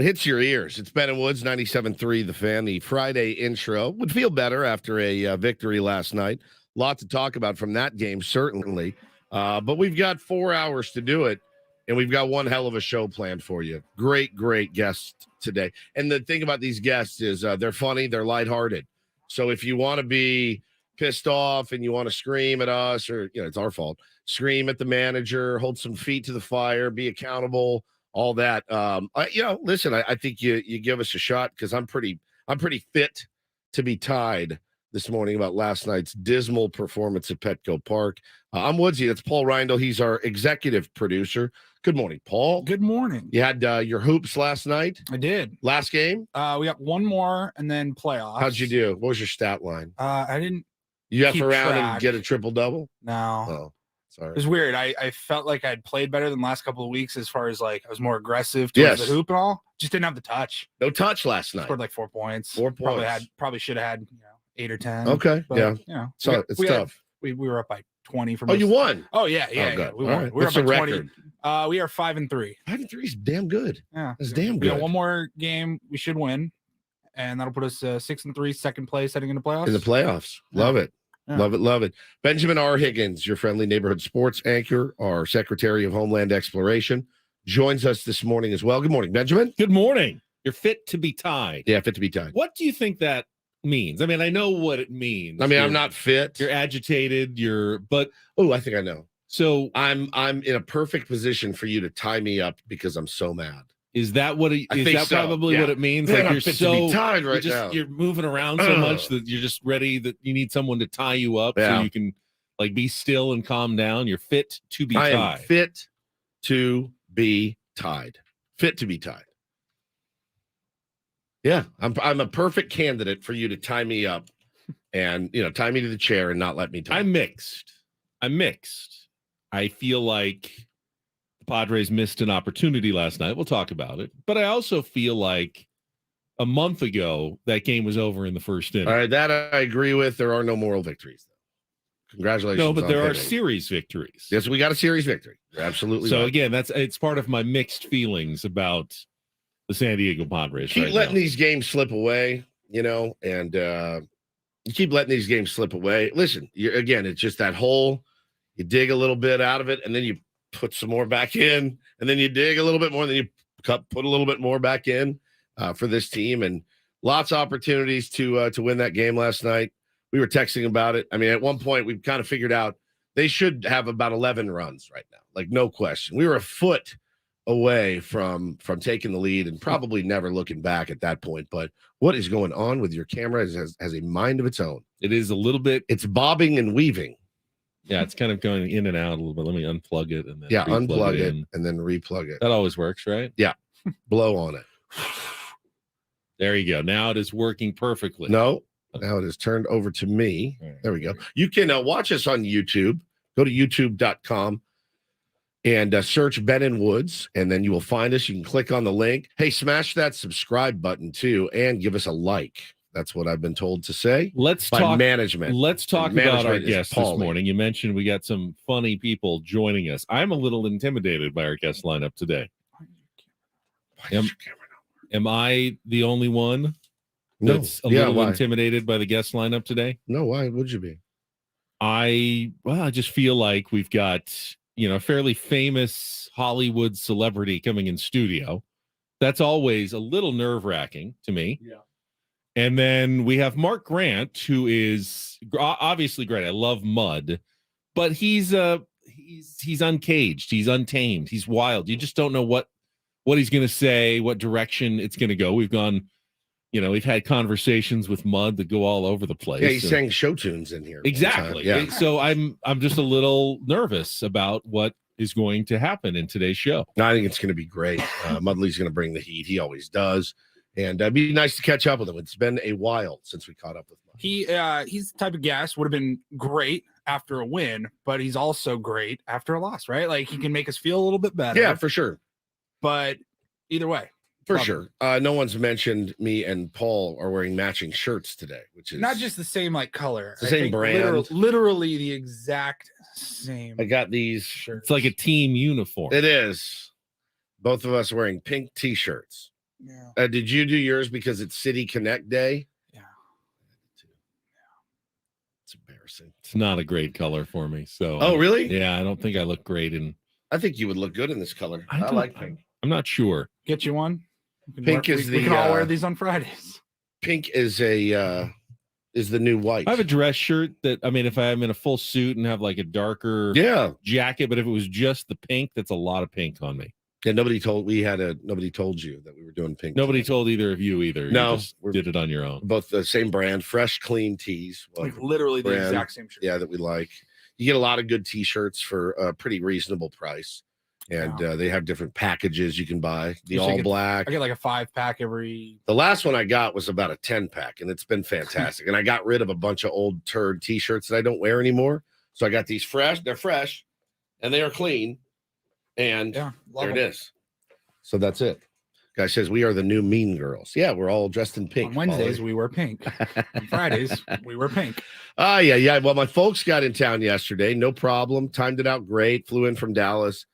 It hits your ears. It's Ben and Woods, 97.3 The Fan. The Friday intro would feel better after a victory last night. Lot to talk about from that game, certainly. But we've got 4 hours to do it, and we've got one hell of a show planned for you. Great, great guests today. And the thing about these guests is they're funny, they're lighthearted. So if you want to be pissed off and you want to scream at us, or it's our fault, scream at the manager, hold some feet to the fire, be accountable, all that. Listen, I think you give us a shot because I'm pretty fit to be tied this morning about last night's dismal performance at Petco Park. I'm Woodsy. That's Paul Reindl. He's our executive producer. Good morning, Paul. Good morning. You had your hoops last night? I did. Last game? We got one more and then playoffs. How'd you do? What was your stat line? I didn't. You F around track. and get a triple-double? No. Oh, sorry. It was weird. I felt like I'd played better than the last couple of weeks as far as like I was more aggressive towards the hoop and all. Just didn't have the touch. No touch last night. Scored like 4 points. 4 points. Probably should have had 8 or 10. Okay. But, So it's tough. We were up by 20 for most. Oh, you won. Oh yeah. Good. We won. Right. We were What's up the by record? 20. We are 5-3. 5-3 is damn good. Yeah. That's damn We good. got one more game we should win, and that'll put us 6-3, second place heading into playoffs. In the playoffs. Yeah. Love it. Yeah. Love it. Benjamin R. Higgins, your friendly neighborhood sports anchor, our Secretary of Homeland Exploration, joins us this morning as well. Good morning, Benjamin. Good morning. You're fit to be tied. Yeah, fit to be tied. What do you think that means? I mean, I know what it means. I mean, I'm not fit. You're agitated. I think I know. So I'm in a perfect position for you to tie me up because I'm so mad. Is that what it probably what it means? Man, like I'm you're fit so to be tied right now. You're moving around so much that you're just ready that you need someone to tie you up so you can like be still and calm down. You're fit to be tied. I am fit to be tied. Fit to be tied. Yeah, I'm a perfect candidate for you to tie me up and tie me to the chair and not let me tie. I'm mixed. I feel like the Padres missed an opportunity last night. We'll talk about it. But I also feel like a month ago, that game was over in the first inning. All right, that I agree with. There are no moral victories, though. Congratulations. No, but there are hitting. series victories. Yes, we got a series victory. You're absolutely so right. Again, it's part of my mixed feelings about the San Diego Padres. Keep letting these games slip away, and you keep letting these games slip away. Listen, again, it's just that hole. You dig a little bit out of it, and then you put some more back in, and then you dig a little bit more, and then you put a little bit more back in for this team. And lots of opportunities to win that game last night. We were texting about it. I mean, at one point, we kind of figured out they should have about 11 runs right now, like no question. We were a foot away from taking the lead and probably never looking back at that point. But what is going on with your camera has a mind of its own. It is a little bit. It's bobbing and weaving. Yeah, it's kind of going in and out a little bit. Let me unplug it and then unplug it and then replug it. That always works, right? Yeah. Blow on it. There you go. Now it is working perfectly. No, now it is turned over to me. Right. There we go. You can watch us on YouTube. Go to youtube.com and search Ben and Woods, and then you will find us. You can click on the link. Hey, smash that subscribe button too and give us a like. That's what I've been told to say. Let's talk management. Let's talk about our guest this morning. You mentioned we got some funny people joining us. I'm a little intimidated by our guest lineup today. Am I the only one that's a little intimidated by the guest lineup today? No, why would you be? I just feel like we've got, a fairly famous Hollywood celebrity coming in studio. That's always a little nerve-wracking to me. Yeah. And then we have Mark Grant, who is obviously great. I love Mud, but he's uncaged. He's untamed. He's wild. You just don't know what he's going to say, what direction it's going to go. We've gone, we've had conversations with Mud that go all over the place. Yeah, he sang show tunes in here. Exactly. Yeah. So I'm just a little nervous about what is going to happen in today's show. No, I think it's going to be great. Mudley's going to bring the heat. He always does. And it'd be nice to catch up with him. It's been a while since we caught up with him. He's the type of guest would have been great after a win, but he's also great after a loss, right? Like he can make us feel a little bit better. Yeah, for sure. But either way. For sure. No one's mentioned me and Paul are wearing matching shirts today, which is not just the same like color. It's the same brand. Literally the exact same. I got these shirts. It's like a team uniform. It is. Both of us wearing pink t-shirts. Yeah. Did you do yours because it's City Connect Day? Yeah. It's embarrassing. It's not a great color for me. So. Oh, really? Yeah, I don't think I look great in. I think you would look good in this color. I don't- like pink. I'm not sure. Get you one. Pink is we can all wear these on Fridays. Pink is the new white. I have a dress shirt that, I mean, if I'm in a full suit and have like a darker jacket, but if it was just the pink, that's a lot of pink on me. Yeah, nobody told you that we were doing pink. Nobody today. told either of you either. No, You just did it on your own. Both the same brand, fresh, clean tees. Like literally the brand, exact same shirt. Yeah, that we like. You get a lot of good t-shirts for a pretty reasonable price. And they have different packages you can buy. The all black. I get like a 5-pack every. The last one I got was about a 10-pack, and it's been fantastic. And I got rid of a bunch of old turd t-shirts that I don't wear anymore. So I got these fresh. They're fresh, and they are clean. And there it is. So that's it. Guy says we are the new Mean Girls. Yeah, we're all dressed in pink. On Wednesdays we wear pink. On Fridays we wear pink. Yeah. Well, my folks got in town yesterday. No problem. Timed it out great. Flew in from Dallas.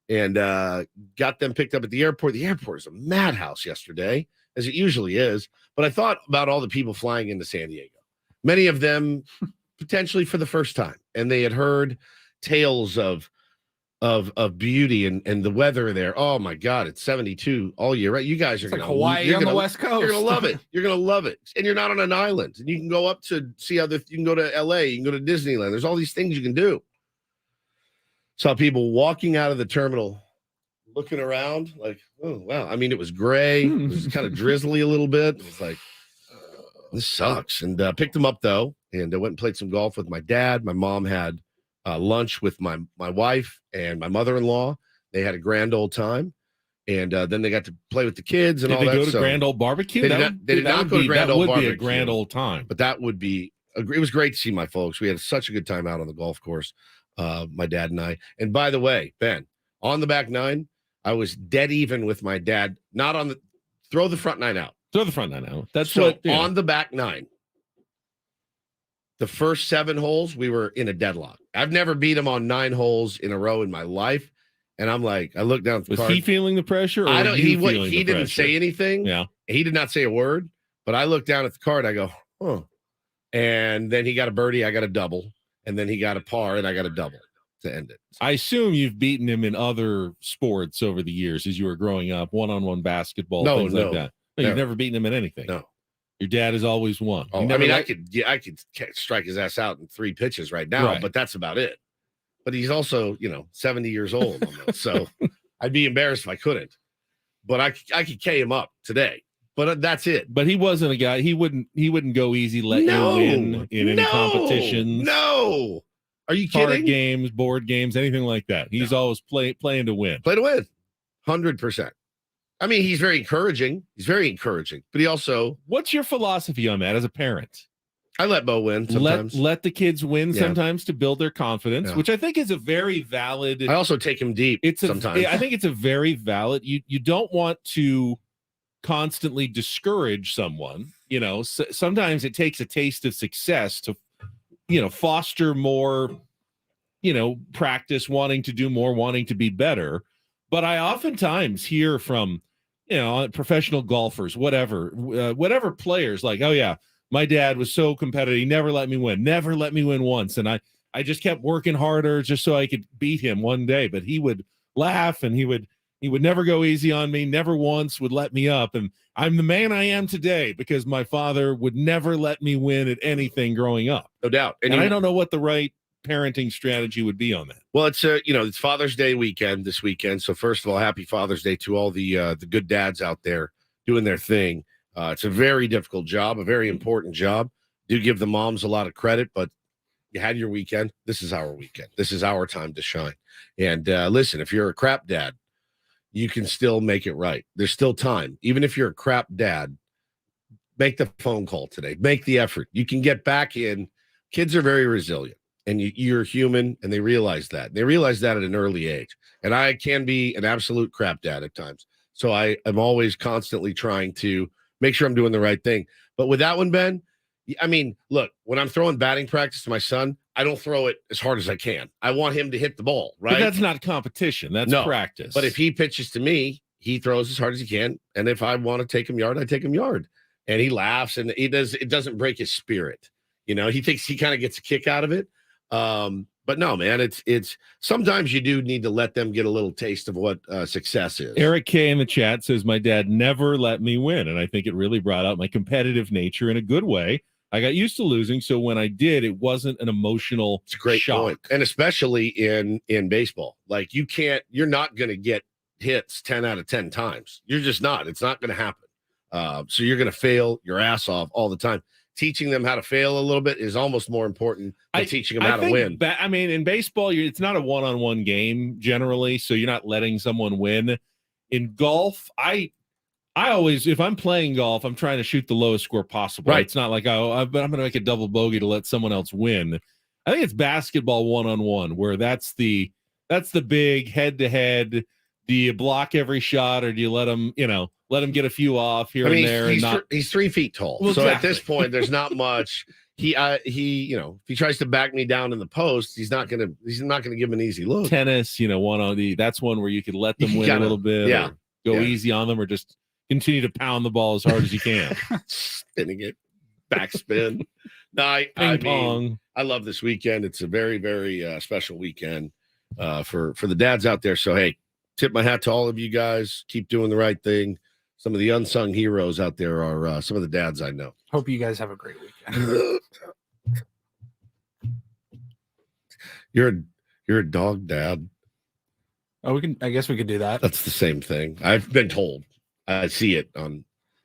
And got them picked up at the airport. The airport is a madhouse yesterday, as it usually is. But I thought about all the people flying into San Diego, many of them potentially for the first time. And they had heard tales of beauty and the weather there. Oh, my God, it's 72 all year, right? You guys are like gonna, Hawaii you're on gonna, the West Coast. You're going to love it. You're going to love it. And you're not on an island. And you can go up to see you can go to L.A., you can go to Disneyland. There's all these things you can do. Saw people walking out of the terminal, looking around like, oh, wow. I mean, it was gray. It was kind of drizzly a little bit. It was like, this sucks. And picked them up, though, and I went and played some golf with my dad. My mom had lunch with my wife and my mother-in-law. They had a grand old time. And then they got to play with the kids and all that. Did they go to Grand Old Barbecue? They did not go to Grand Old Barbecue. That would be a grand old time. But that would be, it was great to see my folks. We had such a good time out on the golf course. My dad and I. And by the way, Ben, on the back nine, I was dead even with my dad. Not on the throw the front nine out. Throw the front nine out. That's so what on the back nine. The first 7 holes, we were in a deadlock. I've never beat him on 9 holes in a row in my life. And I'm like, I looked down at the card. Was he feeling the pressure? Or I don't. He didn't pressure? say anything. Yeah. He did not say a word. But I looked down at the card. I go, huh. And then he got a birdie. I got a double. And then he got a par, and I got a double to end it. I assume you've beaten him in other sports over the years as you were growing up, one-on-one basketball, things like that. No, you've never beaten him in anything. No. Your dad has always won. Oh, I mean, I could strike his ass out in 3 pitches right now, but that's about it. But he's also, 70 years old almost, so I'd be embarrassed if I couldn't. But I could K him up today. But that's it. But he wasn't a guy. He wouldn't go easy. Let you win in any competitions. No. Are you kidding? Card games, board games, anything like that. He's always playing to win. Play to win. 100%. I mean, he's very encouraging. But he also. What's your philosophy on that as a parent? I let Bo win sometimes. Let the kids win sometimes to build their confidence, which I think is a very valid. I also take him deep sometimes. I think it's a very valid. You don't want to constantly discourage someone. Sometimes it takes a taste of success to, foster more, practice, wanting to do more, wanting to be better. But I oftentimes hear from, professional golfers, whatever players, like, oh yeah, my dad was so competitive. He never let me win once. And I just kept working harder just so I could beat him one day. But he would laugh and he would never go easy on me, never once would let me up. And I'm the man I am today because my father would never let me win at anything growing up. No doubt. And I don't know what the right parenting strategy would be on that. Well, it's it's Father's Day weekend this weekend. So first of all, happy Father's Day to all the good dads out there doing their thing. It's a very difficult job, a very important job. Do give the moms a lot of credit, but you had your weekend. This is our weekend. This is our time to shine. And listen, if you're a crap dad, you can still make it right. There's still time. Even if you're a crap dad, make the phone call today. Make the effort. You can get back in. Kids are very resilient, and you're human, and they realize that. They realize that at an early age. And I can be an absolute crap dad at times. So I am always constantly trying to make sure I'm doing the right thing. But with that one, Ben, I mean, look, when I'm throwing batting practice to my son, I don't throw it as hard as I can. I want him to hit the ball, right? But that's not competition. That's practice. But if he pitches to me, he throws as hard as he can. And if I want to take him yard, I take him yard. And he laughs, and it doesn't break his spirit. He thinks he kind of gets a kick out of it. But no, man, it's sometimes you do need to let them get a little taste of what success is. Eric K in the chat says, my dad never let me win. And I think it really brought out my competitive nature in a good way. I got used to losing. So when I did, it wasn't an emotional it's a great shock. Point. And especially in baseball, like you're not going to get hits 10 out of 10 times. You're just not. It's not going to happen. So you're going to fail your ass off all the time. Teaching them how to fail a little bit is almost more important than teaching them how to win. I mean, in baseball, it's not a one-on-one game generally, so you're not letting someone win. In golf, I always, if I'm playing golf, I'm trying to shoot the lowest score possible. Right. It's not like, I'm going to make a double bogey to let someone else win. I think it's basketball one-on-one where that's the big head-to-head. Do you block every shot, or do you let them get a few off here and there? He's 3 feet tall. Well, so exactly. At this point, there's not much. If he tries to back me down in the post, he's not gonna give him an easy look. Tennis, that's one where you could let them win a little bit. Yeah. Go easy on them, or just continue to pound the ball as hard as you can. Spinning it, backspin. No, Ping pong. I love this weekend. It's a very, very special weekend for the dads out there. So hey, tip my hat to all of you guys. Keep doing the right thing. Some of the unsung heroes out there are some of the dads I know. Hope you guys have a great weekend. You're a dog dad. Oh, I guess we could do that. That's the same thing. I've been told. I see it on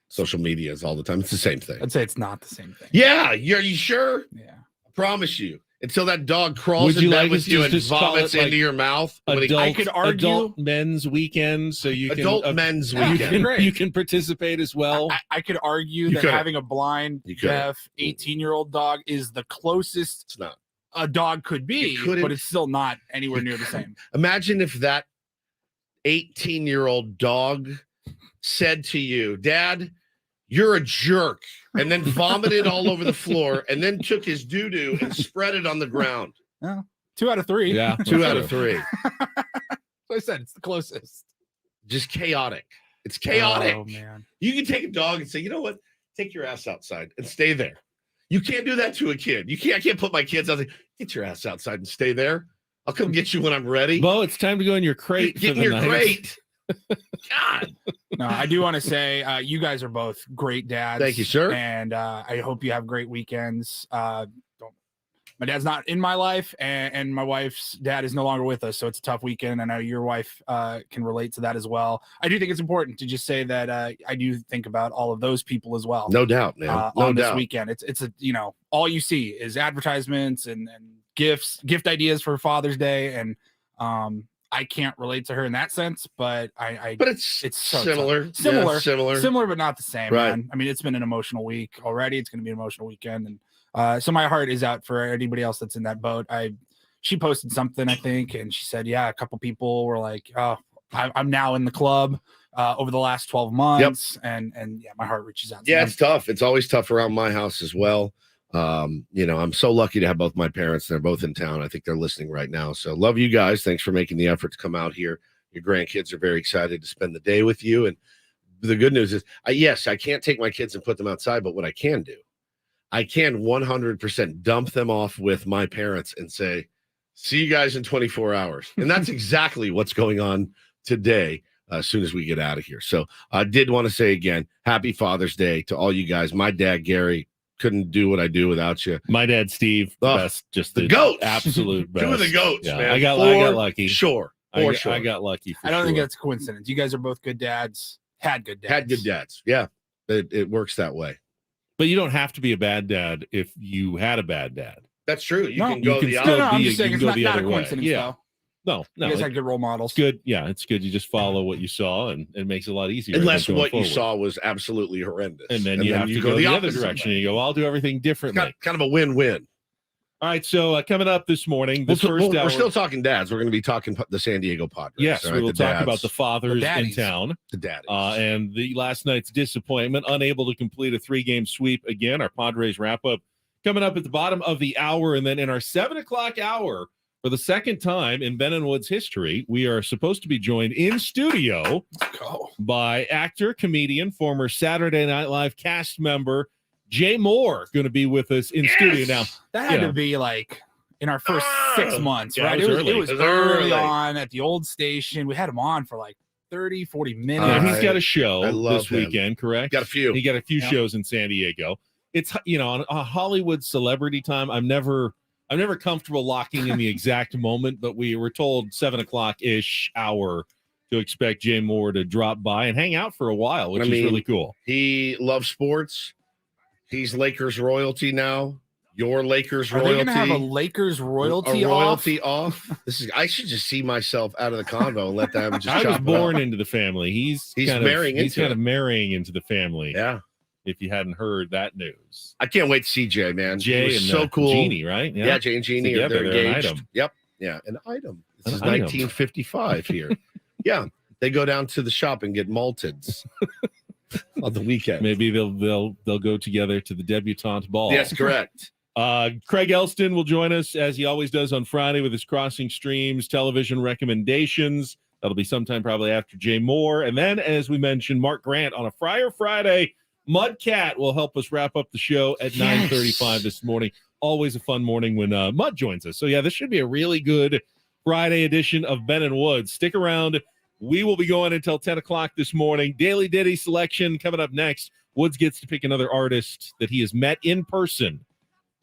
social medias all the time. It's the same thing. I'd say it's not the same thing. Yeah. Are you sure? Yeah. I promise you. Until that dog crawls in bed with you and vomits into your mouth. I could argue adult men's weekend, so you can men's weekend. You can participate as well. I could argue that having a blind, deaf, 18-year-old dog is the closest it's not. A dog could be, but it's still not anywhere near the same. Imagine if that 18-year-old dog said to you, Dad, you're a jerk, and then vomited all over the floor, and then took his doo-doo and spread it on the ground. Yeah. 2 out of 3. Yeah. 2 out of 3. So I said it's the closest. Just chaotic. It's chaotic. Oh, man. You can take a dog and say, you know what? Take your ass outside and stay there. You can't do that to a kid. I can't put my kids out there. Get your ass outside and stay there. I'll come get you when I'm ready. Bo, it's time to go in your crate. Get in your crate. God. No, I do want to say you guys are both great dads. Thank you, sir. And I hope you have great weekends. My dad's not in my life, and my wife's dad is no longer with us, so it's a tough weekend. I know your wife can relate to that as well. I do think it's important to just say that I do think about all of those people as well. No doubt, man. On this weekend, it's a all you see is advertisements and gift ideas for Father's Day, and I can't relate to her in that sense, but but it's so similar, yeah, similar, but not the same. Right. Man. I mean, it's been an emotional week already. It's going to be an emotional weekend, and so my heart is out for anybody else that's in that boat. She posted something, I think, and she said, yeah, a couple people were like, oh, I'm now in the club over the last 12 months. Yep. And yeah, my heart reaches out. Yeah, it's tough. It's always tough around my house as well. I'm so lucky to have both my parents. They're both in town. I think they're listening right now. So love you guys. Thanks for making the effort to come out here. Your grandkids are very excited to spend the day with you. And the good news is, yes, I can't take my kids and put them outside, but what I can do, I can 100% dump them off with my parents and say, see you guys in 24 hours. And that's exactly what's going on today as soon as we get out of here. So I did want to say again, happy Father's Day to all you guys. My dad, Gary, couldn't do what I do without you. My dad, Steve, best, just the goats, absolute best. 2 of the goats, yeah, man. I got lucky. Sure. I got lucky. I don't think that's a coincidence. You guys are both good dads. Had good dads. Yeah, it works that way. But you don't have to be a bad dad if you had a bad dad. That's true. You can go the other. I'm just saying it's not a coincidence. Yeah. No, you guys had good role models. It's good. Yeah, it's good. You just follow what you saw, and it makes it a lot easier. Unless what you saw was absolutely horrendous, and then you have to go the other direction. And you go, I'll do everything differently. It's kind of a win-win. All right, so coming up this morning, we're still talking dads. We're going to be talking the San Diego Padres. Yes, we will talk about the fathers in town. The daddies. And the last night's disappointment, unable to complete a 3-game sweep again. Our Padres wrap-up coming up at the bottom of the hour. And then in our 7 o'clock hour, For the second time in Ben and Wood's history, we are supposed to be joined in studio by actor, comedian, former Saturday Night Live cast member, Jay Mohr, going to be with us in studio now. That had to be like in our first 6 months, yeah, right? it was It was early. early on at the old station. We had him on for like 30, 40 minutes. Now, he's got a show love this him. weekend, correct? Got a few. He got a few shows in San Diego. It's, on a Hollywood celebrity time. I'm never comfortable locking in the exact moment, but we were told 7:00-ish hour to expect Jay Mohr to drop by and hang out for a while, which is really cool. He loves sports. He's Lakers royalty now. Your Lakers royalty. Are they going to have a Lakers royalty off? I should just see myself out of the convo and let them just I was chop born it up. into the family. He's marrying into the family. Yeah. If you hadn't heard that news. I can't wait to see Jay, man. Jay and so cool. Jeannie, right? Yeah, Jay and Jeannie Together, they're they're an engaged. item. Yep. Yeah, an item. This is An item. 1955 here. Yeah, they go down to the shop and get malteds on the weekend. Maybe they'll go together to the debutante ball. Yes, correct. Craig Elsten will join us as he always does on Friday with his Crossing Streams television recommendations. That'll be sometime probably after Jay Mohr. And then, as we mentioned, Mark Grant on a Friday. Mudcat will help us wrap up the show at 9:35 this morning. Always a fun morning when Mud joins us. So, yeah, this should be a really good Friday edition of Ben and Woods. Stick around. We will be going until 10 o'clock this morning. Daily Ditty selection coming up next. Woods gets to pick another artist that he has met in person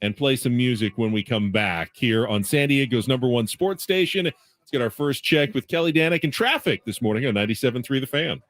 and play some music when we come back here on San Diego's #1 sports station. Let's get our first check with Kelly Danick in traffic this morning on 97.3 The Fan.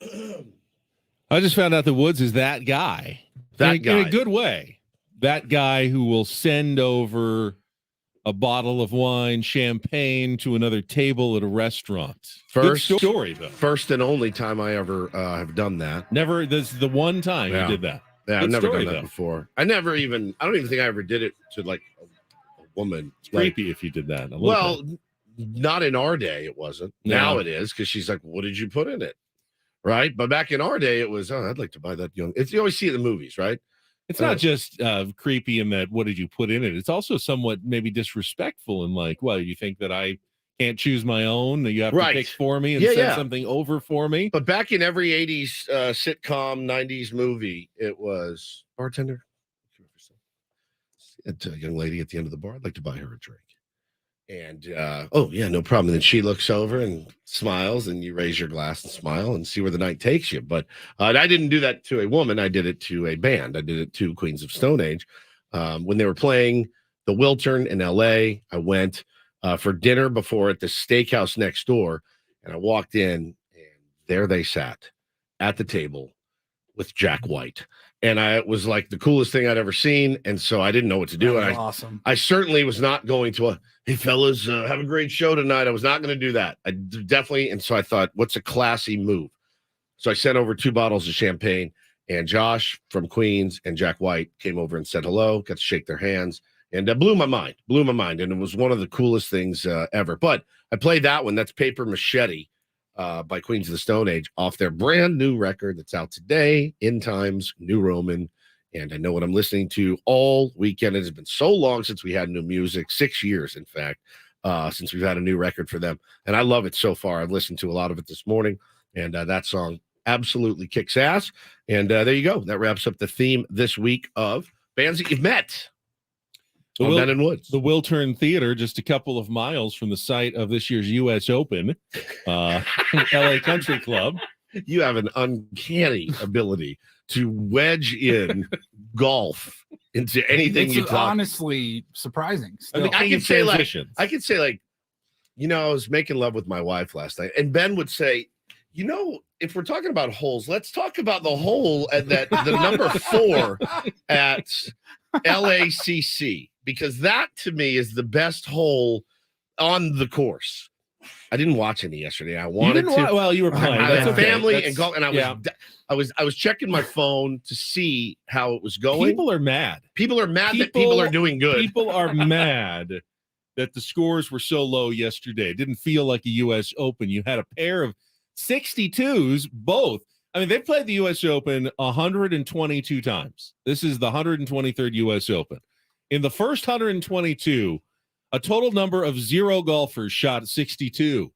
I just found out that Woods is that guy. That guy. In a good way. That guy who will send over a bottle of wine, champagne to another table at a restaurant. First Good story, though. First and only time I ever have done that. Never. This is the one time you did that. Yeah, Good I've never story, done that though. before. I don't even think I ever did it to like a woman. It's creepy if you did that. Well, not in our day, it wasn't. No. Now it is, because she's like, what did you put in it? Right? But back in our day, it was, I'd like to buy that young. It's, you always see it in the movies, right? It's not just creepy in that, what did you put in it? It's also somewhat maybe disrespectful and like, well, you think that I can't choose my own, that you have to pick for me and send something over for me. But back in every 80s sitcom, 90s movie, it was, bartender, it's a young lady at the end of the bar, I'd like to buy her a drink. And, oh, yeah, no problem. And then she looks over and smiles, and you raise your glass and smile and see where the night takes you. But I didn't do that to a woman. I did it to a band. I did it to Queens of Stone Age. When they were playing the Wiltern in L.A., I went for dinner before at the steakhouse next door, and I walked in, and there they sat at the table with Jack White. And it was like the coolest thing I'd ever seen. And so I didn't know what to do. And Awesome. I certainly was not going to, hey, fellas, have a great show tonight. I was not going to do that. I definitely. And so I thought, what's a classy move? So I sent over 2 bottles of champagne, and Josh from Queens and Jack White came over and said hello, got to shake their hands, and blew my mind. And it was one of the coolest things ever. But I played that one. That's Paper Machete by Queens of the Stone Age off their brand new record that's out today, In Times, New Roman. And I know what I'm listening to all weekend. It has been so long since we had new music, 6 years, in fact, since we've had a new record for them. And I love it so far. I've listened to a lot of it this morning, and that song absolutely kicks ass. And there you go. That wraps up the theme this week of bands that you've met. Ben and Woods. The Wiltern Theater, just a couple of miles from the site of this year's U.S. Open, LA Country Club. You have an uncanny ability to wedge in golf into anything you talk. Honestly surprising. I mean, I could say like, I was making love with my wife last night, and Ben would say, if we're talking about holes, let's talk about the hole at the number 4 at LACC, because that to me is the best hole on the course. I didn't watch any yesterday. I wanted to. Well, you were playing. I had family and golf, and I was checking my phone to see how it was going. People are mad. People are mad that people are doing good. People are mad that the scores were so low yesterday. It didn't feel like a U.S. Open. You had a pair of 62s, both. I mean, they played the U.S. Open 122 times. This is the 123rd U.S. Open. In the first 122, a total number of 0 golfers shot 62.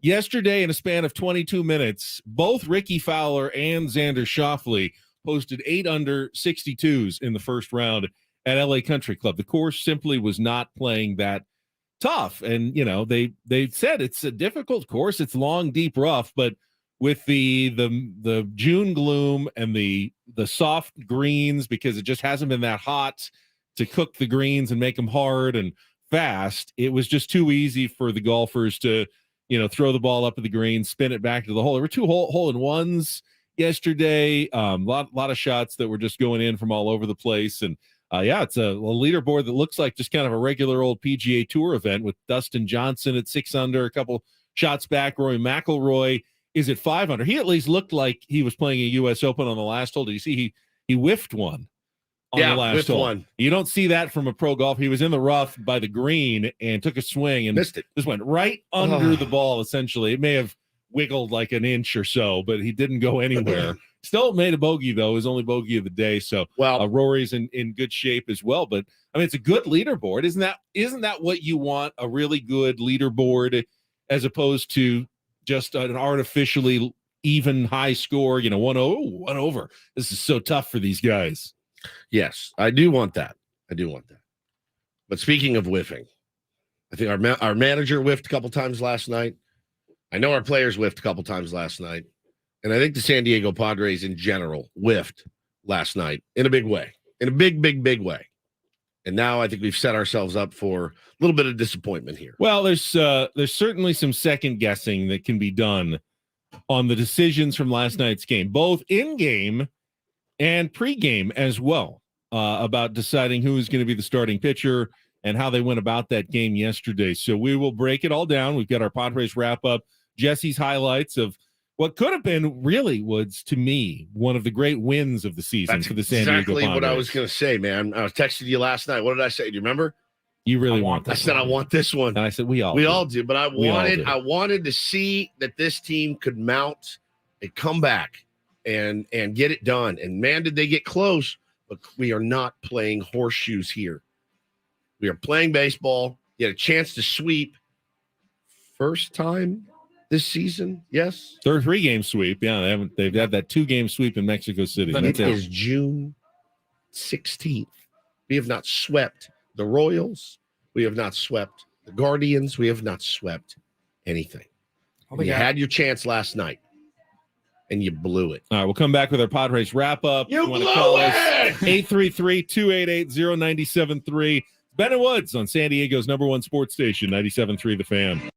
Yesterday, in a span of 22 minutes, both Ricky Fowler and Xander Schauffele posted 8 under 62s in the first round at LA Country Club. The course simply was not playing that tough. And, they said it's a difficult course. It's long, deep, rough, but with the June gloom and the soft greens, because it just hasn't been that hot to cook the greens and make them hard and fast, it was just too easy for the golfers to, throw the ball up at the green, spin it back to the hole. There were 2 hole-in-ones yesterday. Lot of shots that were just going in from all over the place. And it's a leaderboard that looks like just kind of a regular old PGA Tour event, with Dustin Johnson at 6 under, a couple shots back. Rory McIlroy is at 5 under. He at least looked like he was playing a U.S. Open on the last hole. Did you see he whiffed one on the last hole? One. You don't see that from a pro golf. He was in the rough by the green and took a swing and missed it. Just went right under the ball, essentially. It may have wiggled like an inch or so, but he didn't go anywhere. Still made a bogey, though. His only bogey of the day. So Rory's in good shape as well. But I mean, it's a good leaderboard. Isn't that what you want? A really good leaderboard, as opposed to just an artificially even high score, 1 over. This is so tough for these guys. Yes, I do want that. But speaking of whiffing, I think our manager whiffed a couple times last night. I know our players whiffed a couple times last night. And I think the San Diego Padres in general whiffed last night in a big way, in a big, big, big way. And now I think we've set ourselves up for a little bit of disappointment here. Well, there's certainly some second guessing that can be done on the decisions from last night's game, both in game and pre-game as well, about deciding who is going to be the starting pitcher and how they went about that game yesterday. So we will break it all down. We've got our Padres wrap-up, Jesse's highlights of what could have been really, Woods, to me, one of the great wins of the season for the San Diego Padres. Exactly what I was going to say, man. I was texting you last night. What did I say? Do you remember? You really want I this said, one. I want this one. And I said, we all do. But I wanted to see that this team could mount a comeback and get it done. And man, did they get close, but we are not playing horseshoes here. We are playing baseball. You had a chance to sweep. First time this season, yes. Third 3-game sweep. Yeah, they've had that 2-game sweep in Mexico City. It is June 16th. We have not swept the Royals. We have not swept the Guardians. We have not swept anything. You had your chance last night, and you blew it. All right, we'll come back with our Padres wrap-up. You want to blew call it! us 833-288-0973. Ben and Woods on San Diego's #1 sports station, 97.3 The Fan.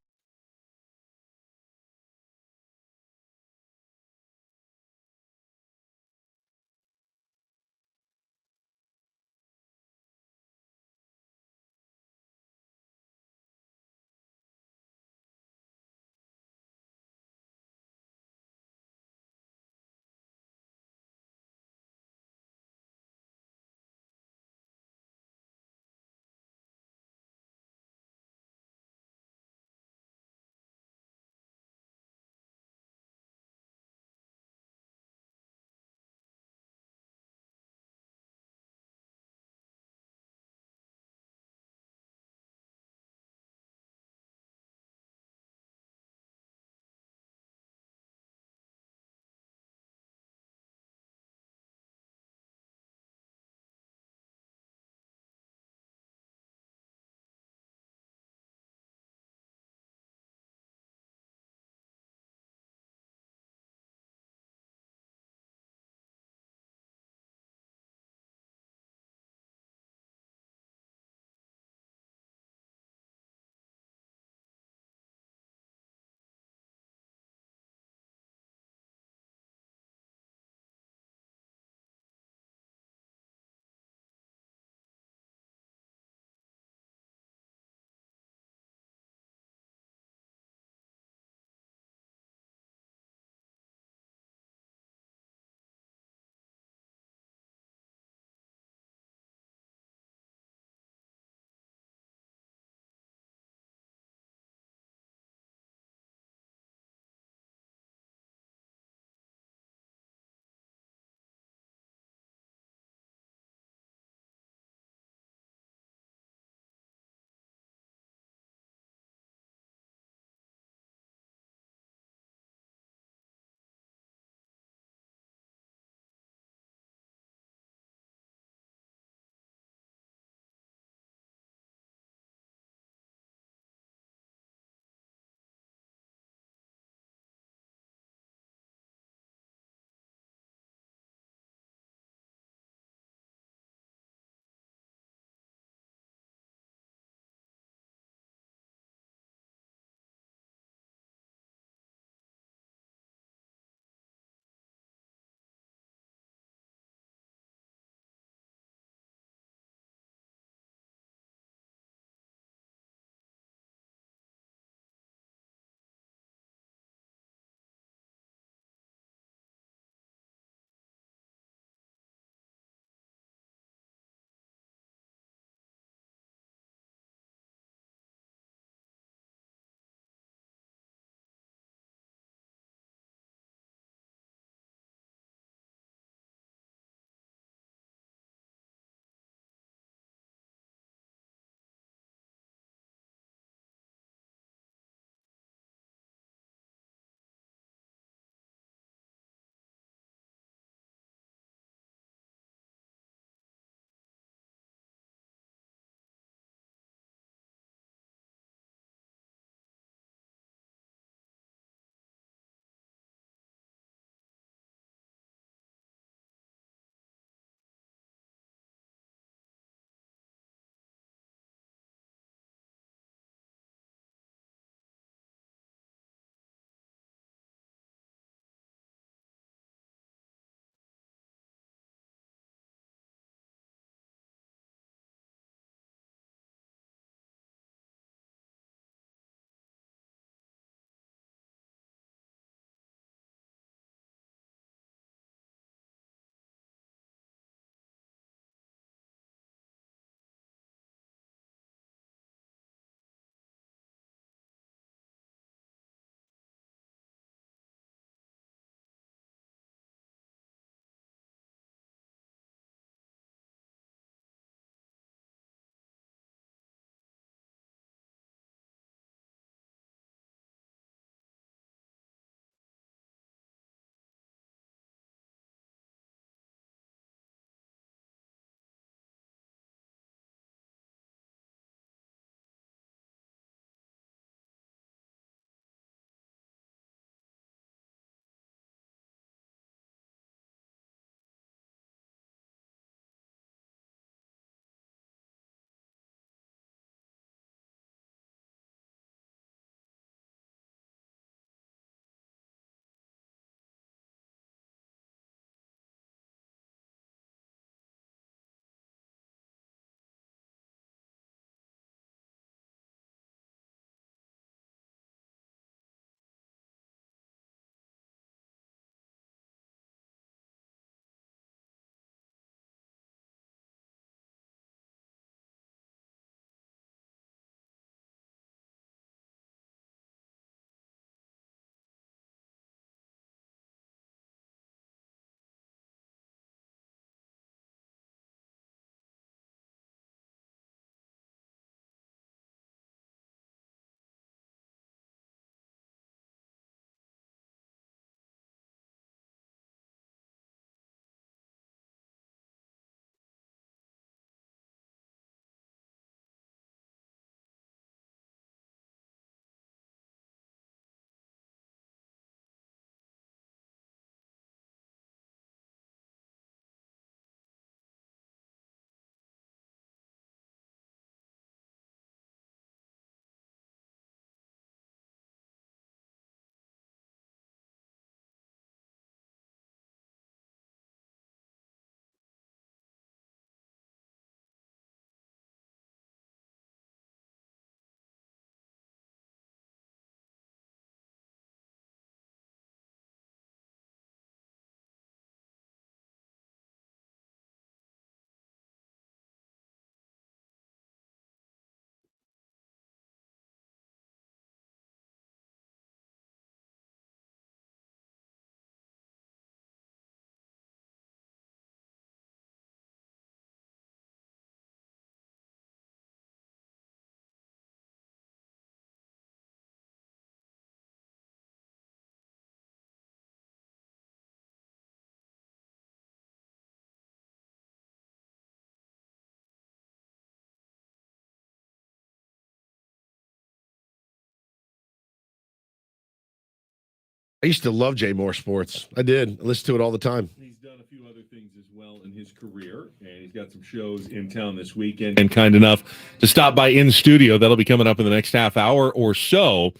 I used to love Jay Moore Sports. I did. I listened to it all the time. He's done a few other things as well in his career, and he's got some shows in town this weekend. And kind enough to stop by in studio. That'll be coming up in the next half hour or so.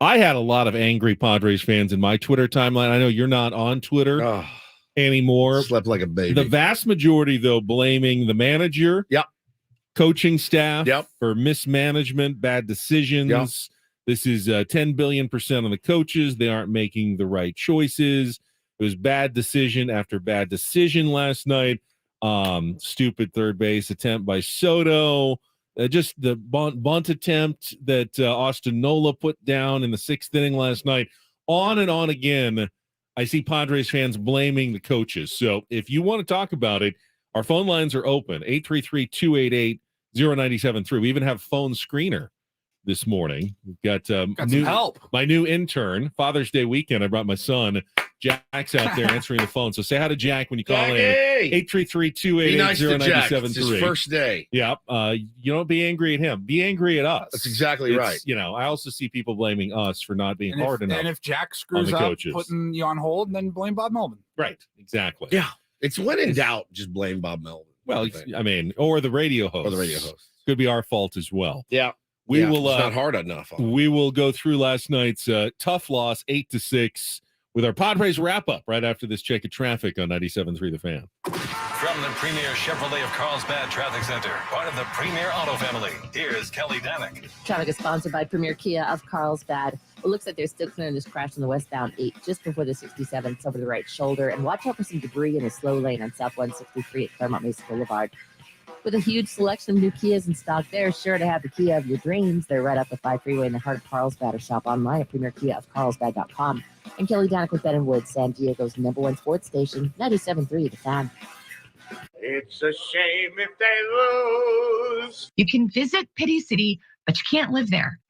I had a lot of angry Padres fans in my Twitter timeline. I know you're not on Twitter anymore. Slept like a baby. The vast majority, though, blaming the manager, coaching staff for mismanagement, bad decisions. This is 10 billion% on the coaches. They aren't making the right choices. It was bad decision after bad decision last night. Stupid third base attempt by Soto. Just the bunt attempt that Austin Nola put down in the 6th inning last night. On and on again, I see Padres fans blaming the coaches. So if you want to talk about it, our phone lines are open, 833-288-0973. We even have phone screener this morning. We've got some help. My new intern, Father's Day weekend. I brought my son. Jack's out there answering the phone. So say hi to Jack when you call in. 833-288-0973. It's his first day. Yeah. You don't be angry at him. Be angry at us. That's exactly right. You know, I also see people blaming us for not being hard enough. And if Jack screws up putting you on hold, then blame Bob Melvin. Right. Exactly. Yeah. It's when in doubt, just blame Bob Melvin. Well, I mean, or the radio host. Could be our fault as well. Yeah. We will. It's not hard enough. We will go through last night's tough loss, 8-6, with our Padres wrap-up right after this check of traffic on 97.3 The Fan. From the premier Chevrolet of Carlsbad Traffic Center, part of the Premier Auto family, here's Kelly Danick. Traffic is sponsored by Premier Kia of Carlsbad. It looks like they're still clearing this crash on the westbound 8 just before the 67. It's over the right shoulder. And watch out for some debris in the slow lane on South 163 at Claremont Mesa Boulevard. With a huge selection of new Kias in stock, they're sure to have the Kia of your dreams. They're right up the 5 freeway in the heart of Carlsbad, or shop online at premierkiaofcarlsbad.com. And Kelly Danick with Ben and Wood, San Diego's #1 sports station, 97.3 The Fan. It's a shame if they lose. You can visit Pity City, but you can't live there.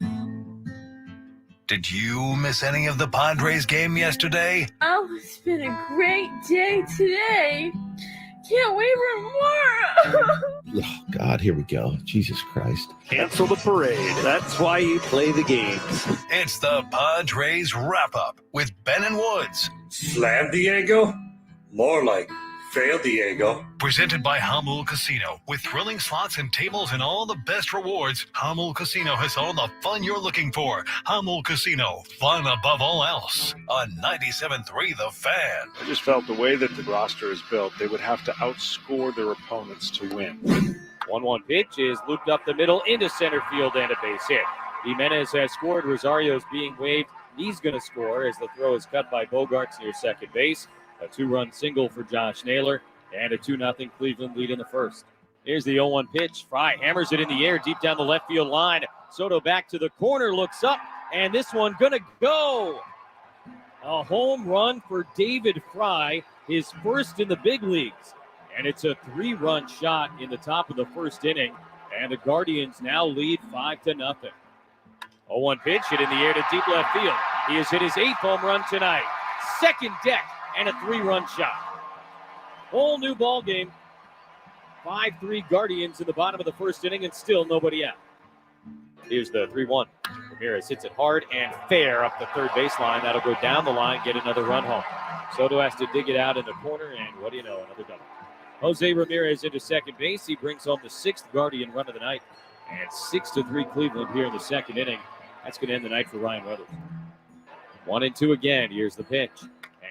Did you miss any of the Padres game yesterday? Oh, it's been a great day today. Can't wait for more. Oh, God, here we go. Jesus Christ. Cancel the parade. That's why you play the games. It's the Padres Wrap-Up with Ben and Woods. Slam Diego? More like fail Diego. Presented by Hamul Casino. With thrilling slots and tables and all the best rewards, Hamul Casino has all the fun you're looking for. Hamul Casino, fun above all else. On 97.3 The Fan. I just felt the way that the roster is built, they would have to outscore their opponents to win. 1-1 pitch is looped up the middle into center field and a base hit. Jimenez has scored. Rosario's being waved. He's going to score as the throw is cut by Bogarts near second base. A 2-run single for Josh Naylor, and a 2-0 Cleveland lead in the first. Here's the 0-1 pitch. Fry hammers it in the air deep down the left field line. Soto back to the corner, looks up, and this one gonna go. A home run for David Fry, his first in the big leagues. And it's a 3-run shot in the top of the first inning, and the Guardians now lead 5-0. 0-1 pitch, hit in the air to deep left field. He has hit his 8th home run tonight. Second deck. And a 3-run shot. Whole new ball game. 5-3 Guardians in the bottom of the first inning and still nobody out. Here's the 3-1. Ramirez hits it hard and fair up the third baseline. That'll go down the line, get another run home. Soto has to dig it out in the corner, and what do you know, another double. Jose Ramirez into second base. He brings home the 6th Guardian run of the night. And 6-3 Cleveland here in the second inning. That's going to end the night for Ryan Weathers. 1-2 again. Here's the pitch.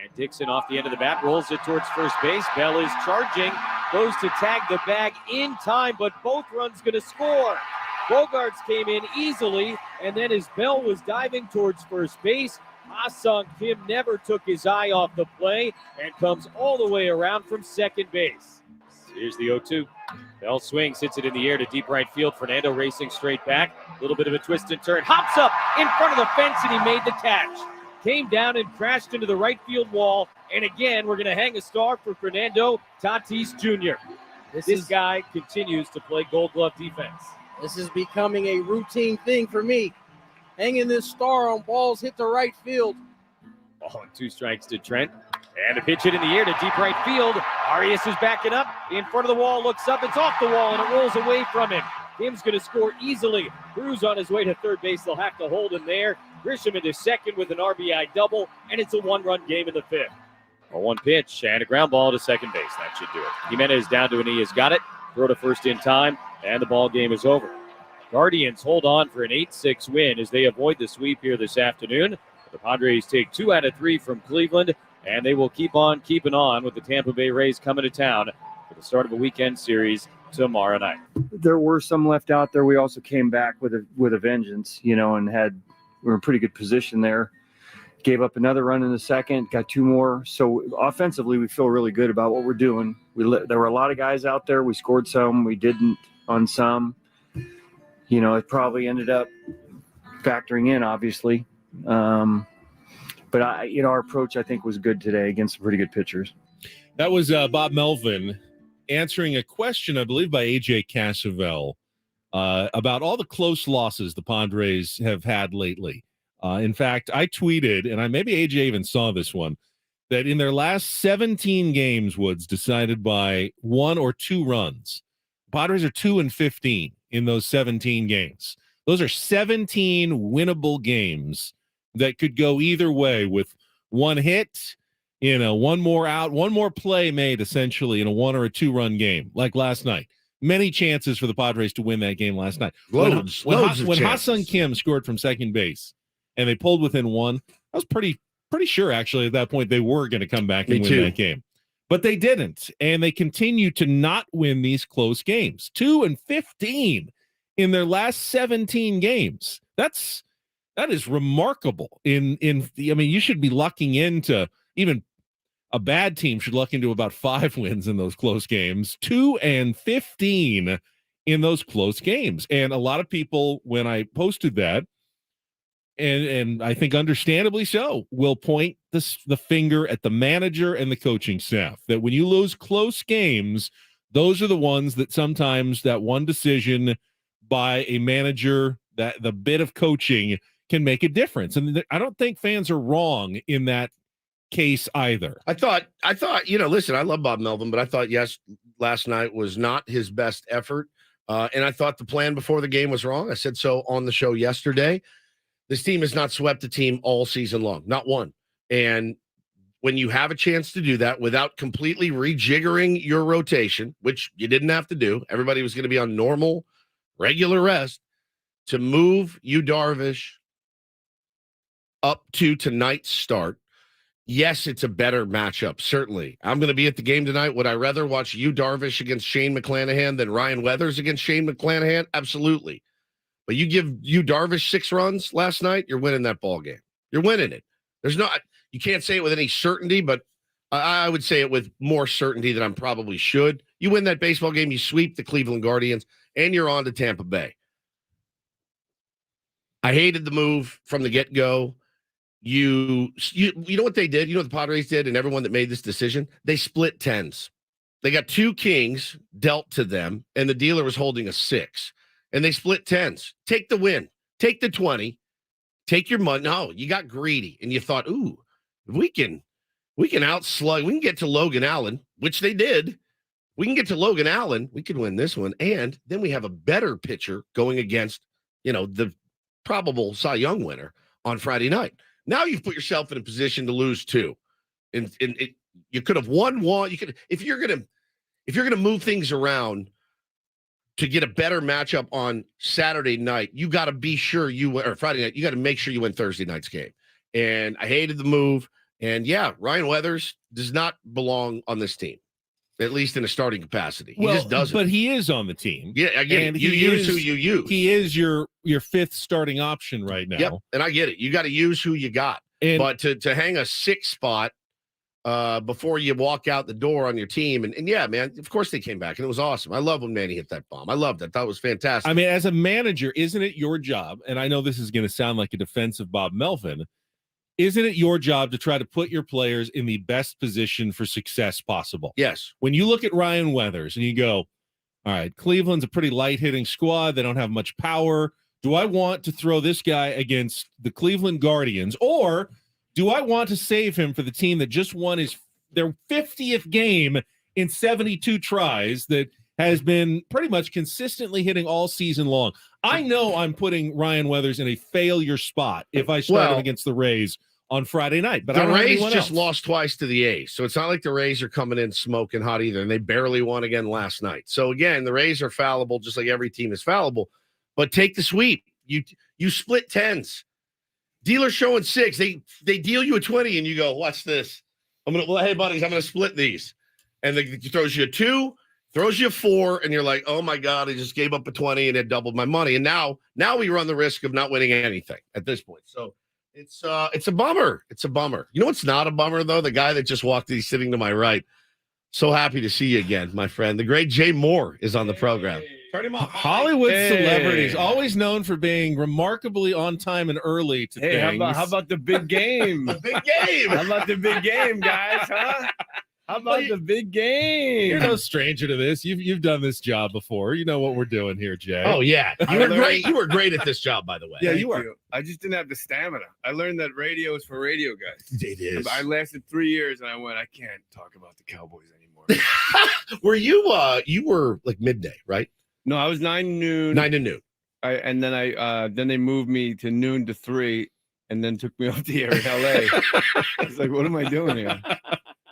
And Dixon off the end of the bat, rolls it towards first base. Bell is charging, goes to tag the bag in time, but both runs going to score. Bogarts came in easily, and then as Bell was diving towards first base, Ha-Sung Kim never took his eye off the play and comes all the way around from second base. Here's the 0-2. Bell swings, hits it in the air to deep right field. Fernando racing straight back. A little bit of a twist and turn. Hops up in front of the fence, and he made the catch. Came down and crashed into the right field wall. And again, we're going to hang a star for Fernando Tatis Jr. This guy continues to play Gold Glove defense. This is becoming a routine thing for me. Hanging this star on balls hit the right field. Ball and 2 strikes to Trent. And a pitch hit in the air to deep right field. Arias is backing up. In front of the wall, looks up. It's off the wall, and it rolls away from him. Kim's going to score easily. Cruz on his way to third base. They'll have to hold him there. Grisham into second with an RBI double, and it's a one-run game in the fifth. A one pitch and a ground ball to second base. That should do it. Jimenez down to a knee has got it. Throw to first in time, and the ball game is over. Guardians hold on for an 8-6 win as they avoid the sweep here this afternoon. The Padres take 2 out of 3 from Cleveland, and they will keep on keeping on with the Tampa Bay Rays coming to town for the start of a weekend series tomorrow night. There were some left out there. We also came back with a vengeance, and we're in pretty good position there. Gave up another run in the second, got 2 more. So offensively, we feel really good about what we're doing. There were a lot of guys out there. We scored some, we didn't on some. It probably ended up factoring in, obviously. But our approach, I think, was good today against some pretty good pitchers. That was Bob Melvin answering a question, I believe, by AJ Cassavell about all the close losses the Padres have had lately. In fact, I tweeted, and maybe AJ even saw this one, that in their last 17 games, Woods, decided by 1 or 2 runs. Padres are 2-15 in those 17 games. Those are 17 winnable games that could go either way with 1 hit, 1 more out, 1 more play made essentially in a 1 or a 2-run game like last night. Many chances for the Padres to win that game last night. When Ha-Seong Kim scored from second base and they pulled within 1, I was pretty sure actually at that point they were going to come back and win that game. But they didn't, and they continue to not win these close games. 2-15 in their last 17 games. That is remarkable. You should be lucking into, even a bad team should luck into about 5 wins in those close games. 2-15 in those close games. And a lot of people, when I posted that, and I think understandably so, will point the finger at the manager and the coaching staff, that when you lose close games, those are the ones that sometimes that one decision by a manager, that the bit of coaching can make a difference. And I don't think fans are wrong in that case either. I thought, listen, I love Bob Melvin, but I thought, last night was not his best effort. And I thought the plan before the game was wrong. I said so on the show yesterday. This team has not swept a team all season long, not one. And when you have a chance to do that without completely rejiggering your rotation, which you didn't have to do, everybody was going to be on normal, regular rest, to move Yu Darvish up to tonight's start. Yes, it's a better matchup, certainly. I'm going to be at the game tonight. Would I rather watch Yu Darvish against Shane McClanahan than Ryan Weathers against Shane McClanahan? Absolutely. But you give Yu Darvish 6 runs last night, you're winning that ball game. You're winning it. You can't say it with any certainty, but I would say it with more certainty than I probably should. You win that baseball game, you sweep the Cleveland Guardians, and you're on to Tampa Bay. I hated the move from the get-go. You know what they did? You know what the Padres did, and everyone that made this decision? They split 10s. They got 2 kings dealt to them, and the dealer was holding a 6. And they split 10s. Take the win. Take the 20. Take your money. No, you got greedy, and you thought, ooh, if we can outslug, we can get to Logan Allen, which they did. We can get to Logan Allen. We could win this one, and then we have a better pitcher going against, the probable Cy Young winner on Friday night. Now you've put yourself in a position to lose 2, and you could have won 1. You could, if you're gonna move things around to get a better matchup on Saturday night, you got to be sure or Friday night, you got to make sure you win Thursday night's game. And I hated the move. And Ryan Weathers does not belong on this team, at least in a starting capacity. He just doesn't. But he is on the team. Yeah, I get it. You use who you use. He is your 5th starting option right now. Yep, and I get it. You got to use who you got. But to hang a 6 spot before you walk out the door on your team. And yeah, man, of course they came back, and it was awesome. I love when Manny hit that bomb. I loved it. That was fantastic. I mean, as a manager, isn't it your job? And I know this is going to sound like a defense of Bob Melvin. Isn't it your job to try to put your players in the best position for success possible? Yes. When you look at Ryan Weathers and you go, all right, Cleveland's a pretty light hitting squad. They don't have much power. Do I want to throw this guy against the Cleveland Guardians, or do I want to save him for the team that just won their 50th game in 72 tries, that has been pretty much consistently hitting all season long. I know I'm putting Ryan Weathers in a failure spot if I start him against the Rays on Friday night. But the I don't Rays have just else. lost twice to the A's, so it's not like the Rays are coming in smoking hot either, and they barely won again last night. So again, the Rays are fallible, just like every team is fallible. But take the sweep. You split 10s. Dealer showing 6. They deal you a 20, and you go, "Watch this. Hey buddies, I'm gonna split these." And he throws you a 2, throws you a 4, and you're like, "Oh my God, I just gave up a 20 and it doubled my money." And now we run the risk of not winning anything at this point. So it's a bummer. It's a bummer. You know what's not a bummer though? The guy that just walked in, he's sitting to my right. So happy to see you again, my friend. The great Jay Mohr is on the program. Turn him off. Hollywood celebrities, always known for being remarkably on time and early to things. How about the big game? The big game. How about the big game, guys? Huh? How about the big game? You're no stranger to this. You've done this job before. You know what we're doing here, Jay. Oh yeah, you were great. You were great at this job, by the way. Yeah, Thank you were. I just didn't have the stamina. I learned that radio is for radio guys. It is. I lasted 3 years and I went, I can't talk about the Cowboys anymore. Were you were like midday, right? No, I was 9 to noon. 9 to noon. And then they moved me to noon to 3 and then took me off the air in LA. I was like, what am I doing here?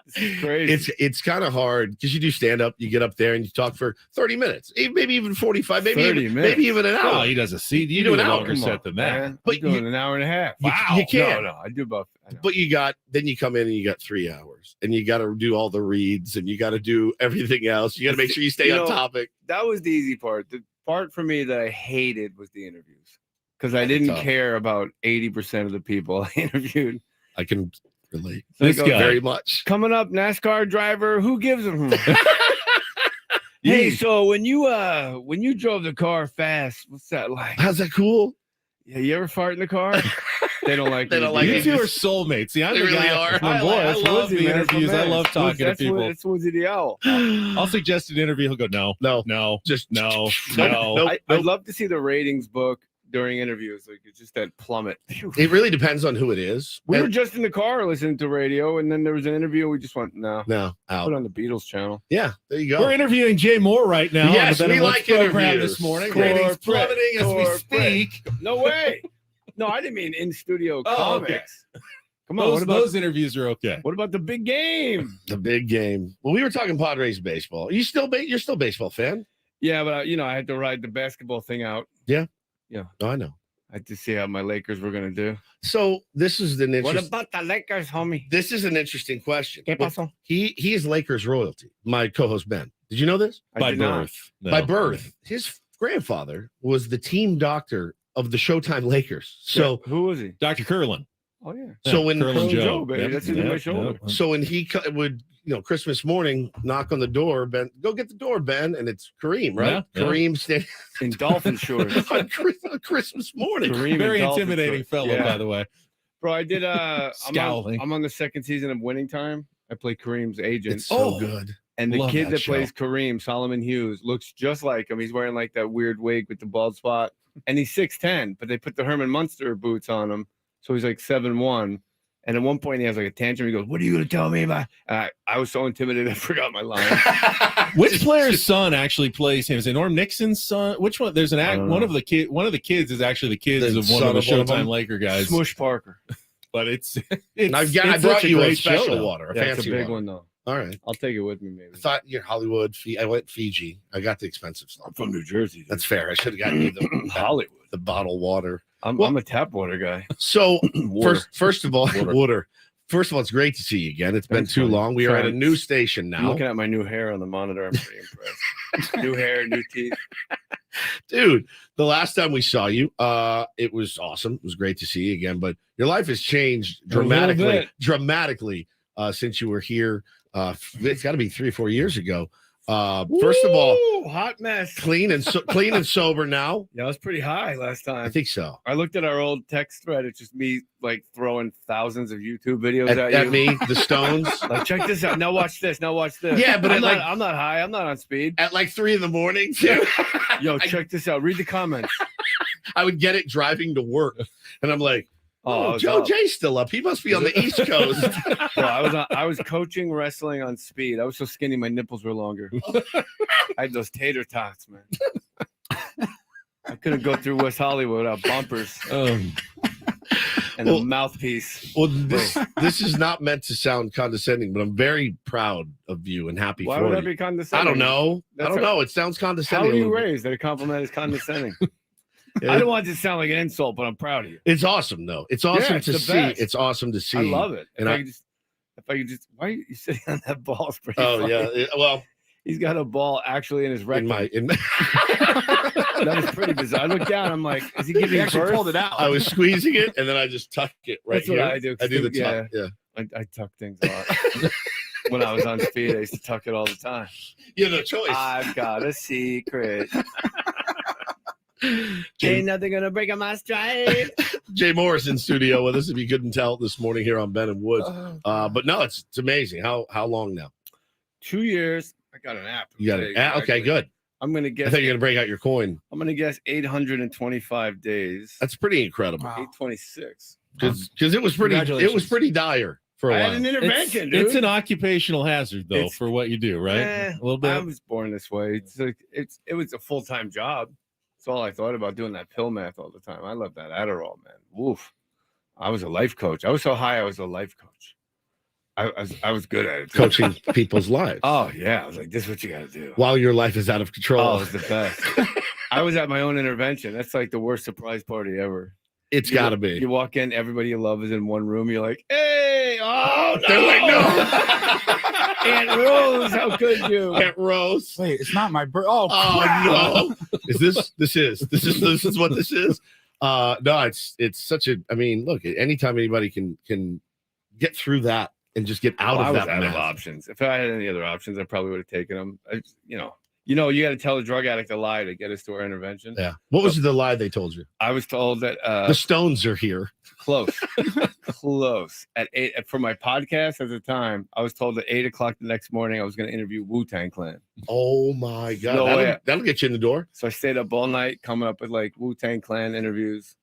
This is crazy. It's kind of hard because you do stand up, you get up there and you talk for 30 minutes, maybe even 45, maybe even an hour. Oh, he does a seat. You do an longer hour set than that. Man. But doing an hour and a half. Wow. You can't. No, I do about. But then you come in and you got 3 hours and you got to do all the reads and you got to do everything else. You got to make sure you stay on topic. That was the easy part. The part for me that I hated was the interviews because I didn't care about 80% of the people I interviewed. I can relate. This guy very much. Coming up, NASCAR driver. Who gives them? Hey, so when you drove the car fast, what's that like? How's that cool? Yeah, you ever fart in the car? They don't like. They don't like you it. two are soulmates. See, I'm They the really guy. are. My boy. I love the interviews. I love talking to people. That's Woodsy the Owl. I'll suggest an interview. He'll go, no, just no. I'd love to see the ratings book during interviews. Like it's just that plummet. It really depends on who it is. We were just in the car listening to radio, and then there was an interview. We just went, no, out. Put on the Beatles channel. Yeah, there you go. We're interviewing Jay Mohr right now. Yes, on the we Better like Woods program interviews. this morning. Ratings plummeting as we speak. No way. No, I didn't mean in studio comics. Okay. Come on, those interviews are okay. What about the big game? The big game. Well, we were talking Padres baseball. You're still a baseball fan? Yeah, but I had to ride the basketball thing out. Yeah. Yeah. Oh, I know. I had to see how my Lakers were going to do. So this is an interesting. What about the Lakers, homie? This is an interesting question. ¿Qué pasó? He is Lakers royalty. My co-host Ben. Did you know this? By birth. No. By birth. His grandfather was the team doctor of the Showtime Lakers. So who was he? Dr. Curlin. Oh yeah. So when Curlin Joe, baby, that's in my shoulder. So when he would, Christmas morning, knock on the door, Ben, go get the door, Ben, and it's Kareem, right? Yeah. Kareem standing in dolphin shorts on Christmas morning. Very intimidating fellow, by the way. Bro, I did. Scowling. I'm on the second season of Winning Time. I play Kareem's agent. It's so good. And the Love kid that show. plays Kareem, Solomon Hughes, looks just like him. He's wearing like that weird wig with the bald spot, and he's 6'10", but they put the Herman Munster boots on him, so he's like 7'1". And at one point, he has like a tantrum. He goes, "What are you going to tell me about?" I was so intimidated, I forgot my line. Which player's son actually plays him? Is it Norm Nixon's son? Which one? There's one of the kids is actually the kids of one of the Showtime Laker guys. Smush Parker. But it's I brought you a special water, a Yeah, it's a fancy big water. one though. All right. I'll take it with me, maybe. I thought you're Hollywood. I went Fiji. I got the expensive stuff. I'm from New Jersey. That's fair. I should have gotten you the Hollywood, the bottled water. I'm a tap water guy. So Water. first of all, water. First of all, it's great to see you again. It's been Thanks, too buddy. long. We are at a Thanks. new station I'm now. looking at my new hair on the monitor. I'm pretty impressed. New hair, new teeth. Dude, the last time we saw you, it was awesome. It was great to see you again, but your life has changed dramatically since you were here. It's got to be 3 or 4 years ago. First of all, hot mess. clean and sober now. Yeah, I was pretty high last time. I think so. I looked at our old text thread. It's just me like throwing thousands of YouTube videos at At you. me, the Stones. Like, check this out. Now watch this. Now watch this. Yeah, but I'm not high. I'm not on speed. At like 3 a.m. too. Yo, check this out. Read the comments. I would get it driving to work, and I'm like, I was Joe up. J's still up. He must be on the East Coast. Bro, I was coaching wrestling on speed. I was so skinny, my nipples were longer. I had those tater tots, man. I couldn't go through West Hollywood without bumpers and a mouthpiece. Well, this is not meant to sound condescending, but I'm very proud of you and happy Why for would you. that be condescending? I don't know. That's I don't know. It sounds condescending. How are a you little bit. raised that a compliment is condescending? Yeah. I don't want it to sound like an insult, but I'm proud of you. It's awesome, though. It's awesome it's to the see. best. It's awesome to see. I love it. And If I could just, why are you sitting on that ball? It's pretty oh funny. yeah. Well, he's got a ball actually in his rectum. in That was pretty bizarre. I looked down. I'm like, is he giving He actually birth? pulled it out. I was squeezing it, and then I just tucked it right That's what here. I do. I do the tuck. Yeah. I tuck things a lot. When I was on speed, I used to tuck it all the time. You have no choice. I've got a secret. Ain't nothing gonna break my stride. Jay Mohr is in studio with us. If you couldn't tell this morning here on Ben and Woods, but no, it's amazing. How long now? 2 years. I got an app. You got it. Okay, good. I'm gonna guess. I think you're gonna break out your coin. I'm gonna guess 825 days. That's pretty incredible. 826. Because it was pretty dire for a I while. had an intervention, dude. It's an occupational hazard, though, for what you do, right? A little bit. I was born this way. It was a full-time job. That's all I thought about, doing that pill math all the time. I love that Adderall, man. Woof. I was a life coach. I was so high, I was a life coach. I was good at it. Coaching people's lives. Oh yeah, I was like, this is what you got to do. While your life is out of control. Oh, it was the best. I was at my own intervention. That's like the worst surprise party ever. It's got to be. You walk in, everybody you love is in one room. You're like, hey, oh no! They're like, no. Aunt Rose, how could you? Aunt Rose. Wait, it's not my birth. Oh no! This is what this is? No, it's such a. I mean, look, anytime anybody can get through that and just get out I of was that out of mess. options. If I had any other options, I probably would have taken them. You got to tell a drug addict a lie to get us to our intervention. Yeah. What was the lie they told you? I was told that The Stones are here. close. At 8 for my podcast at the time. I was told at 8:00 the next morning I was going to interview Wu-Tang Clan. Oh my God! No way. That'll get you in the door. So I stayed up all night coming up with like Wu-Tang Clan interviews.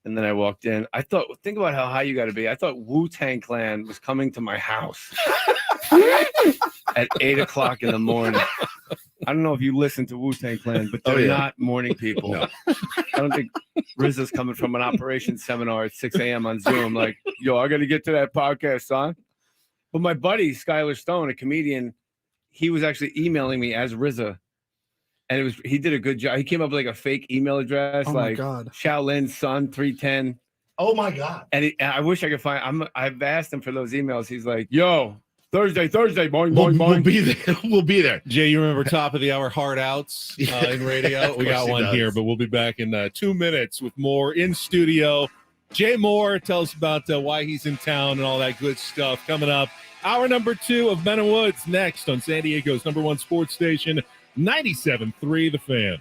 And then I walked in. I thought, think about how high you got to be. I thought Wu-Tang Clan was coming to my house at 8:00 in the morning. I don't know if you listen to Wu-Tang Clan, but they're not morning people. No. I don't think RZA's coming from an operations seminar at 6 a.m. on Zoom. Like, yo, I got to get to that podcast, son. But my buddy, Skylar Stone, a comedian, he was actually emailing me as RZA. And he did a good job. He came up with like a fake email address, Oh my like God. Shaolin Sun 310. Oh my God! And I wish I could find. I've asked him for those emails. He's like, "Yo, Thursday, boing, We'll, boing, we'll boing." be there. We'll be there. Jay, you remember top of the hour hard outs in radio? Of We got course he one does. here, but we'll be back in 2 minutes with more in studio. Jay Mohr tells us about why he's in town and all that good stuff coming up. Hour number 2 of Ben and Woods next on San Diego's #1 sports station, 97.3 The Fan.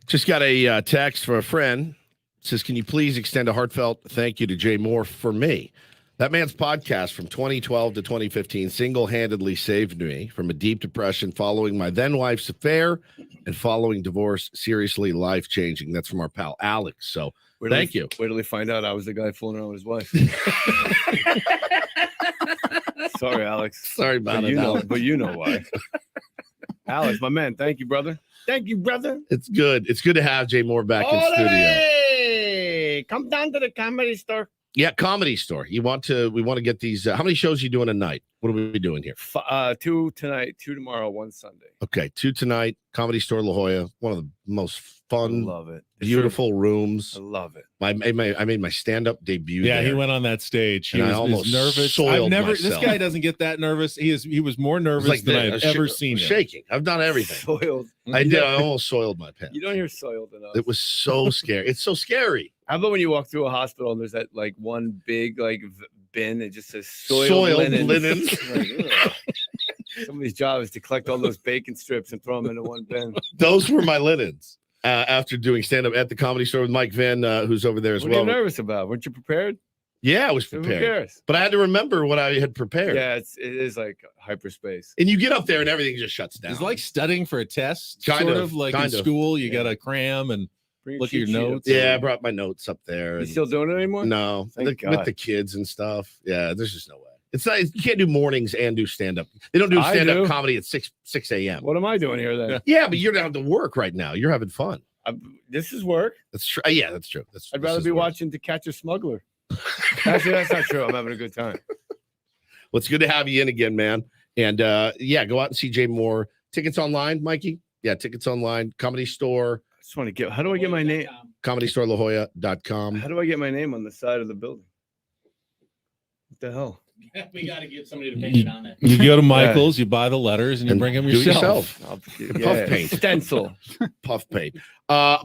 Just got a text from a friend. It says, can you please extend a heartfelt thank you to Jay Mohr for me? That man's podcast from 2012 to 2015 single-handedly saved me from a deep depression following my then-wife's affair and following divorce. Seriously life-changing. That's from our pal Alex. So thank you. Wait till they find out I was the guy fooling around with his wife. Sorry, Alex. Sorry about it, you know, Alex. but you know why. Alex, my man. Thank you, brother. Thank you, brother. It's good. It's good to have Jay Mohr back in studio. Hey, come down to the Comedy Store. Yeah, Comedy Store. We want to get these. How many shows are you doing a night? What are we doing here? 2 tonight, 2 tomorrow, 1 Sunday. Okay, 2 tonight. Comedy Store La Jolla. One of the most fun, I love it. beautiful rooms. I love it. I made my stand-up debut. Yeah, there. he went on that stage. He And I was almost nervous. soiled This myself. guy doesn't get that nervous. He was more nervous Like than this. I've ever seen him. Shaking. I've done everything. Soiled. I did. I almost soiled my pants. You don't hear soiled enough. It was so scary. It's so scary. How about when you walk through a hospital and there's that like one big like bin that just says soiled, Soiled linens. linens. Like, ugh. Somebody's job is to collect all those bacon strips and throw them into one bin. Those were my linens. After doing stand-up at the Comedy Store with Mike Venn, who's over there as What well. are you nervous about? Weren't you prepared? Yeah, I was Who prepared. cares? But I had to remember what I had prepared. Yeah, it is like hyperspace. And you get up there and everything just shuts down. It's like studying for a test, Kind sort of, of like kind in of. school. You got to cram and Bring look at cheat your sheet up. notes. Yeah, I brought my notes up there. You and- still doing it anymore? No, Thank with God. the kids and stuff. Yeah, there's just no way. It's not. You can't do mornings and do stand up. They don't do I stand up do. comedy at 6 a.m. What am I doing here then? Yeah, but you're down to work right now. You're having fun. This is work. That's true. Yeah, that's true. I'd rather be watching To Catch a Smuggler. Actually, that's not true. I'm having a good time. Well, it's good to have you in again, man. And yeah, go out and see Jay Mohr. Tickets online, Mikey. Yeah, tickets online. Comedy Store. I just want to get. How do I get my name? ComedyStoreLaJolla.com. How do I get my name on the side of the building? What the hell? We got to get somebody to paint it on it. You go to Michael's, you buy the letters, and you And bring them do it yourself. Puff paint. Stencil. Puff paint. I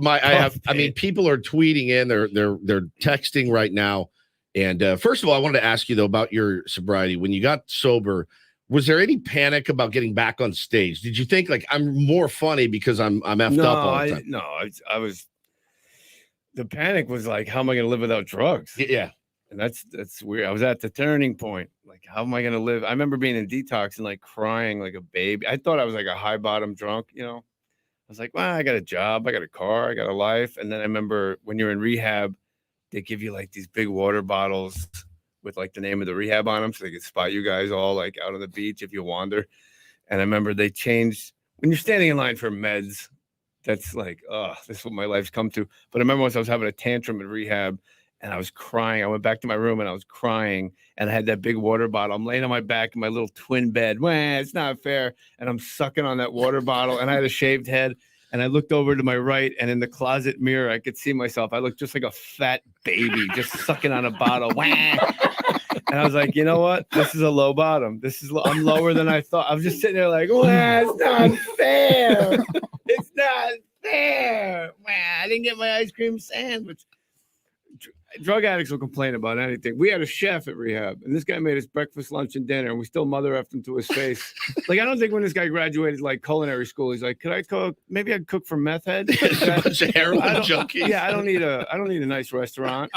mean, people are tweeting in, they're texting right now. And first of all, I wanted to ask you though about your sobriety. When you got sober, was there any panic about getting back on stage? Did you think like I'm more funny because I'm effed up all the time? I was. The panic was like, how am I going to live without drugs? Yeah. And that's weird. I was at the turning point. Like, how am I going to live? I remember being in detox and like crying like a baby. I thought I was like a high bottom drunk, you know. I was like, well, I got a job, I got a car, I got a life. And then I remember when you're in rehab, they give you like these big water bottles with like the name of the rehab on them so they can spot you guys all like out on the beach if you wander. And I remember they changed when you're standing in line for meds. That's like, oh, this is what my life's come to. But I remember once I was having a tantrum in rehab and I was crying. I went back to my room and I was crying and I had that big water bottle. I'm laying on my back in my little twin bed. Well, it's not fair. And I'm sucking on that water bottle and I had a shaved head. And I looked over to my right and in the closet mirror, I could see myself. I looked just like a fat baby, just sucking on a bottle. Wah! And I was like, you know what? This is a low bottom. I'm lower than I thought. I was just sitting there like, well, it's not fair. It's not fair. Wow, I didn't get my ice cream sandwich. Drug addicts will complain about anything. We had a chef at rehab, and this guy made us breakfast, lunch, and dinner, and we still mother effed him to his face. Like, I don't think when this guy graduated like culinary school, he's like, could I cook? Maybe I'd cook for meth head. A bunch of heroin junkies. Yeah, I don't need a nice restaurant.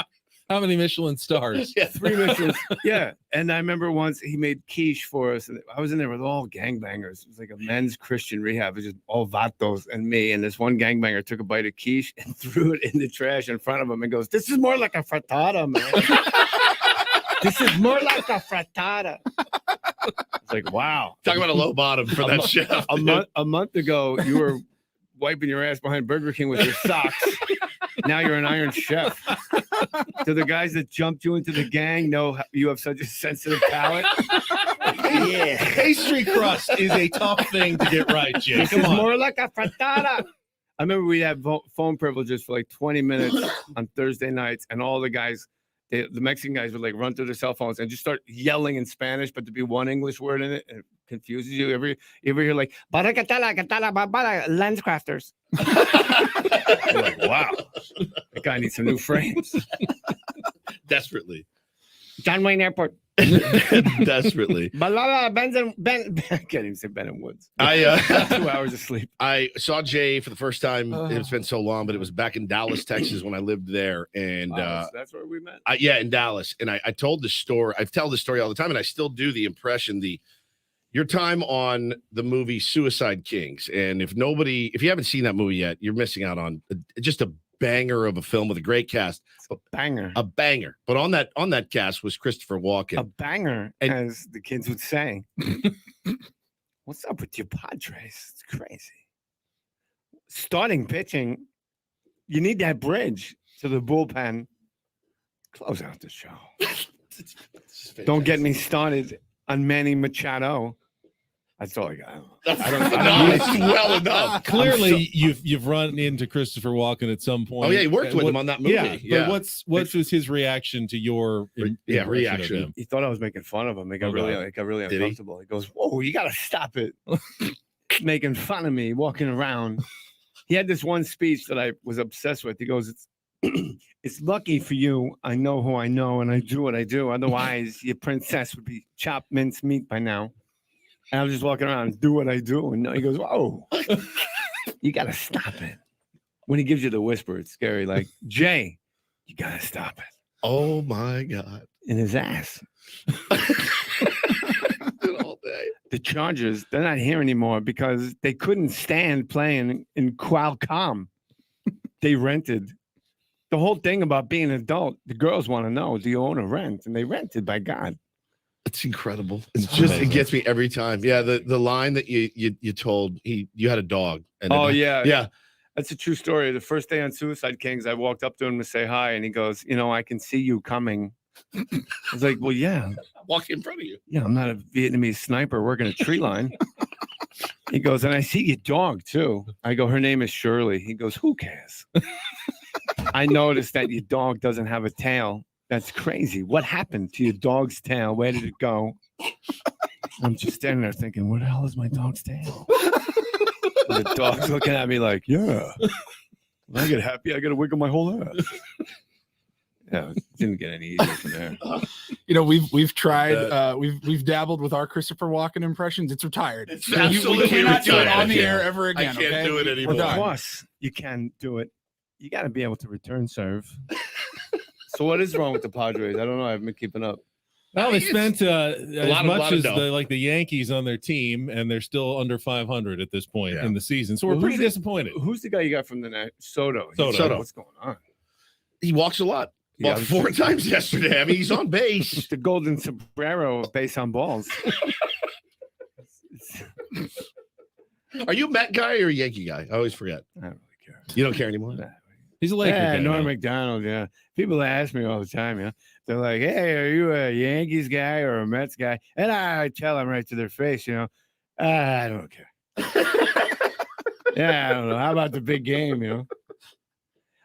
How many Michelin stars? Yeah. 3 Michelins. Yeah. And I remember once he made quiche for us, and I was in there with all gangbangers. It was like a men's Christian rehab. It was just all vatos and me. And this one gangbanger took a bite of quiche and threw it in the trash in front of him and goes, "This is more like a frittata, man. This is more like a frittata." It's like, wow. Talk about a low bottom for that chef. A month ago, you were wiping your ass behind Burger King with your socks. Now you're an Iron Chef. Do the guys that jumped you into the gang know you have such a sensitive palate? Yeah. Pastry crust is a tough thing to get right, Jay. This Come is on. more like a frittata. I remember we had phone privileges for like 20 minutes on Thursday nights, and all the guys, the Mexican guys would like run through their cell phones and just start yelling in Spanish, but to be one English word in it, and it confuses you. You ever hear like, lens crafters. You're like, wow, that guy needs some new frames. Desperately. John Wayne Airport. Desperately. Ben, I can't even say Ben and Woods. I 2 hours of sleep. I saw Jay for the first time. It's been so long, but it was back in Dallas, Texas, when I lived there, and That's where we met. yeah, in Dallas. And I told the story. I tell the story all the time, and I still do the impression. Your time on the movie Suicide Kings, and if you haven't seen that movie yet, you're missing out on just a banger of a film with a great cast. A banger. But on that cast was Christopher Walken. A banger, as the kids would say. What's up with your Padres? It's crazy. Starting pitching, you need that bridge to the bullpen. Close out the show. Don't get me started on Manny Machado. That's all I got. It's well enough. Clearly, you've run into Christopher Walken at some point. Oh yeah, he worked with him on that movie. Yeah, but what was his reaction to your reaction? Of him? He thought I was making fun of him. He got really uncomfortable. He goes, "Whoa, you got to stop it!" Making fun of me, walking around. He had this one speech that I was obsessed with. He goes, "It's lucky for you. I know who I know, and I do what I do. Otherwise, your princess would be chopped minced meat by now." And I was just walking around and do what I do. And he goes, "Whoa, you got to stop it." When he gives you the whisper, it's scary. Like, "Jay, you got to stop it." Oh, my God. In his ass. All day. The Chargers, they're not here anymore because they couldn't stand playing in Qualcomm. They rented. The whole thing about being an adult, the girls want to know, do you own a rent? And they rented, by God. It's incredible. It's just amazing. It gets me every time. Yeah, the line that you told you had a dog. And yeah. That's a true story. The first day on Suicide Kings, I walked up to him to say hi, and he goes, "I can see you coming." I was like, "Well, yeah, walking in front of you. Yeah, I'm not a Vietnamese sniper working a tree line." He goes, "And I see your dog too." I go, "Her name is Shirley." He goes, "Who cares?" I noticed that your dog doesn't have a tail. That's crazy. What happened to your dog's tail? Where did it go? I'm just standing there thinking, where the hell is my dog's tail? The dog's looking at me like, yeah. When I get happy, I got to wiggle my whole ass. Yeah, it didn't get any easier from there. We've tried, we've dabbled with our Christopher Walken impressions. It's retired. It's absolutely we cannot do it retired. on the air ever again. I can't do it anymore. Of course, you can do it. You got to be able to return serve. So what is wrong with the Padres? I don't know. I haven't been keeping up. Well, they spent as much as the Yankees on their team, and they're still under 500 at this point in the season. So we're pretty disappointed. Who's the guy you got from the net? Soto. Soto. What's going on? He walks a lot. Walked 4 times yesterday. I mean, he's on base. It's the golden sombrero base on balls. Are you a Met guy or a Yankee guy? I always forget. I don't really care. You don't care anymore? He's a Laker guy. Norm McDonald, yeah. People ask me all the time, They're like, "Hey, are you a Yankees guy or a Mets guy?" And I tell them right to their face, I don't care. Yeah, I don't know. How about the big game,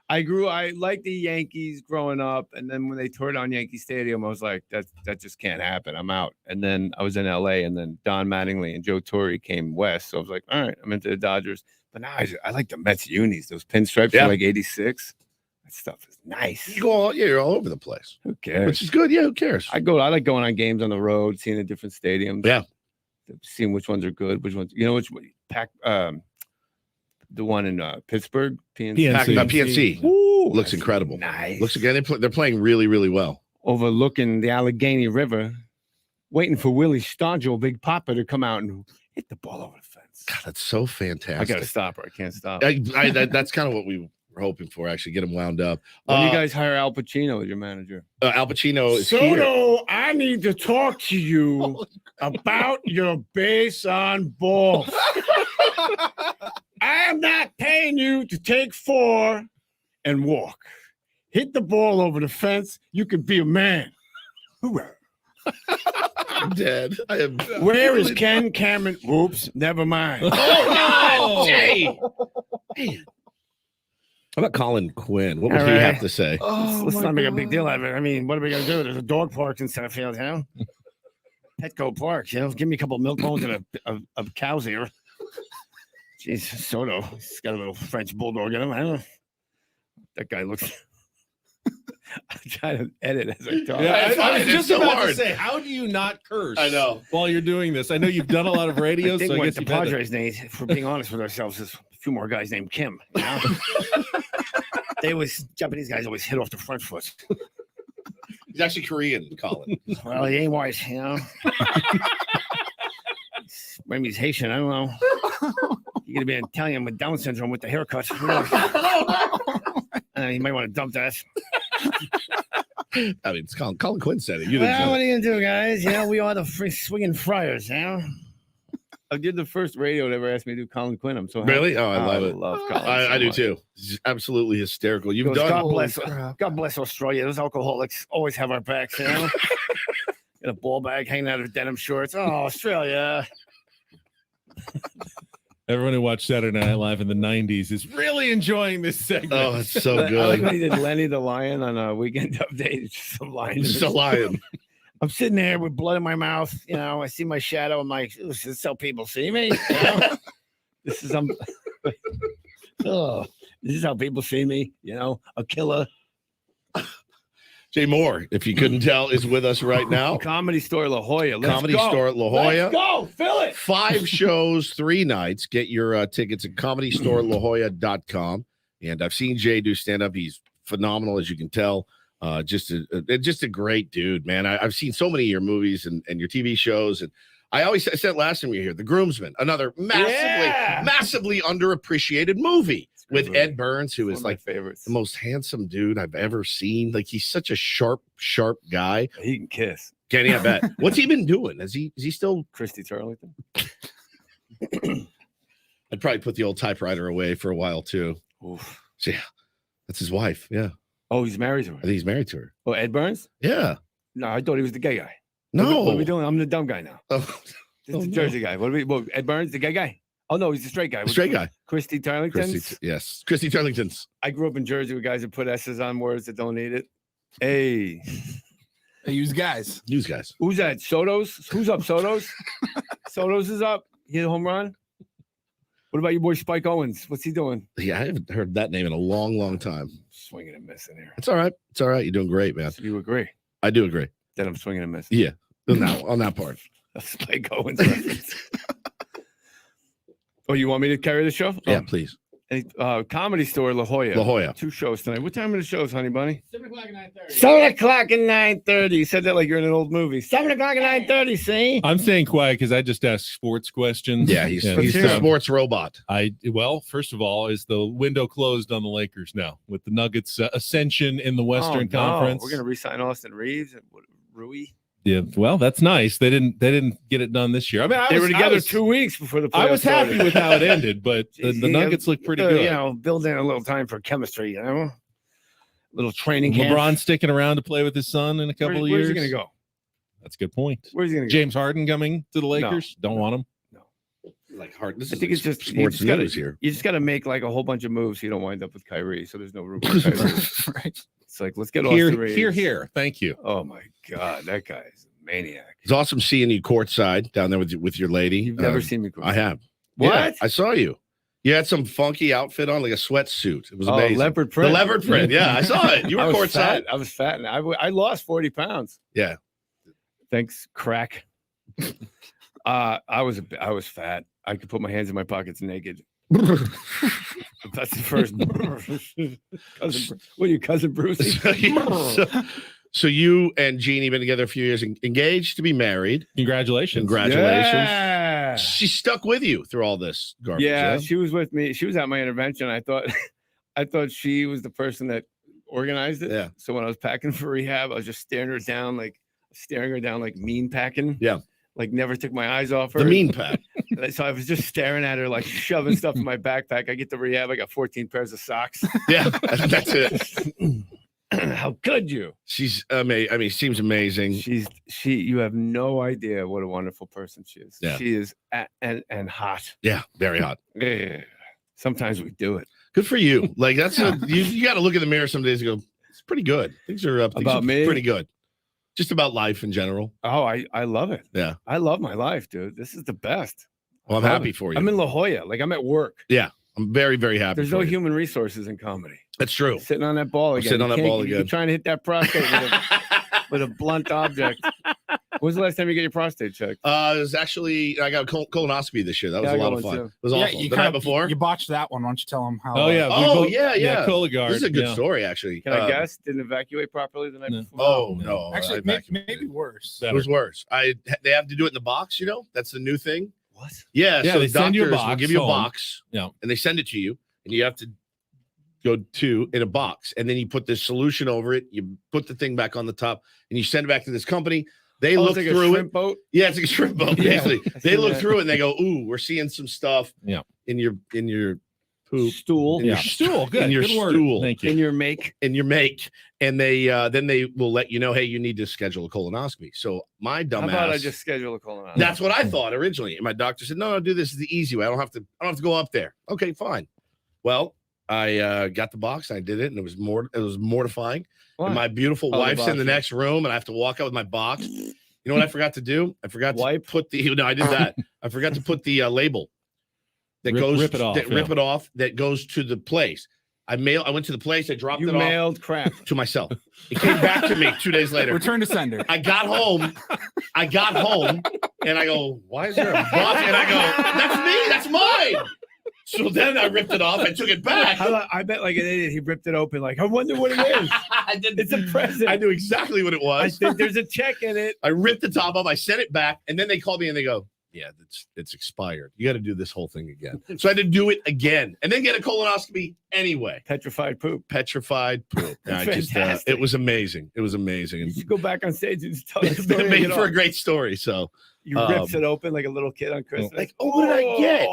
I liked the Yankees growing up, and then when they toured on Yankee Stadium, I was like, that just can't happen. I'm out. And then I was in LA, and then Don Mattingly and Joe Torre came west. So I was like, all right, I'm into the Dodgers. But now I like the Mets unis, those pinstripes from like 86. That stuff is nice. You're all over the place. Who cares? Which is good. Yeah, who cares? I like going on games on the road, seeing the different stadiums. Yeah. Seeing which ones are good, which ones, the one in Pittsburgh, PNC. Ooh, looks incredible. Nice. Looks again. They're playing really, really well. Overlooking the Allegheny River, waiting for Willie Stargell, Big Papa, to come out and hit the ball over the fence. God, that's so fantastic. I got to stop her. I can't stop. That's kind of what we were hoping for. Actually, get him wound up. When you guys hire Al Pacino as your manager? Al Pacino is Soto, here. I need to talk to you about your base on balls. I am not paying you to take 4 and walk. Hit the ball over the fence. You can be a man. Hoorah. I'm dead. I am. Where is Ken Cameron? Whoops, never mind. Oh, no. Jay. Man. How about Colin Quinn? What would he have to say? Let's not make a big deal out of it. I mean, what are we going to do? There's a dog park in Centerfield, Petco Park, Give me a couple of milk bones and a cow's ear. Jeez, Soto. He's got a little French bulldog in him. I don't know. That guy looks. trying to edit as I talk. Yeah, I was It's just so about hard. to say, how do you not curse? I know. While you're doing this, I know you've done a lot of radio, I think so I what guess the you've had to- Padres need, if we're being honest with ourselves, is a few more guys named Kim. You know? Japanese guys always hit off the front foot. He's actually Korean, Colin. Well, he ain't white, you know. Maybe he's Haitian. I don't know. You're gonna be an Italian with Down syndrome with the haircut. Who knows? You might want to dump that. I mean, it's Colin Quinn said it. You didn't. Well, what are you gonna do, guys? You know, we are the free swinging friars, you know. I did the first radio that ever asked me to do Colin Quinn. I'm so happy. Really? Oh, I love it. Love Colin. I so do much. too. It's absolutely hysterical. You've Goes, done. God bless Australia. Those alcoholics always have our backs, you know. Got a ball bag hanging out of denim shorts. Oh, Australia. Everyone who watched Saturday Night Live in the 90s is really enjoying this segment. Oh, it's so I like good. when he did Lenny the Lion on a Weekend Update. It's just a lion. Just a lion. I'm sitting there with blood in my mouth. You know, I see my shadow. I'm like, this is how people see me. You know? This is oh, this is how people see me. You know, a killer. Jay Mohr, if you couldn't tell, is with us right now. Comedy Store La Jolla. Let's Comedy go. Store at La Jolla. Let's go. Fill it. 5 shows, 3 nights. Get your tickets at comedystorelajolla.com. And I've seen Jay do stand-up. He's phenomenal, as you can tell. Just a great dude, man. I've seen so many of your movies and your TV shows. And I said last time you were here, The Groomsman, another massively underappreciated movie with Ed Burns, who is like favorites. the most handsome dude I've ever seen. Like, he's such a sharp guy. He can kiss. Can he? I bet. What's he been doing? Is he still Christy Turlington? I'd probably put the old typewriter away for a while too. Oof. So, yeah, that's his wife. Yeah. Oh, he's married to her. I think he's married to her. Oh, Ed Burns? Yeah. No, I thought he was the gay guy. No. What are we doing? I'm the dumb guy now. Oh, This is the Jersey guy. What are we? Well, Ed Burns, the gay guy. Oh no, he's the straight guy. Straight guy. Christy Turlington. Yes. Christy Turlington's. I grew up in Jersey with guys that put S's on words that don't need it. Hey. They use guys. Use guys. Who's that? Soto's? Who's up, Soto's? Soto's is up. He hit a home run. What about your boy Spike Owens? What's he doing? Yeah, I haven't heard that name in a long time. Swinging and missing here. It's all right. It's all right. You're doing great, man. So you agree I do agree. that I'm swinging and missing? Yeah. No, on that part. Spike Owens reference. Oh, you want me to carry the show? Yeah, please. Comedy Store La Jolla. La Jolla. 2 shows tonight. What time are the shows, honey bunny? 7 o'clock and 9:30. 7 o'clock and 9:30. You said that like you're in an old movie. 7 o'clock and 9:30. See? I'm staying quiet because I just asked sports questions. Yeah, he's And, the sports robot. Well, first of all, is the window closed on the Lakers now with the Nuggets ascension in the Western Conference? We're gonna re-sign Austin Reeves and Rui. Yeah, well, that's nice. They didn't get it done this year. I mean, They were together 2 weeks before the playoffs I was happy started. with how it ended, but the Nuggets look pretty good. You know, build in a little time for chemistry, you know? Little training camp. LeBron sticking around to play with his son in a couple of years. Where's he gonna go? That's a good point. Where's he gonna go? James Harden coming to the Lakers? Don't want him. Like hard. This I is think like it's just sports news here. You just got to make like a whole bunch of moves so you don't wind up with Kyrie. So there's no room for Kyrie. Right. It's like, let's get Austin Reeves. Here. Thank you. Oh my God, that guy is a maniac. It's awesome seeing you courtside down there with your lady. You've never seen me courtside. I have. What? Yeah, I saw you. You had some funky outfit on, like a sweatsuit. It was Oh, amazing. leopard print. The leopard print. Yeah, I saw it. You were I was courtside. fat. I was fat, and I lost 40 pounds. Yeah. Thanks, crack. I was fat. I could put my hands in my pockets naked. That's the first. What are you, cousin Brucey? So you and Jeannie been together a few years, engaged to be married. Congratulations. Congratulations. Yeah. She stuck with you through all this garbage. Yeah, she was with me. She was at my intervention. I thought she was the person that organized it. Yeah. So when I was packing for rehab, I was just staring her down like mean packing. Yeah. Like never took my eyes off her. The mean pack. So I was just staring at her, like shoving stuff in my backpack. I get to rehab. I got 14 pairs of socks. Yeah, that's it. How could you? She's amazing. I mean, seems amazing. You have no idea what a wonderful person she is. Yeah. She is and hot. Yeah, very hot. Yeah. Sometimes we do it. Good for you. Like you got to look in the mirror some days and go, it's pretty good. Things are up. About me? Pretty good. Just about life in general. Oh, I love it. Yeah. I love my life, dude. This is the best. Well, I'm I love happy it. for you. I'm in La Jolla. Like I'm at work. Yeah. I'm very, very happy. There's for no you. human resources in comedy. That's true. Sitting on that ball I'm again. sitting on that ball You're again. trying to hit that prostate with a blunt object. When was the last time you got your prostate checked? It was actually I got a colonoscopy this year. That was Yeah, a I lot got of one fun. too. It was awful. You The night before. You botched that one. Why don't you tell them how? Oh yeah. Yeah. Cologuard. This is a good yeah. story, actually. Can I guess? Didn't evacuate properly the night No. before? Oh no! Actually, I maybe worse. It was worse. They have to do it in the box. You know, that's the new thing. What? Yeah. Yeah, So they send you a doctors will box give you a home. box. Yeah. And they send it to you, and you have to go in a box, and then you put this solution over it. You put the thing back on the top, and you send it back to this company. They look it's like through a shrimp boat? Yeah, it's like a shrimp boat. Yeah, Basically, I they see look that. through it and they go, "Ooh, we're seeing some stuff in your poop stool, in your stool, good, in your good word. stool, Thank you. In your make, and they then they will let you know, hey, you need to schedule a colonoscopy." So my dumbass. How about I just schedule a colonoscopy? That's what I thought originally. And my doctor said, no, do this is the easy way. I don't have to go up there. Okay, fine. Well, I got the box, and I did it, and it was mortifying. Why? And my beautiful Oh, the wife's in the box. next room, and I have to walk out with my box. You know what I forgot to do? I forgot to put the no, I did that. I forgot to put the label that Rip it off, rip it off that goes to the place. I went to the place, I dropped You it off mailed crap to myself. It came back to me 2 days later. Return to sender. I got home, and I go, why is there a box? And I go, that's me, that's mine. So then I ripped it off. I took it back. I bet like an idiot, he ripped it open. Like, I wonder what it is. I didn't. It's a present. I knew exactly what it was. I think there's a check in it. I ripped the top off. I sent it back, and then they called me and they go, "Yeah, it's expired. You got to do this whole thing again." So I had to do it again, and then get a colonoscopy anyway. Petrified poop. Petrified poop. That's I just, fantastic. it was amazing. It was amazing. You should go back on stage and just tell the It story. and made get for a off. great story. So You rips it open like a little kid on Christmas. like, oh, what did I get?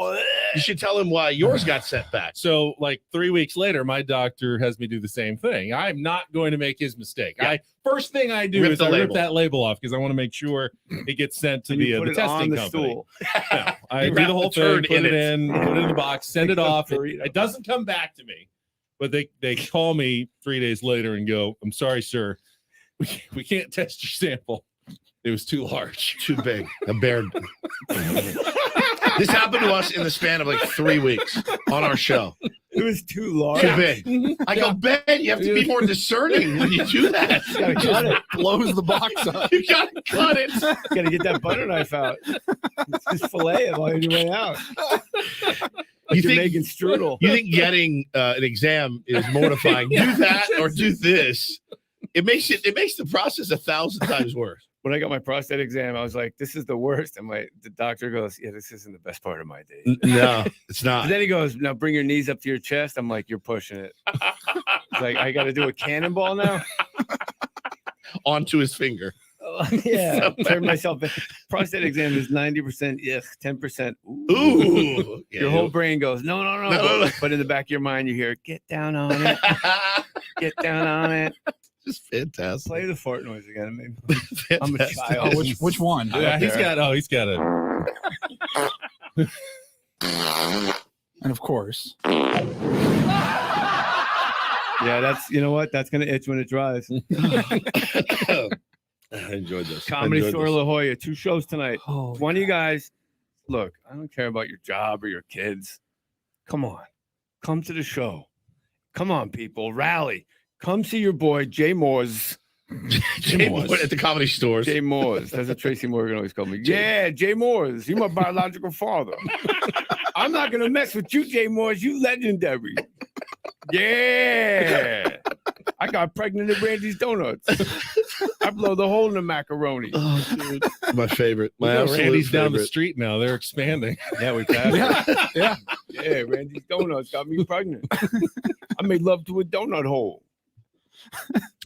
You should tell him why yours got sent back. So, like 3 weeks later, my doctor has me do the same thing. I'm not going to make his mistake. Yeah. First thing I do Rip is the I rip label. that label off because I want to make sure it gets sent to And you the put it testing on the company. stool. No, I You do wrap the whole the turd thing, put in it it. in, put it in the box, send it Like a off. burrito. It doesn't come back to me, but they call me 3 days later and go, "I'm sorry, sir, we can't test your sample. It was too large, Too big. A bear. This happened to us in the span of like 3 weeks on our show. It was too large. Too big. I go, Ben, you have to be more discerning when you do that. Gotta cut it. Blows the box up. You gotta cut it. Gotta get that butter knife out. Just fillet it on your way out. Like you're making strudel. You think getting an exam is mortifying? Do that or do this. It makes the process 1,000 times worse. When I got my prostate exam, I was like, "This is the worst." And the doctor goes, "Yeah, this isn't the best part of my day." No, it's But not. then he goes, "Now bring your knees up to your chest." I'm like, "You're pushing it." It's like I got to do a cannonball now. Onto his finger. Yeah, turn myself. Prostate exam is 90%, 10%. Ooh. Your whole brain goes, no. No. But in the back of your mind, you hear, "Get down on it, get down on it." Just fantastic. Play the fart noise again. Maybe. I'm a Fantastic. child. Oh, which one? Yeah, he's got it. And of course, Yeah, that's, you know what? That's gonna itch when it dries. I enjoyed this. Comedy I enjoyed Store this. La Jolla, 2 shows tonight. oh, One of you guys, look, I don't care about your job or your kids. Come on, come to the show. Come on, people, rally. Come see your boy Jay Moores. Jay Moore at the comedy stores. Jay Moores. That's what Tracy Morgan always called me. Yeah, Jay Moores. You're my biological father. I'm not gonna mess with you, Jay Moores. You legendary. Yeah. I got pregnant at Randy's Donuts. I blow the hole in the macaroni. Oh, dude. My favorite. My Yeah, absolute Randy's down the favorite. street now. They're expanding. Yeah, we passed. yeah. Yeah, Randy's Donuts got me pregnant. I made love to a donut hole.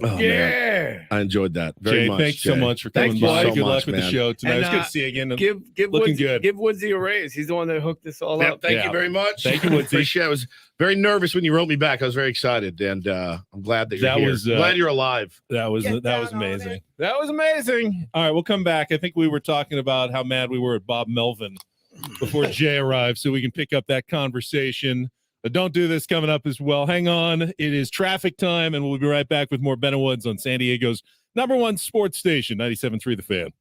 Oh, Yeah. man. I enjoyed that very Jay, much. thanks so Jay. much for Thanks, coming by. boys. Good So luck much, with the man. show tonight. And, It's good to see you again. Give Looking Woodsy, good. give Woodsy a raise. He's the one that hooked this all Yeah, up. thank Yeah. you very much. Thank you, Woodsy. Appreciate it. I was very nervous when you wrote me back. I was very excited, and I'm glad that you're That here. was, glad you're alive. That was amazing. That was amazing. All right, we'll come back. I think we were talking about how mad we were at Bob Melvin before Jay arrived, so we can pick up that conversation. But don't do this coming up as well. Hang on. It is traffic time, and we'll be right back with more Ben and Woods on San Diego's #1 sports station, 97.3 The Fan.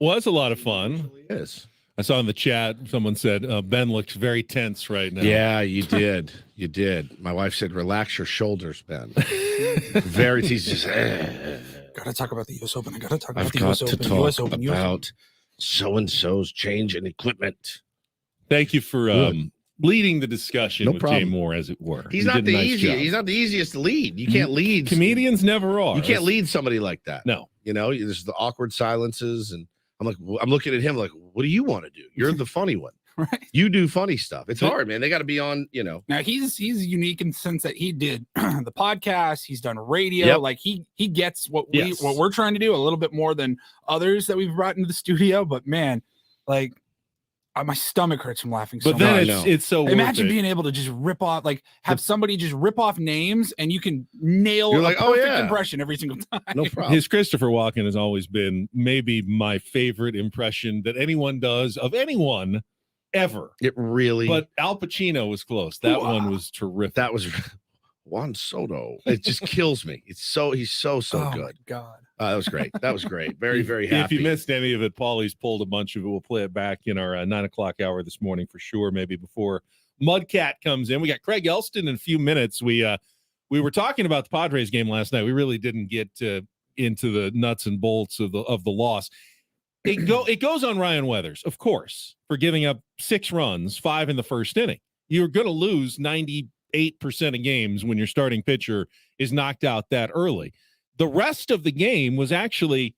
was a lot of fun. Yes. I saw in the chat someone said Ben looks very tense right now. Yeah, you did. You did. My wife said, "Relax your shoulders, Ben." Very. He's just. Gotta talk about the U.S. Open. I gotta talk about I've the got U.S. to Open. talk U.S. Open. US Open. about so and so's change in equipment. Thank you for leading the discussion No with problem. Jay Moore, as it were. He's You not did a the nice easiest. job. He's not the easiest to lead. You can't lead. Comedians never are. You can't lead somebody like that. No. You know, there's the awkward silences, and I'm looking at him like, what do you want to do? You're the funny one. Right. You do funny stuff. It's hard, man. They got to be on, Now he's unique in the sense that he did the podcast, he's done radio, Yep. like he gets what Yes. what we're trying to do a little bit more than others that we've brought into the studio. But man, like my stomach hurts from laughing. But so then much. it's so Imagine worth it. being able to just rip off, like have somebody just rip off names and you can nail You're a like, perfect oh, yeah. impression every single time. No problem. His Christopher Walken has always been maybe my favorite impression that anyone does of anyone ever. It really. But Al Pacino was close. That one was terrific. That was Juan Soto. It just kills me. He's so Oh good. my God. That was great. That was great. Very, very happy. If you missed any of it, Paulie's pulled a bunch of it. We'll play it back in our 9 o'clock hour this morning for sure. Maybe before Mudcat comes in. We got Craig Elsten in a few minutes. We were talking about the Padres game last night. We really didn't get into the nuts and bolts of the loss. It goes on Ryan Weathers, of course, for giving up 6 runs, 5 in the first inning. You're going to lose 98% of games when your starting pitcher is knocked out that early. The rest of the game was actually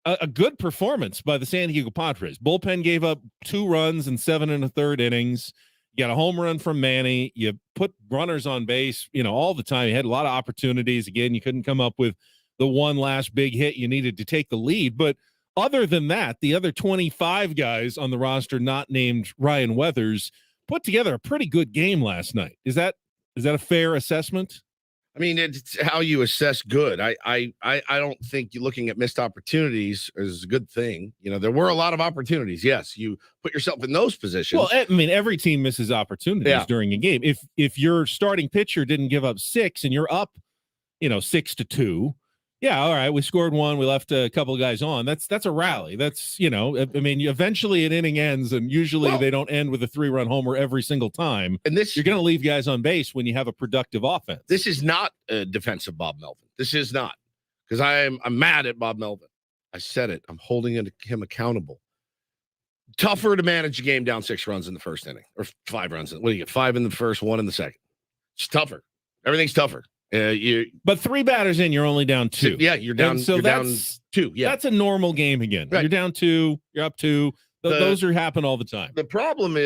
a good performance by the San Diego Padres. Bullpen gave up 2 runs in 7 1/3 innings. You got a home run from Manny. You put runners on base, all the time. You had a lot of opportunities. Again, you couldn't come up with the one last big hit you needed to take the lead. But other than that, the other 25 guys on the roster not named Ryan Weathers put together a pretty good game last night. Is that a fair assessment? I mean, it's how you assess good. I don't think you looking at missed opportunities is a good thing. There were a lot of opportunities. Yes, you put yourself in those positions. Well, I mean, every team misses opportunities during a game. If your starting pitcher didn't give up 6 and you're up, 6-2. Yeah, all right. We scored 1. We left a couple of guys on. That's a rally. That's I mean, eventually an inning ends, and usually they don't end with a 3-run homer every single time. And you're going to leave guys on base when you have a productive offense. This is not a defensive Bob Melvin. This is not, because I'm mad at Bob Melvin. I said it. I'm holding him accountable. Tougher to manage a game down 6 runs in the first inning, or 5 runs. What do you get? 5 in the first, 1 in the second. It's tougher. Everything's tougher. But 3 batters in, you're only down 2. Yeah, you're down. And so you're down that's 2. Yeah, that's a normal game again. Right. You're down 2. You're up 2. Those happen all the time. The problem,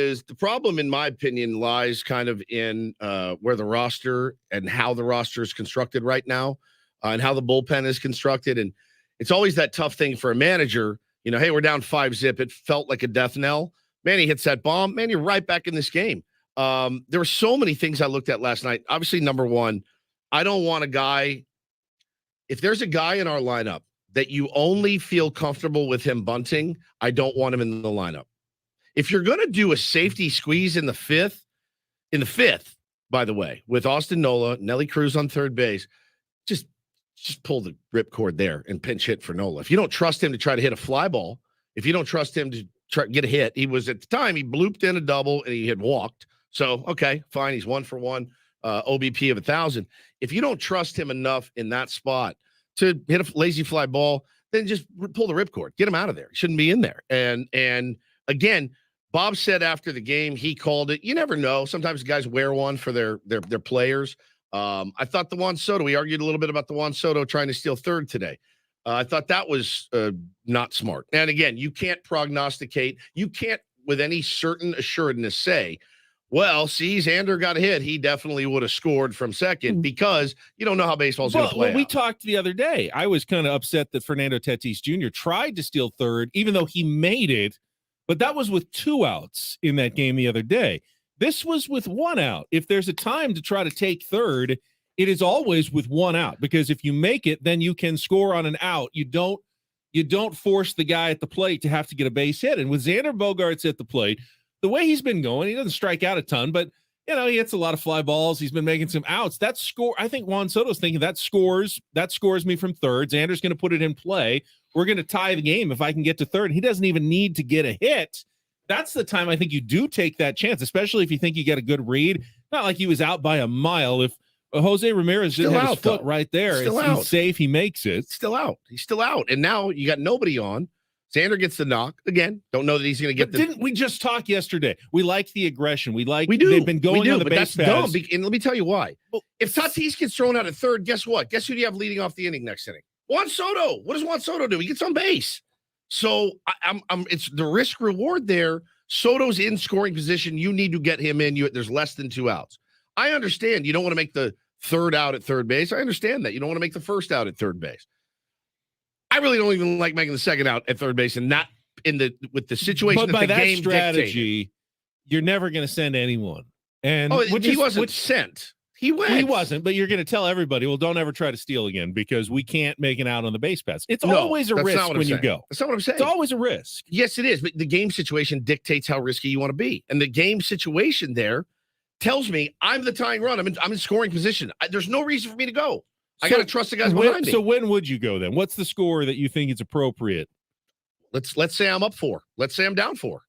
in my opinion, lies kind of in where the roster and how the roster is constructed right now, and how the bullpen is constructed. And it's always that tough thing for a manager. Hey, we're down 5-0. It felt like a death knell. Manny hits that bomb. Man, you're right back in this game. There were so many things I looked at last night. Obviously, number one, I don't want a guy. If there's a guy in our lineup that you only feel comfortable with him bunting, I don't want him in the lineup. If you're going to do a safety squeeze in the fifth, by the way, with Austin Nola, Nelly Cruz on third base, just pull the ripcord there and pinch hit for Nola. If you don't trust him to try to hit a fly ball, if you don't trust him to try get a hit, he was at the time, he blooped in a double and he had walked. So, okay, fine. He's 1 for 1, OBP of 1,000. If you don't trust him enough in that spot to hit a lazy fly ball, then just pull the ripcord, get him out of there. He shouldn't be in there. And again, Bob said after the game, he called it. You never know. Sometimes guys wear one for their players. I thought the Juan Soto, we argued a little bit about the Juan Soto trying to steal third today. I thought that was not smart. And again, you can't prognosticate. You can't with any certain assuredness say, well, see, Xander got a hit. He definitely would have scored from second, because you don't know how baseball's going to play out. We talked the other day. I was kind of upset that Fernando Tatis Jr. tried to steal third, even though he made it, but that was with 2 outs in that game the other day. This was with 1 out. If there's a time to try to take third, it is always with 1 out, because if you make it, then you can score on an out. You don't force the guy at the plate to have to get a base hit. And with Xander Bogaerts at the plate, the way he's been going, he doesn't strike out a ton, but he hits a lot of fly balls. He's been making some outs. That score, I think Juan Soto's thinking that scores me from third. Xander's going to put it in play. we're going to tie the game if I can get to third. He doesn't even need to get a hit. That's the time I think you do take that chance, especially if you think you get a good read. Not like he was out by a mile. If Jose Ramirez didn't have his foot right there, he's safe. He makes it. Still out. He's still out. And now you got nobody on. Xander gets the knock again. Don't know that he's going to get the. Didn't we just talk yesterday? We like the aggression. We do. They've been going on the but base that's paths. dumb. And let me tell you why. If Tatis gets thrown out at third, guess what? Guess who do you have leading off the inning next inning? Juan Soto. What does Juan Soto do? He gets on base. So it's the risk reward there. Soto's in scoring position. You need to get him in. There's less than 2 outs. I understand you don't want to make the third out at third base. I understand that you don't want to make the first out at third base. I really don't even like making the second out at third base and not with the situation. But by the that game strategy, dictated. You're never going to send anyone. And he wasn't sent. He went. He wasn't, but you're going to tell everybody, well, don't ever try to steal again because we can't make an out on the base paths. It's always a risk when you go. That's not what I'm saying. It's always a risk. Yes, it is. But the game situation dictates how risky you want to be. And the game situation there tells me I'm the tying run. I'm in scoring position. There's no reason for me to go. I got to trust the guys behind me. So when would you go then? What's the score that you think is appropriate? Let's say I'm up 4. Let's say I'm down 4.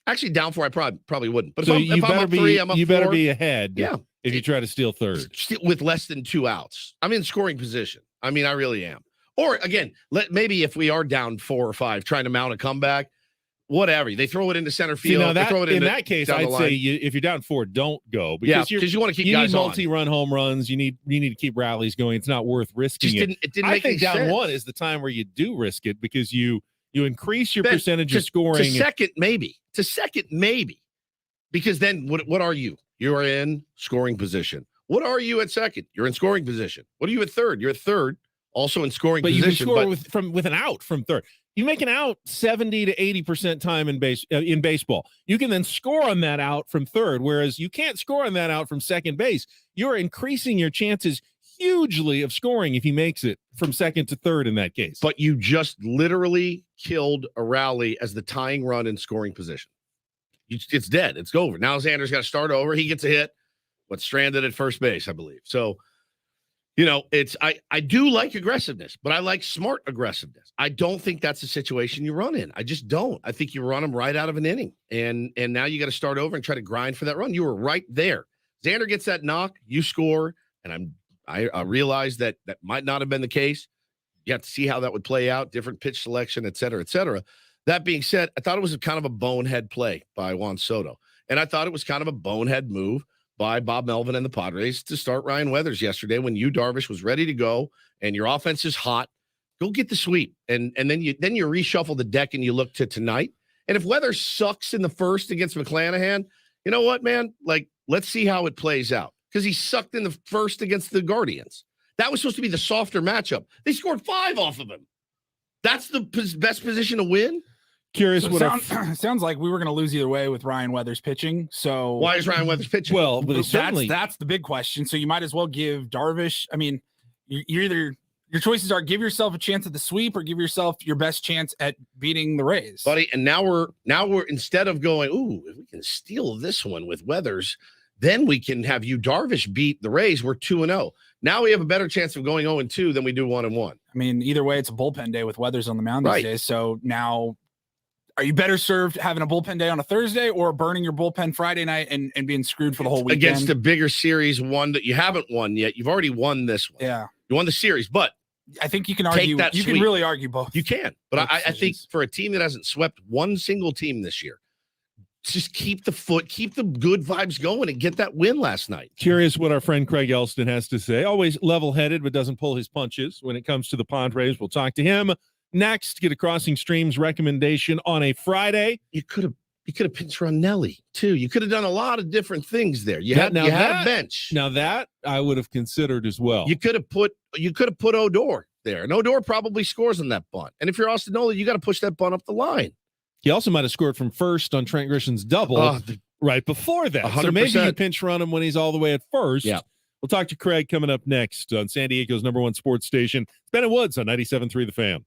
Actually, down 4, I probably wouldn't. But so if I'm up 3, I'm up 4. You better be ahead. Yeah. If you try to steal third with less than 2 outs, I'm in scoring position. I mean, I really am. Or again, maybe if we are down 4 or 5, trying to mount a comeback, whatever. They throw it into center field. See, now throw it in that case, I'd say if you're down 4, don't go because you want to keep you guys need multi-run home runs. You need to keep rallies going. It's not worth risking it. It didn't I make think any down sense. 1 is the time where you do risk it because you increase your percentage of scoring. To second, maybe. Because then what are you? You are in scoring position. What are you at second? You're in scoring position. What are you at third? You're at third, also in scoring position. But you can score with an out from third. You make an out 70 to 80% time in baseball. You can then score on that out from third, whereas you can't score on that out from second base. You're increasing your chances hugely of scoring if he makes it from second to third in that case. But you just literally killed a rally as the tying run in scoring position. It's dead. It's over. Now Xander's got to start over. He gets a hit, but stranded at first base, I believe. So, I do like aggressiveness, but I like smart aggressiveness. I don't think that's a situation you run in. I just don't. I think you run them right out of an inning, and now you got to start over and try to grind for that run. You were right there. Xander gets that knock, you score, and I realize that might not have been the case. You have to see how that would play out, different pitch selection, et cetera, et cetera. That being said, I thought it was kind of a bonehead play by Juan Soto. And I thought it was kind of a bonehead move by Bob Melvin and the Padres to start Ryan Weathers yesterday when Yu Darvish was ready to go and your offense is hot. Go get the sweep. And then you reshuffle the deck and you look to tonight. And if Weathers sucks in the first against McClanahan, you know what, man? Let's see how it plays out. Because he sucked in the first against the Guardians. That was supposed to be the softer matchup. They scored 5 off of him. That's the best position to win. Curious sounds like we were going to lose either way with Ryan Weathers pitching. So why is Ryan Weathers pitching? Well, that's the big question. So you might as well give Darvish. I mean, you're either your choices are give yourself a chance at the sweep or give yourself your best chance at beating the Rays, buddy. And now we're instead of going, ooh, if we can steal this one with Weathers, then we can have Yu Darvish beat the Rays. We're 2-0. Now we have a better chance of going 0-2 than we do 1-1. I mean, either way, it's a bullpen day with Weathers on the mound these days. So now, are you better served having a bullpen day on a Thursday or burning your bullpen Friday night and being screwed for the whole weekend? Against a bigger series, one that you haven't won yet. You've already won this one. Yeah. You won the series, but I think you can argue. You can really argue both. You can. But I think for a team that hasn't swept one single team this year, just keep the good vibes going and get that win last night. Curious what our friend Craig Elsten has to say. Always level-headed, but doesn't pull his punches when it comes to the Padres. We'll talk to him next. Get a Crossing Streams recommendation on a Friday. You could have pinch run Nelly too. You could have done a lot of different things there. You had a bench. Now that I would have considered as well. You could have put Odor there, and Odor probably scores on that bunt. And if you're Austin Nola, you got to push that bunt up the line. He also might have scored from first on Trent Grisham's double right before that. 100%. So maybe you pinch run him when he's all the way at first. Yeah. We'll talk to Craig coming up next on San Diego's #1 sports station. It's Ben and Woods on 97.3 The Fan.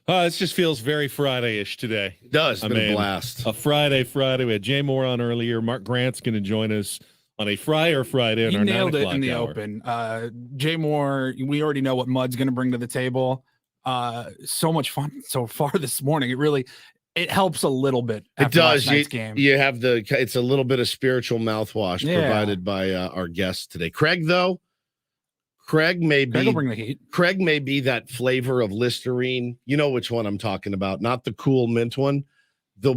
This just feels very Friday-ish today. It does. It's been a blast. A Friday. We had Jay Mohr on earlier. Mark Grant's going to join us on a Friday on He our 9 nailed it o'clock in the hour. open. Jay Mohr, we already know what Mud's going to bring to the table. So much fun so far this morning. It helps a little bit. It does. Last night's game. You have it's a little bit of spiritual mouthwash provided by our guest today. Craig will bring the heat. Craig may be that flavor of Listerine. You know which one I'm talking about, not the cool mint one. The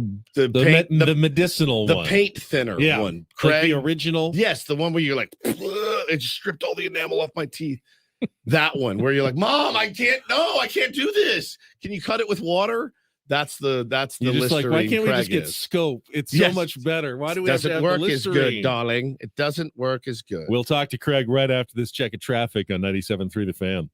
medicinal the one. Paint thinner one. Craig, like the original. Yes, the one where you're like, it just stripped all the enamel off my teeth. That one where you're like, Mom, I can't do this. Can you cut it with water? That's the You're just Listerine. Like, why can't we just get is. Scope? It's so much better. Why do we have to have work the as Listerine? good, darling? It doesn't work as good. We'll talk to Craig right after this check of traffic on 97.3 The Fan.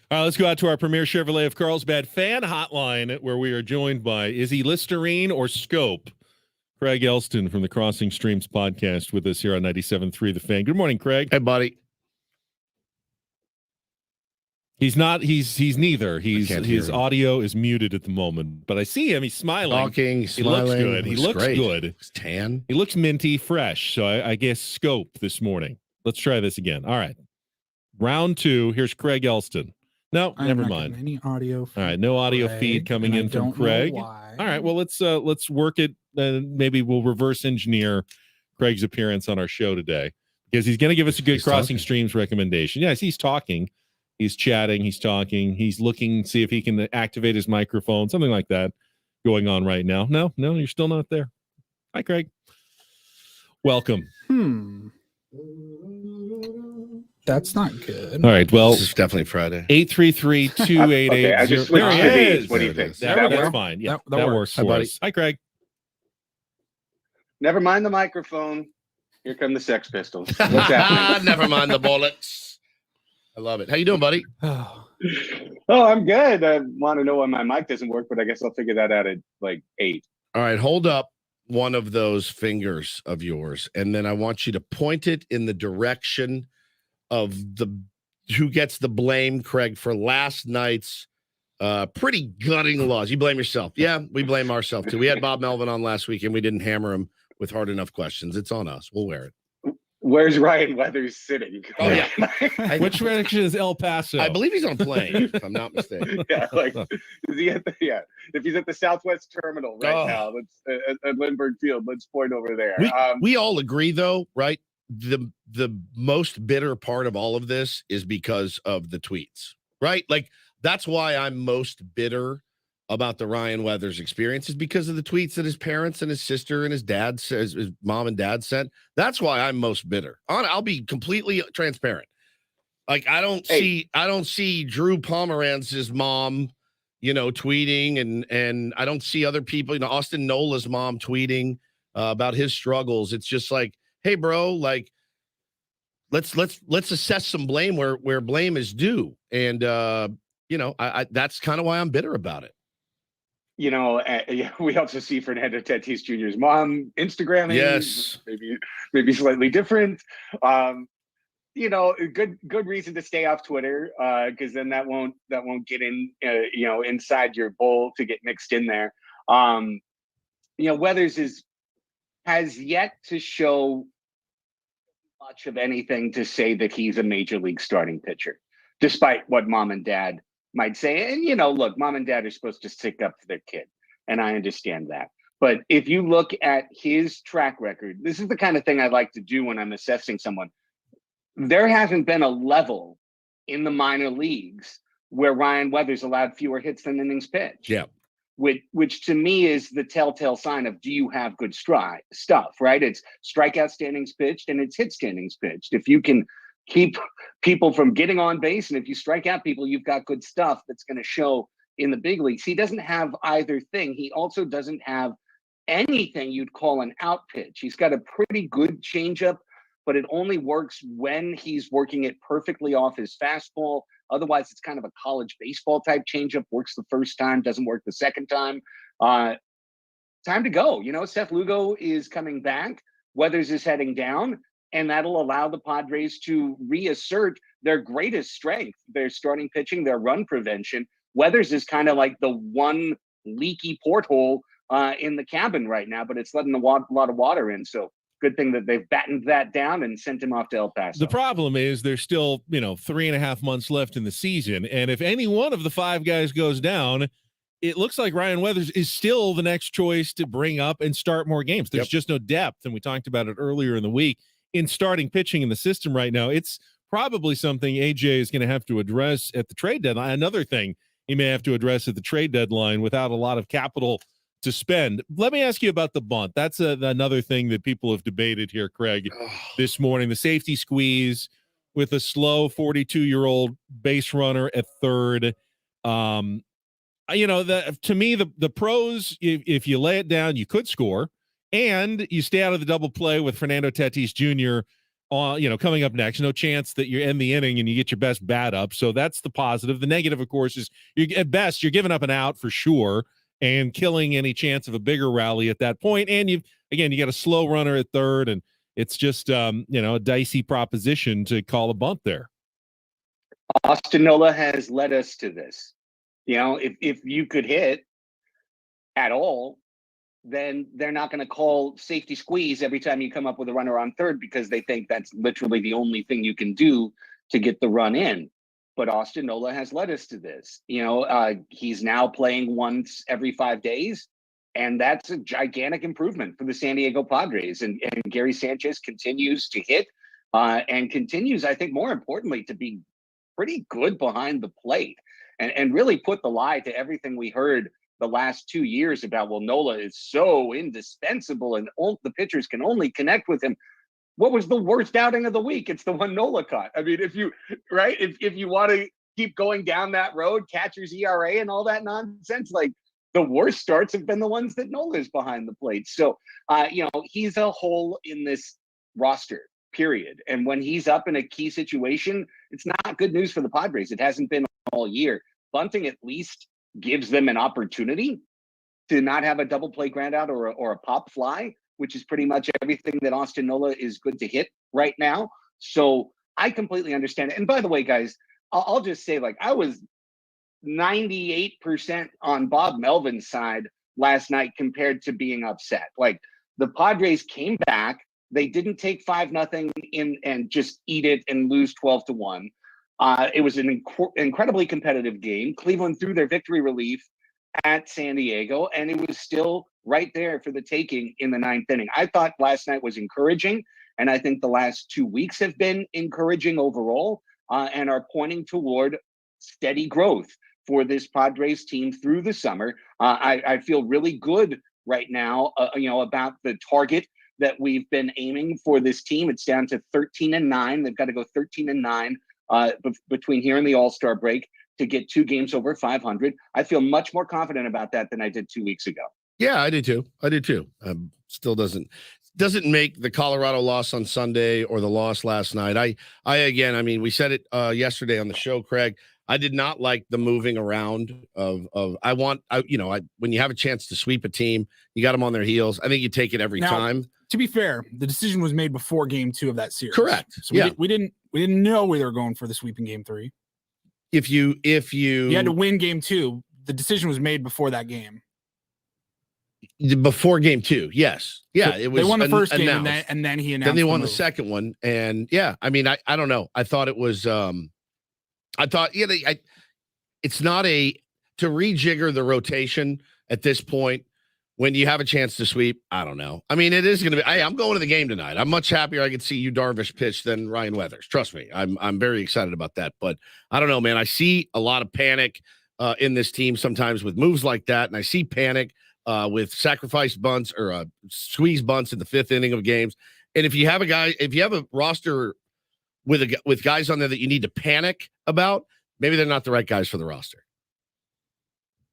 All right, let's go out to our premier Chevrolet of Carlsbad fan hotline, where we are joined by, is he Listerine or Scope? Craig Elsten from the Crossing Streams podcast with us here on 97.3 The Fan. Good morning, Craig. Hey, buddy. He's not. He's neither. His audio is muted at the moment, but I see him. He's smiling. Talking, he looks good. He looks great. good. He's tan. He looks minty, fresh. So I guess Scope this morning. Let's try this again. All right. Round 2. Here's Craig Elsten. No, never mind. Any audio feed. All right, no audio feed coming in from Craig. All right, well let's work it. Maybe we'll reverse engineer Craig's appearance on our show today, because he's going to give us a good Crossing Streams recommendation. Yes, he's talking, he's chatting, he's talking, he's looking, see if he can activate his microphone, something like that going on right now. No, you're still not there. Hi, Craig. Welcome. That's not good. All right. Well, this is definitely Friday. 833-288. Okay, I just switched to these. What do you think? That's fine. Yeah, that works for us. Hi, Craig. Never mind the microphone. Here come the Sex Pistols. What's happening? Never mind the bullets. I love it. How you doing, buddy? Oh, I'm good. I want to know why my mic doesn't work, but I guess I'll figure that out at like 8. All right, hold up one of those fingers of yours, and then I want you to point it in the direction of who gets the blame, Craig, for last night's pretty gutting loss. You blame yourself. Yeah, we blame ourselves too. We had Bob Melvin on last week, and we didn't hammer him with hard enough questions. It's on us. We'll wear it. Where's Ryan Weathers sitting? Oh, yeah. Which direction is El Paso? I believe he's on a plane, if I'm not mistaken. Yeah, like, is he at if he's at the Southwest Terminal right now, let's at Lindbergh Field, let's point over there. We all agree, though, right? The most bitter part of all of this is because of the tweets, right? Like, that's why I'm most bitter about the Ryan Weathers experience, is because of the tweets that his parents and his sister and his dad says, his mom and dad sent. That's why I'm most bitter. I'll be completely transparent. Like, I don't see Drew Pomerantz's mom, tweeting, and I don't see other people, Austin Nola's mom tweeting about his struggles. It's just like, hey, bro, like, let's assess some blame where blame is due. And, I that's kind of why I'm bitter about it. We also see Fernando Tatis Jr.'s mom Instagramming. Yes. Maybe slightly different. Good reason to stay off Twitter, because then that won't get in, inside your bowl to get mixed in there. Weathers has yet to show much of anything to say that he's a major league starting pitcher, despite what mom and dad might say. And, look, mom and dad are supposed to stick up for their kid, and I understand that. But if you look at his track record, this is the kind of thing I like to do when I'm assessing someone. There hasn't been a level in the minor leagues where Ryan Weathers allowed fewer hits than innings pitched. Yeah. Which to me is the telltale sign of, do you have good stuff, right? It's strikeout standings pitched and it's hit standings pitched. If you can keep people from getting on base, and if you strike out people, you've got good stuff that's going to show in the big leagues. He doesn't have either thing. He also doesn't have anything you'd call an out pitch. He's got a pretty good changeup, but it only works when he's working it perfectly off his fastball. Otherwise, it's kind of a college baseball type changeup. Works the first time, doesn't work the second time. Time to go. Seth Lugo is coming back. Weathers is heading down, and that'll allow the Padres to reassert their greatest strength, their starting pitching, their run prevention. Weathers is kind of like the one leaky porthole in the cabin right now, but it's letting a lot of water in. So good thing that they've battened that down and sent him off to El Paso. The problem is there's still, 3.5 months left in the season. And if any one of the 5 guys goes down, it looks like Ryan Weathers is still the next choice to bring up and start more games. There's just no depth. And we talked about it earlier in the week in starting pitching in the system right now. It's probably something AJ is going to have to address at the trade deadline. Another thing he may have to address at the trade deadline without a lot of capital to spend. Let me ask you about the bunt. That's another thing that people have debated here, Craig, this morning. The safety squeeze with a slow 42-year-old base runner at third. To me, the pros, if you lay it down, you could score, and you stay out of the double play with Fernando Tatis Jr. Coming up next. No chance that you end the inning and you get your best bat up. So that's the positive. The negative, of course, is at best you're giving up an out for sure and killing any chance of a bigger rally at that point. And you got a slow runner at third, and it's just a dicey proposition to call a bunt there. Austin Nola has led us to this. If you could hit at all, then they're not going to call safety squeeze every time you come up with a runner on third, because they think that's literally the only thing you can do to get the run in. But Austin Nola has led us to this. He's now playing once every 5 days, and that's a gigantic improvement for the San Diego Padres. And Gary Sanchez continues to hit and continues, I think, more importantly, to be pretty good behind the plate and really put the lie to everything we heard the last 2 years about, well, Nola is so indispensable and the pitchers can only connect with him. What was the worst outing of the week? It's the one Nola caught. I mean, if you want to keep going down that road, catcher's ERA and all that nonsense, like the worst starts have been the ones that Nola is behind the plate. So, he's a hole in this roster, period. And when he's up in a key situation, it's not good news for the Padres. It hasn't been all year. Bunting at least gives them an opportunity to not have a double play ground out or a pop fly, which is pretty much everything that Austin Nola is good to hit right now. So I completely understand it. And by the way, guys, I'll just say, I was 98% on Bob Melvin's side last night compared to being upset. The Padres came back. They didn't take 5-0 in and just eat it and lose 12-1. It was an incredibly competitive game. Cleveland threw their victory relief at San Diego, and it was still right there for the taking in the 9th inning. I thought last night was encouraging, and I think the last 2 weeks have been encouraging overall and are pointing toward steady growth for this Padres team through the summer. I feel really good right now, about the target that we've been aiming for this team. It's down to 13-9. They've got to go 13-9. Between here and the All-Star break to get 2 games over 500. I feel much more confident about that than I did 2 weeks ago. Yeah, I did too. Still doesn't make the Colorado loss on Sunday or the loss last night. We said it yesterday on the show, Craig. I did not like the moving around of when you have a chance to sweep a team, you got them on their heels. I think you take it every time. To be fair, the decision was made before game 2 of that series. Correct. So we didn't know we were going for the sweep in game 3. If you had to win game 2, the decision was made before that game. Before game 2, yes. Yeah, it was. They won the first game and then he announced. Then they won the second one. And yeah, I don't know. I thought it was it's not to rejigger the rotation at this point when you have a chance to sweep. I don't know. It is going to be. I'm going to the game tonight. I'm much happier I could see Yu Darvish pitch than Ryan Weathers. Trust me, I'm very excited about that. But I don't know, man. I see a lot of panic in this team sometimes with moves like that, and I see panic with sacrifice bunts or squeeze bunts in the 5th inning of games. And if you have a roster with guys on there that you need to panic about, maybe they're not the right guys for the roster.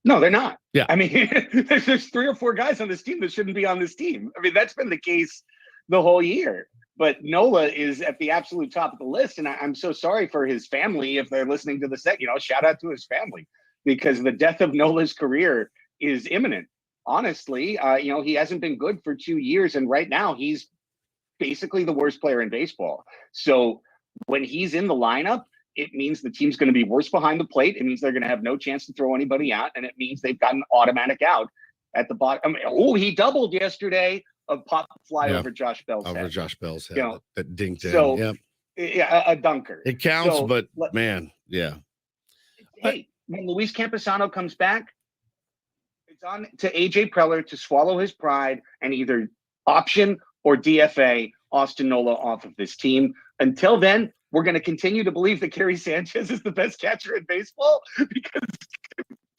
No, they're not. Yeah. I mean, there's 3 or 4 guys on this team that shouldn't be on this team. I mean, that's been the case the whole year. But Nola is at the absolute top of the list. And I'm so sorry for his family if they're listening to the set. Shout out to his family, because the death of Nola's career is imminent. Honestly, he hasn't been good for 2 years. And right now, he's basically the worst player in baseball. So when he's in the lineup, it means the team's going to be worse behind the plate. It means they're going to have no chance to throw anybody out. And it means they've got an automatic out at the bottom. He doubled yesterday of pop fly over Josh Bell's head. Over Josh Bell's head. That dinked in. So, yeah, a dunker. It counts, So, but man, yeah. Hey, when Luis Camposano comes back, it's on to AJ Preller to swallow his pride and either option or DFA Austin Nola off of this team. Until then, we're going to continue to believe that Gary Sanchez is the best catcher in baseball, because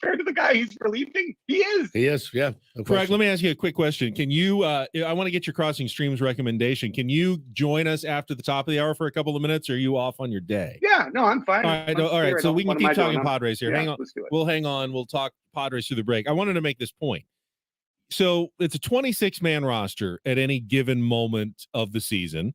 compared to the guy he's relieving, he is. He is, yeah. No Craig, question. let me ask you a quick question. Can you, I want to get your Crossing Streams recommendation. Can you join us after the top of the hour for a couple of minutes, or are you off on your day? Yeah, no, I'm fine. All right. So we can keep talking Padres here. Yeah, Hang on. let's do it. We'll hang on. We'll talk Padres through the break. I wanted to make this point. So it's a 26-man roster at any given moment of the season.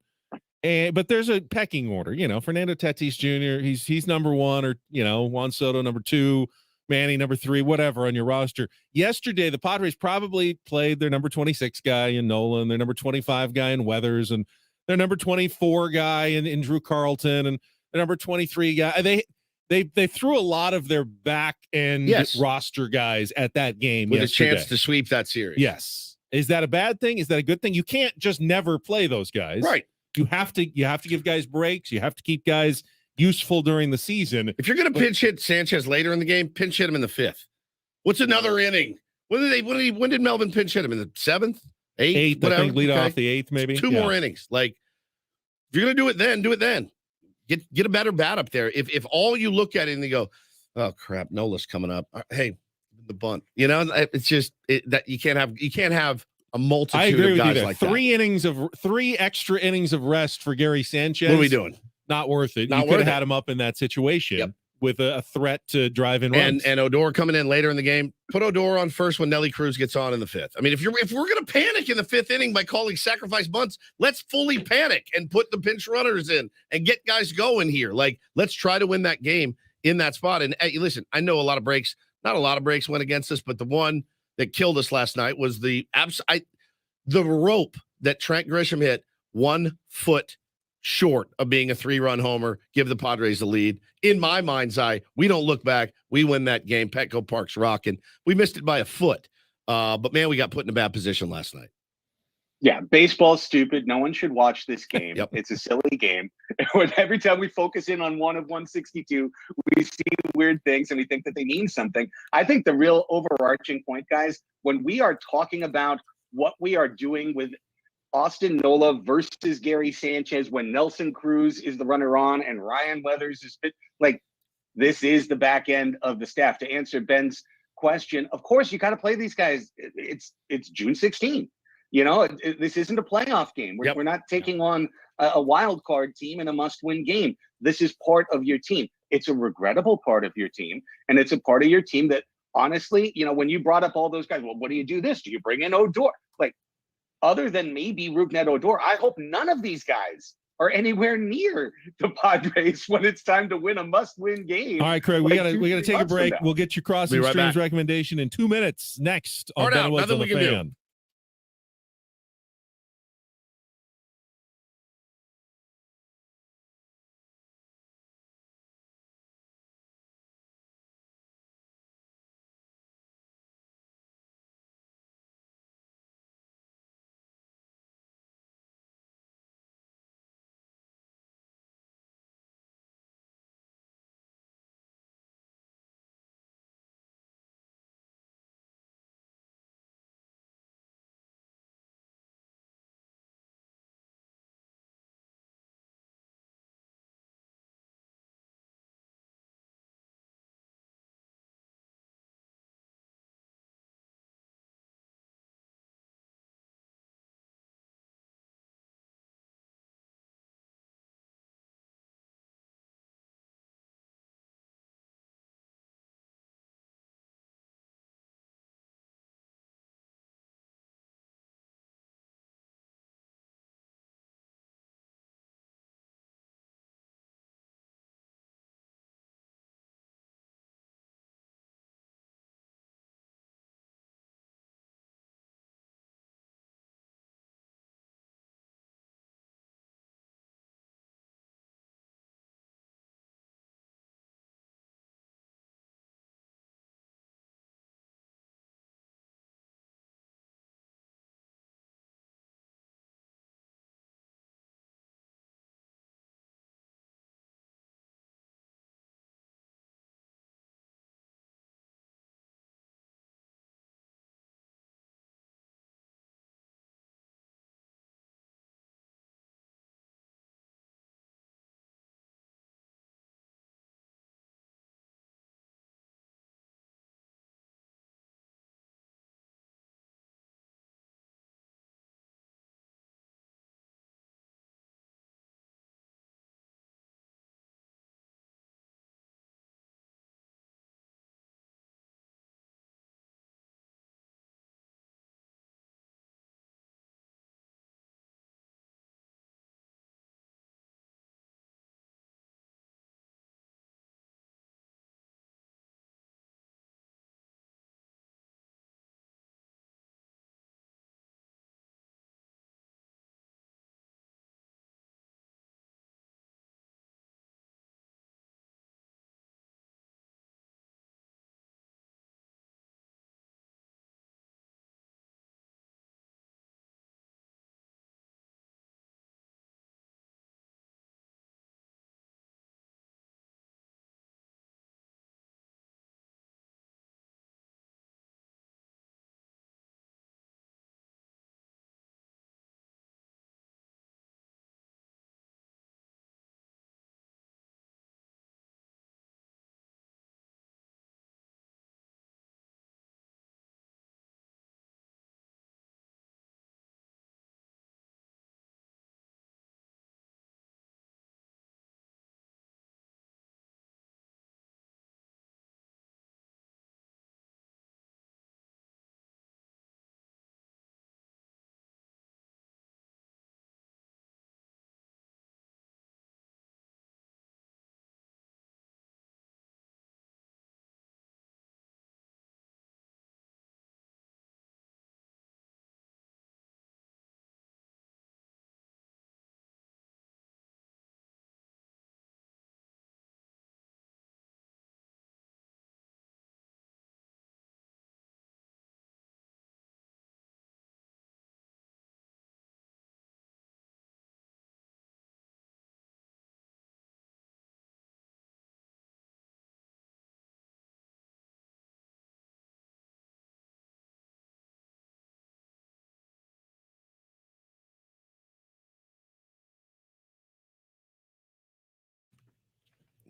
But there's a pecking order, Fernando Tatis Jr., he's number 1, or, Juan Soto number 2, Manny number 3, whatever on your roster. Yesterday, the Padres probably played their number 26 guy in Nolan, their number 25 guy in Weathers, and their number 24 guy in Drew Carlton, and their number 23 guy. They threw a lot of their back end roster guys at that game with yesterday. a chance to sweep that series. Yes. Is that a bad thing? Is that a good thing? You can't just never play those guys. Right. You have to give guys breaks. You have to keep guys useful during the season. If you're going to pinch hit Sanchez later in the game, pinch hit him in the 5th. What's another inning? When did Melvin pinch hit him? In the 7th, 8th, I think lead off the 8th, maybe. 2 more innings. Like, if you're going to do it then, do it then. Get a better bat up there. If all you look at it and you go, oh crap, Nola's coming up. Hey, the bunt. It's just that you can't have a multitude I agree of with guys you there. like Three extra innings of rest for Gary Sanchez. What are we doing? Not worth it. Not You could have worth had him up in that situation with a threat to drive in runs. And Odor coming in later in the game. Put Odor on first when Nelly Cruz gets on in the 5th. I mean, if we're going to panic in the 5th inning by calling sacrifice bunts, let's fully panic and put the pinch runners in and get guys going here. Like, let's try to win that game in that spot. And listen, I know not a lot of breaks went against us, but the one that killed us last night was the rope that Trent Grisham hit 1 foot short of being a 3-run homer, give the Padres the lead. In my mind's eye, we don't look back. We win that game. Petco Park's rocking. We missed it by a foot. But man, we got put in a bad position last night. Yeah, baseball's stupid. No one should watch this game. It's a silly game. Every time we focus in on 1 of 162, we see weird things and we think that they mean something. I think the real overarching point, guys, when we are talking about what we are doing with Austin Nola versus Gary Sanchez, when Nelson Cruz is the runner on and Ryan Weathers is like, this is the back end of the staff. To answer Ben's question, of course, you got to play these guys. It's June 16th. This isn't a playoff game. We're not taking on a wild card team in a must-win game. This is part of your team. It's a regrettable part of your team, and it's a part of your team that, honestly, when you brought up all those guys, well, what do you do this? Do you bring in Odor? Like, other than maybe Rougned Odor, I hope none of these guys are anywhere near the Padres when it's time to win a must-win game. All right, Craig, we gotta take a break. We'll get your Crossing Streams recommendation in 2 minutes. Next on Ben Woods on the Fan.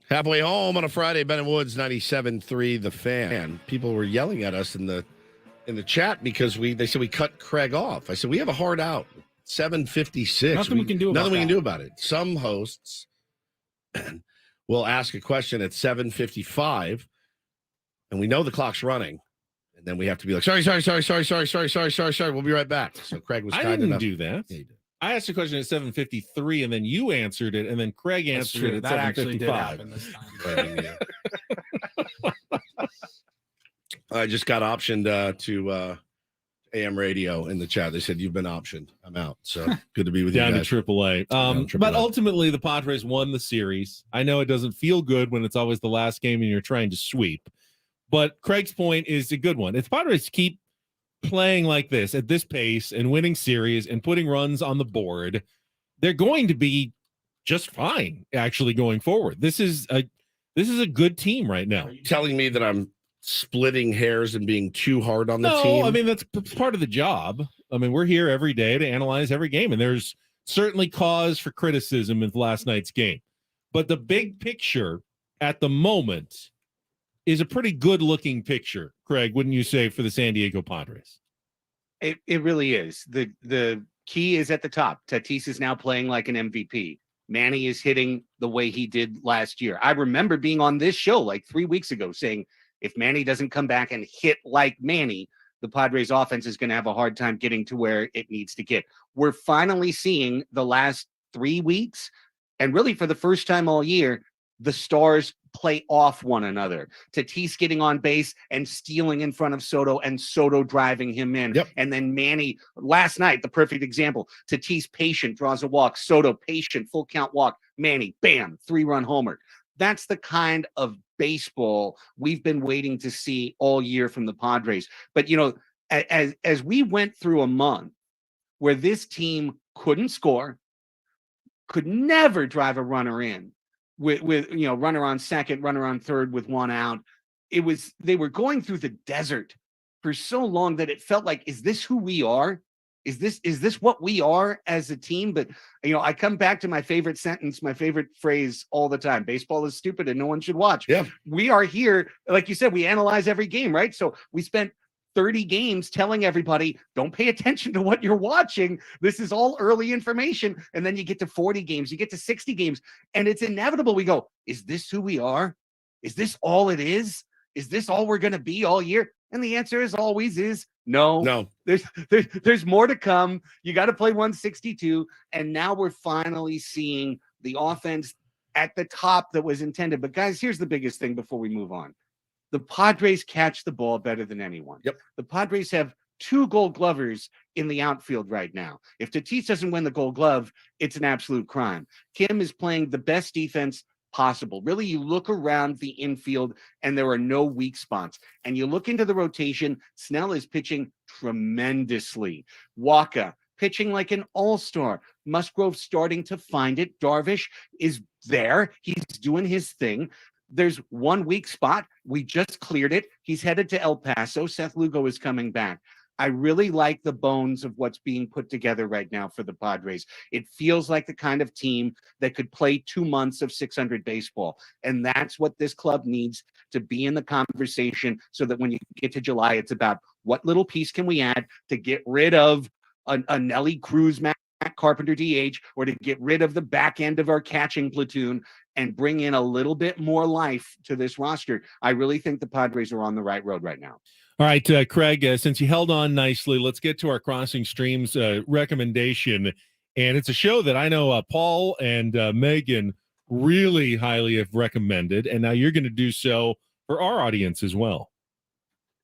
Halfway home on a Friday, Ben and Woods, 97.3 The Fan. People were yelling at us in the chat because they said we cut Craig off. I said, we have a hard out. 7:56. Nothing we can do about Nothing we can that. do about it. Some hosts will ask a question at 7:55, and we know the clock's running. And then we have to be like, sorry. We'll be right back. So Craig was kind enough. I didn't do that. Yeah, you did. I asked a question at 7:53, and then you answered it, and then Craig That's answered true. it That at actually did 7:55. happen this time. I just got optioned to AM radio in the chat. They said, you've been optioned. I'm out. So good to be with you Down guys. to AAA. Down to But AAA. ultimately, the Padres won the series. I know it doesn't feel good when it's always the last game and you're trying to sweep. But Craig's point is a good one. If Padres keep playing like this at this pace and winning series and putting runs on the board, they're going to be just fine actually going forward. This is a good team right now. Are you telling me that I'm splitting hairs and being too hard on the No, team? I mean, that's part of the job. I mean, we're here every day to analyze every game, and there's certainly cause for criticism in last night's game. But the big picture at the moment is a pretty good looking picture, Craig, wouldn't you say, for the San Diego Padres? It really is. The key is at the top. Tatis is now playing like an MVP. Manny is hitting the way he did last year. I remember being on this show like 3 weeks ago saying, if Manny doesn't come back and hit like Manny, the Padres offense is going to have a hard time getting to where it needs to get. We're finally seeing the last 3 weeks, and really for the first time all year, the stars play off one another. Tatis getting on base and stealing in front of Soto, and Soto driving him in. Yep. And then Manny, last night, the perfect example. Tatis patient, draws a walk. Soto patient, full count walk. Manny, bam, 3-run homer. That's the kind of baseball we've been waiting to see all year from the Padres. But, you know, as we went through a month where this team couldn't score, could never drive a runner in, with you know, runner on second, runner on third with one out. They were going through the desert for so long that it felt like, is this who we are? Is this what we are as a team? But, you know, I come back to my favorite sentence, my favorite phrase all the time. Baseball is stupid and no one should watch. Yeah. We are here. Like you said, we analyze every game, right? So we spent 30 games telling everybody, don't pay attention to what you're watching. This is all early information. And then you get to 40 games, you get to 60 games, and it's inevitable. We go, is this who we are? Is this all it is? Is this all we're going to be all year? And the answer is always is no. No. There's more to come. You got to play 162. And now we're finally seeing the offense at the top that was intended. But guys, here's the biggest thing before we move on. The Padres catch the ball better than anyone. Yep. The Padres have 2 Gold Glovers in the outfield right now. If Tatis doesn't win the Gold Glove, it's an absolute crime. Kim is playing the best defense possible. Really, you look around the infield and there are no weak spots. And you look into the rotation, Snell is pitching tremendously. Waka pitching like an all-star. Musgrove starting to find it. Darvish is there. He's doing his thing. There's one weak spot. We just cleared it. He's headed to El Paso. Seth Lugo is coming back. I really like the bones of what's being put together right now for the Padres. It feels like the kind of team that could play 2 months of 600 baseball. And that's what this club needs to be in the conversation, so that when you get to July, it's about what little piece can we add to get rid of a Nelly Cruz, Matt Carpenter DH, or to get rid of the back end of our catching platoon and bring in a little bit more life to this roster. I really think the Padres are on the right road right now. All right, Craig, since you held on nicely, let's get to our Crossing Streams recommendation. And it's a show that I know Paul and Megan really highly have recommended. And now you're going to do so for our audience as well.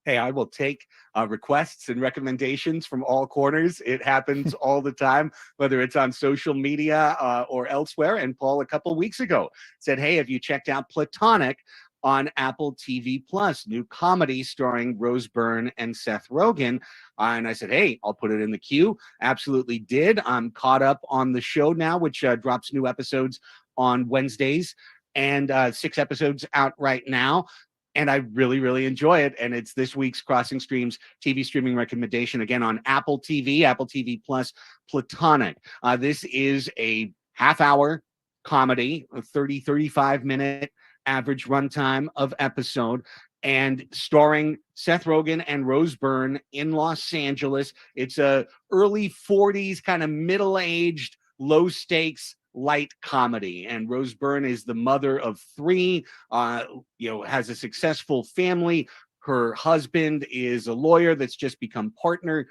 Hey, I will take requests and recommendations from all corners. It happens all the time, whether it's on social media or elsewhere. And Paul, a couple weeks ago, said, hey, have you checked out Platonic on Apple TV Plus, new comedy starring Rose Byrne and Seth Rogen? And I said, hey, I'll put it in the queue. Absolutely did. I'm caught up on the show now, which drops new episodes on Wednesdays, and 6 episodes out right now. And I really, really enjoy it. And it's this week's Crossing Streams TV streaming recommendation, again on Apple TV Plus, Platonic. This is a half-hour comedy, a 35-minute average runtime of episode, and starring Seth Rogen and Rose Byrne in Los Angeles. It's a early 40s kind of middle-aged, low stakes light comedy, and Rose Byrne is the mother of 3, has a successful family. Her husband is a lawyer that's just become partner.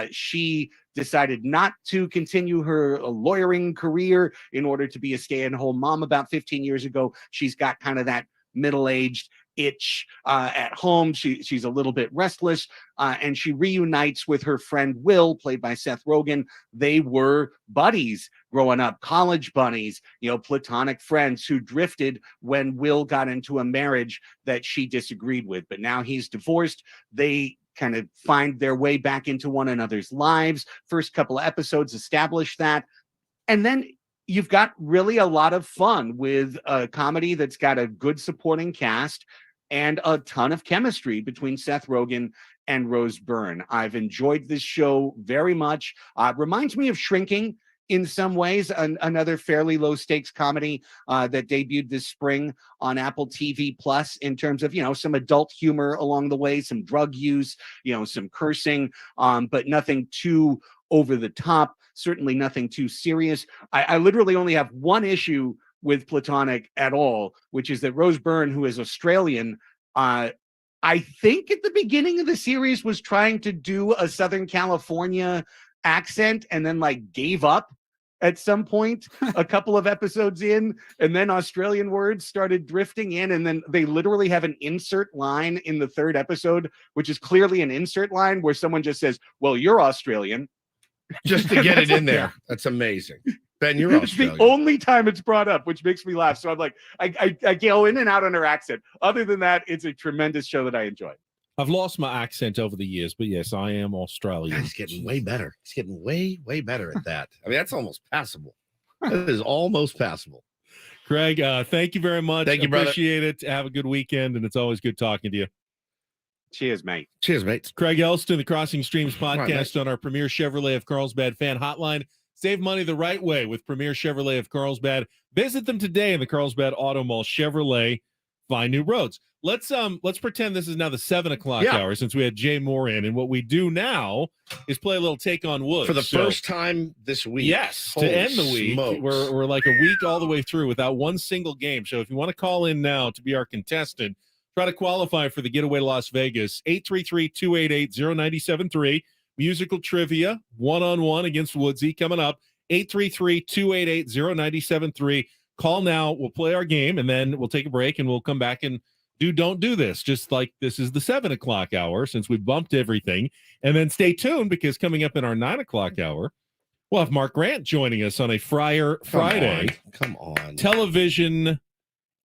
She decided not to continue her lawyering career in order to be a stay-at-home mom about 15 years ago. She's got kind of that middle-aged itch at home. She's a little bit restless, and she reunites with her friend Will, played by Seth Rogen. They were buddies growing up, college buddies, platonic friends who drifted when Will got into a marriage that she disagreed with. But now he's divorced. They kind of find their way back into one another's lives. First couple of episodes establish that. And then you've got really a lot of fun with a comedy that's got a good supporting cast and a ton of chemistry between Seth Rogen and Rose Byrne. I've enjoyed this show very much. Reminds me of Shrinking in some ways, another fairly low stakes comedy that debuted this spring on Apple TV Plus, in terms of, some adult humor along the way, some drug use, some cursing, but nothing too over the top, certainly nothing too serious. I literally only have one issue with Platonic at all, which is that Rose Byrne, who is Australian, I think at the beginning of the series was trying to do a Southern California accent and then gave up at some point a couple of episodes in, and then Australian words started drifting in, and then they literally have an insert line in the 3rd episode, which is clearly an insert line where someone just says, "Well, you're Australian." Just to get it in there. That's amazing. Ben, you're It's Australian. the only time it's brought up, which makes me laugh. So I'm like, I go in and out on her accent. Other than that, it's a tremendous show that I enjoy. I've lost my accent over the years, but yes, I am Australian. He's getting way better. He's getting way, way better at that. I mean, that's almost passable. That is almost passable. Craig, thank you very much. Thank you, brother. Appreciate it. Have a good weekend, and it's always good talking to you. Cheers, mate. Cheers, mate. Craig Elsten, the Crossing Streams podcast Right, on our Premier Chevrolet of Carlsbad fan hotline. Save money the right way with Premier Chevrolet of Carlsbad. Visit them today in the Carlsbad Auto Mall. Chevrolet, find new roads. Let's pretend this is now the 7 o'clock hour, since we had Jay Mohr in, and what we do now is play a little Take on Woods for the first time this week. Yes, Holy to end the week, smokes. we're like a week all the way through without one single game. So if you want to call in now to be our contestant, try to qualify for the Getaway to Las Vegas, 833-288-0973. Musical trivia, one-on-one against Woodsy coming up, 833-288-0973. Call now. We'll play our game, and then we'll take a break, and we'll come back and don't do this. Just like this is the 7 o'clock hour, since we bumped everything. And then stay tuned, because coming up in our 9 o'clock hour, we'll have Mark Grant joining us on a Friday. Come on. Television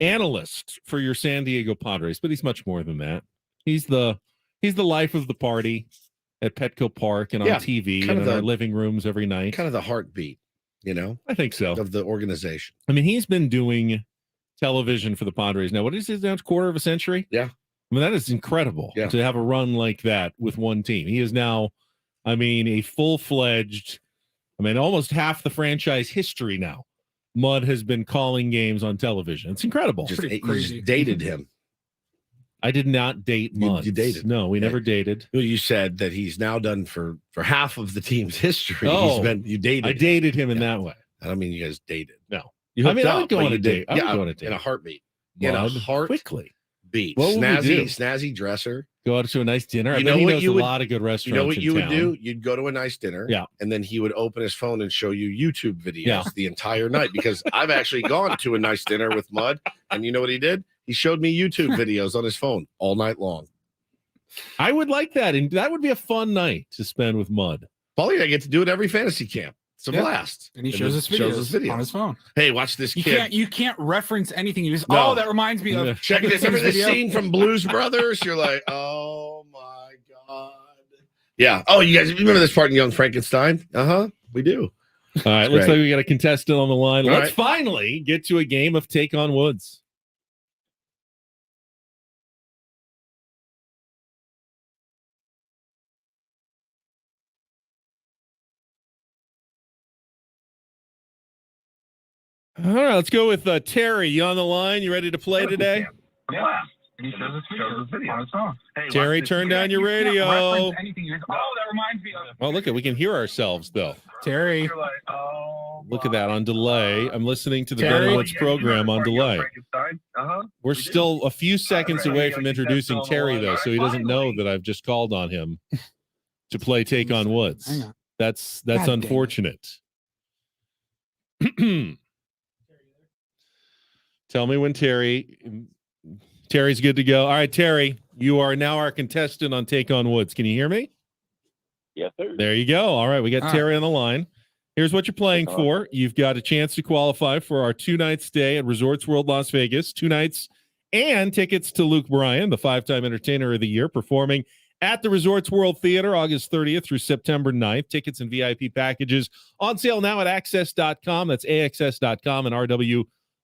analyst for your San Diego Padres, but he's much more than that. He's the life of the party at Petco Park and on TV and in our living rooms every night. Kind of the heartbeat, I think so. of the organization. I mean, he's been doing television for the Padres now. What is his now? Quarter of a century? Yeah. I mean, that is incredible to have a run like that with one team. He is now, a full-fledged, almost half the franchise history now. Mudd has been calling games on television. It's incredible. You just dated him. I did not date Mudd. You dated. No, we never dated. Well, you said that he's now done for half of the team's history. Oh, you dated. I dated him in that way. I don't mean you guys dated. No. You I would hooked go up, on but a you date. did. I would go on a date. In a heartbeat. Mudd, quickly. Beat. What would we do? Snazzy dresser. Go out to a nice dinner. You know he what knows you a would- lot of good restaurants. You know what in you would town. do? You'd go to a nice dinner. Yeah. And then he would open his phone and show you YouTube videos Yeah. the entire night, because I've actually gone to a nice dinner with Mudd, and you know what he did? He showed me YouTube videos on his phone all night long. I would like that, and that would be a fun night to spend with Mudd. Paulie, I get to do it every fantasy camp. It's a blast. And he shows us videos on his phone. Hey, watch this kid. You can't reference anything. You just No. that reminds me of Check this. Remember this video. scene from Blues Brothers? You're like, oh my God. Yeah. Oh, you guys remember this part in Young Frankenstein? We do. All right, looks great. like we got a contestant on the line. All Let's right. finally get to a game of Take on Woods. All right, let's go with Terry. You on the line? You ready to play today? Yeah. He shows us video on his phone. Hey, Terry, turn down your radio. Oh, that reminds me of. Oh, look at we can hear ourselves though. Terry. You're like, oh, Look at that on delay. I'm listening to the Terry? Ben Woods program on delay. Uh-huh. We're still a few seconds away from introducing Terry though, so he doesn't know that I've just called on him to play Take on Woods. Hang on. That's God dang it. unfortunate. Tell me when Terry's good to go. All right, Terry, you are now our contestant on Take on Woods. Can you hear me? Yes, sir. There you go. All right, we got Terry on the line. Here's what you're playing for. You've got a chance to qualify for our 2-night stay at Resorts World Las Vegas, 2 nights and tickets to Luke Bryan, the 5-time Entertainer of the Year, performing at the Resorts World Theater August 30th through September 9th. Tickets and VIP packages on sale now at access.com. That's AXS.com and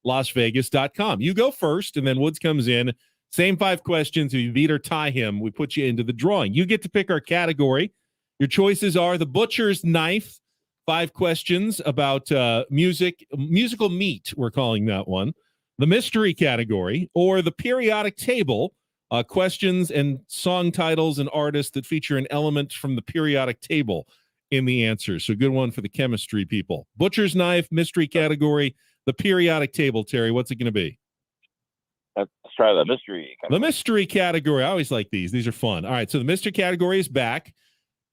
RWLasVegas.com. You go first, and then Woods comes in. Same 5 questions. If you beat or tie him, we put you into the drawing. You get to pick our category. Your choices are the Butcher's Knife, 5 questions about musical meat, we're calling that one, the mystery category, or the periodic table, questions and song titles and artists that feature an element from the periodic table in the answers. So good one for the chemistry people. Butcher's Knife, mystery category, the periodic table. Terry, what's it going to be? Let's try the mystery. The mystery category. I always like these. These are fun. All right, so the mystery category is back.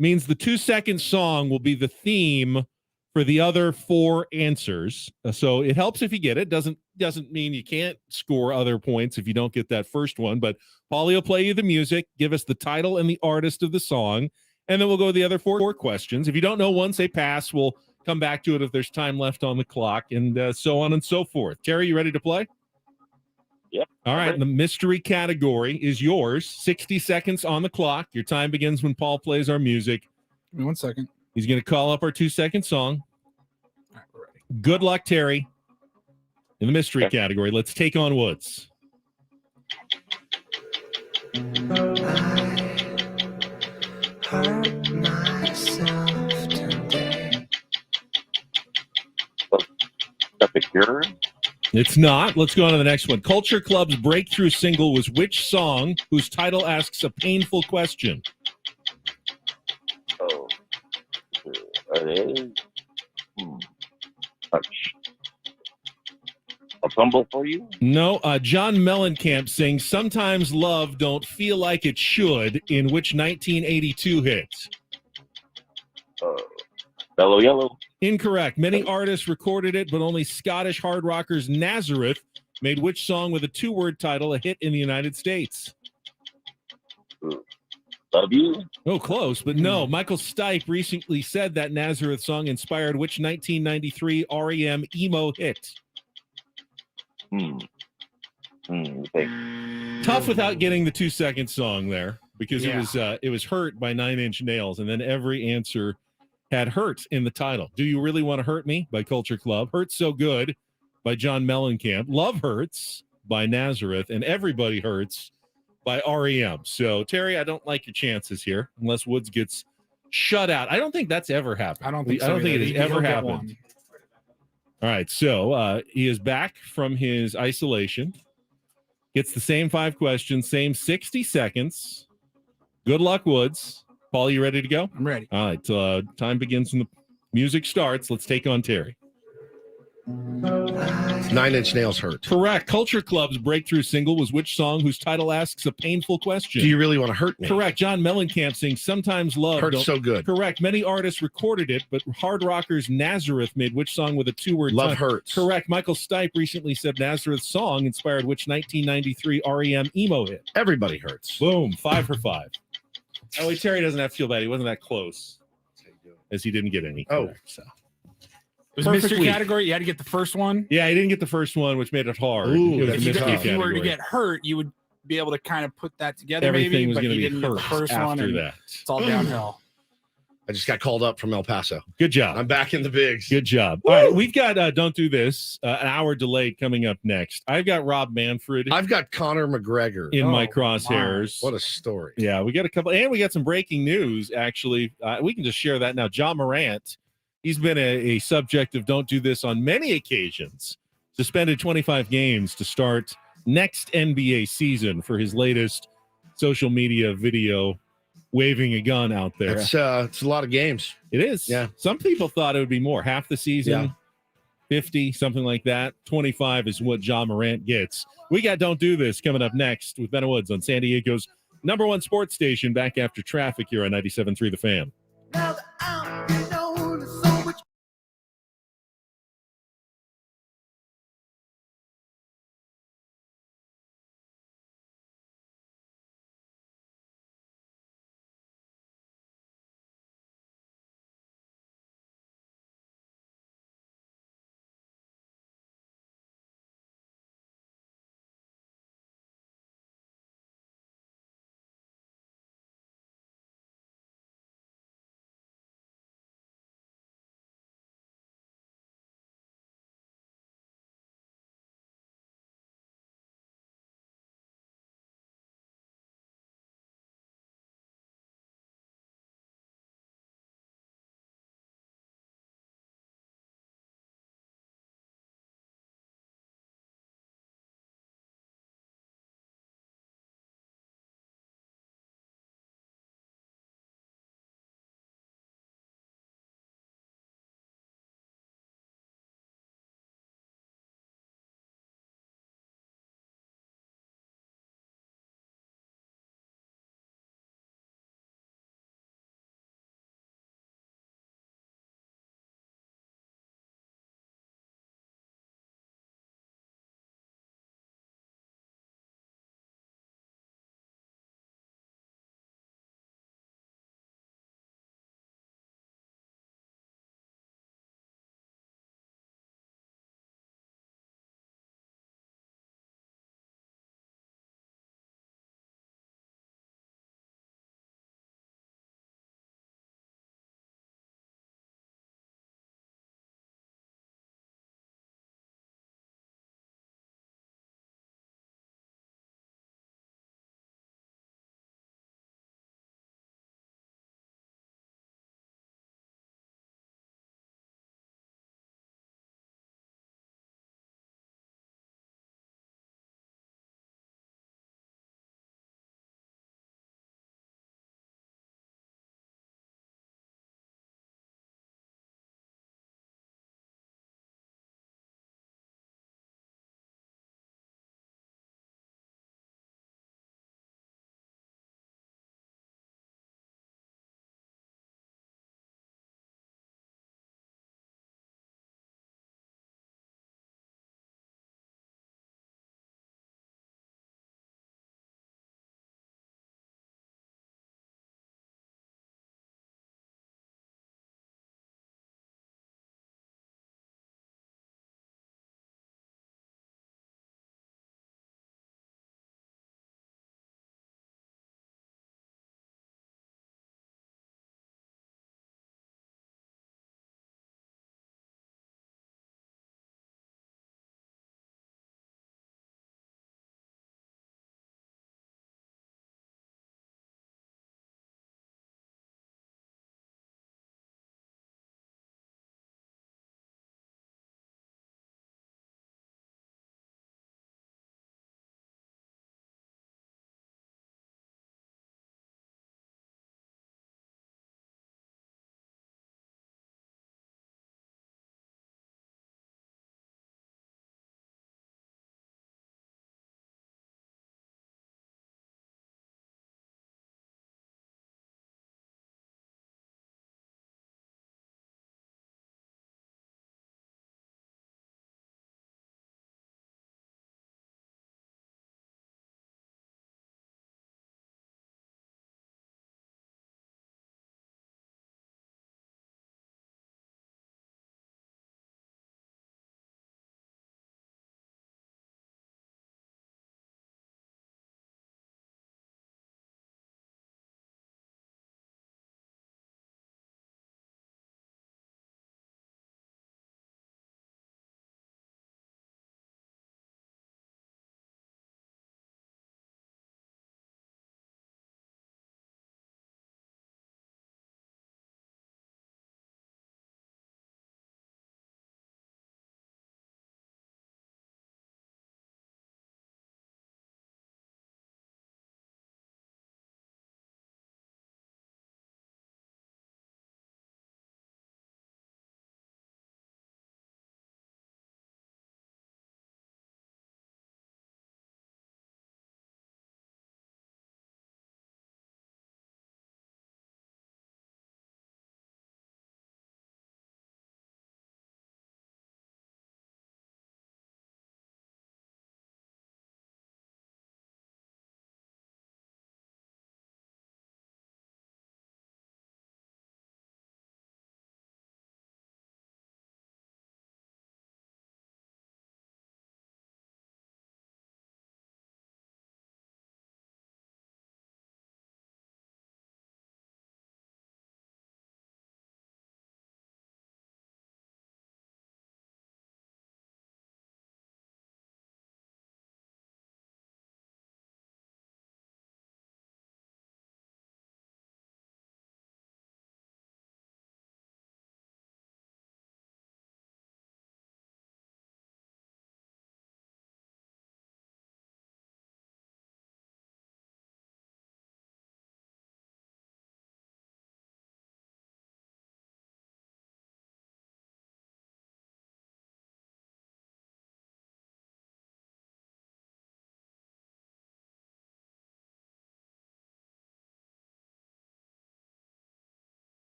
Means the 2-second song will be the theme for the other 4 answers. So it helps if you get it. Doesn't mean you can't score other points if you don't get that first one. But Paulie will play you the music, give us the title and the artist of the song, and then we'll go to the other 4 questions. If you don't know one, say pass. We'll come back to it if there's time left on the clock, and so on and so forth. Terry, you ready to play? Yep. All right. The mystery category is yours. 60 seconds on the clock. Your time begins when Paul plays our music. Give me 1 second. He's going to call up our 2-second song. All right, we're ready. Good luck, Terry. In the mystery category, let's Take on Woods. Hurt myself today. Got the Cure? It's not. Let's go on to the next one. Culture Club's breakthrough single was which song whose title asks a painful question? Oh, it is. Touch. A fumble for you? No. John Mellencamp sings Sometimes Love Don't Feel Like It Should in which 1982 hit? Mellow Yellow. Incorrect. Many artists recorded it, but only Scottish hard rockers Nazareth made which song with a 2-word title a hit in the United States? Love You. Oh, close, but no. Michael Stipe recently said that Nazareth song inspired which 1993 REM emo hit? Tough without getting the 2-second song there because it was Hurt by 9 Inch Nails, and then every answer had Hurt in the title. Do You Really Want to Hurt Me by Culture Club, Hurts So Good by John Mellencamp, Love Hurts by Nazareth, and Everybody Hurts by REM. So, Terry, I don't like your chances here unless Woods gets shut out. I don't think that's ever happened. I don't think it has ever happened. All right, so he is back from his isolation, gets the same 5 questions, same 60 seconds. Good luck, Woods. Paul, you ready to go? I'm ready. All right. Time begins when the music starts. Let's take on Terry. 9 Inch Nails Hurt. Correct. Culture Club's breakthrough single was which song whose title asks a painful question? Do you really want to hurt me? Correct. John Mellencamp sings Sometimes Love Hurts So Good. Correct. Many artists recorded it, but hard rockers Nazareth made which song with a 2-word Love title? Hurts. Correct. Michael Stipe recently said Nazareth's song inspired which 1993 REM emo hit? Everybody Hurts. Boom. 5 for 5. Oh, Terry doesn't have to feel bad. He wasn't that close, as he didn't get any. Correct, so. It was a mystery category. You had to get the first one. Yeah, he didn't get the first one, which made it hard. Ooh, it was if you were to get hurt, you would be able to kind of put that together. Everything maybe, was but going to you be didn't get the hurt first one, after and that. it's all downhill. I just got called up from El Paso. Good job. I'm back in the bigs. Good job. All right, we've got Don't Do This, an hour delayed coming up next. I've got Rob Manfred. I've got Conor McGregor in my crosshairs. What a story. Yeah, we got a couple, and we got some breaking news, actually. We can just share that now. John Morant, he's been a subject of Don't Do This on many occasions. suspended 25 games to start next NBA season for his latest social media video waving a gun out there. It's a lot of games. It is. Yeah. Some people thought it would be more, half the season. Yeah. 50, something like that. 25 is what John Morant gets. We got Don't Do This coming up next with Ben Woods on San Diego's #1 sports station, back after traffic here on 97.3 The Fan. Now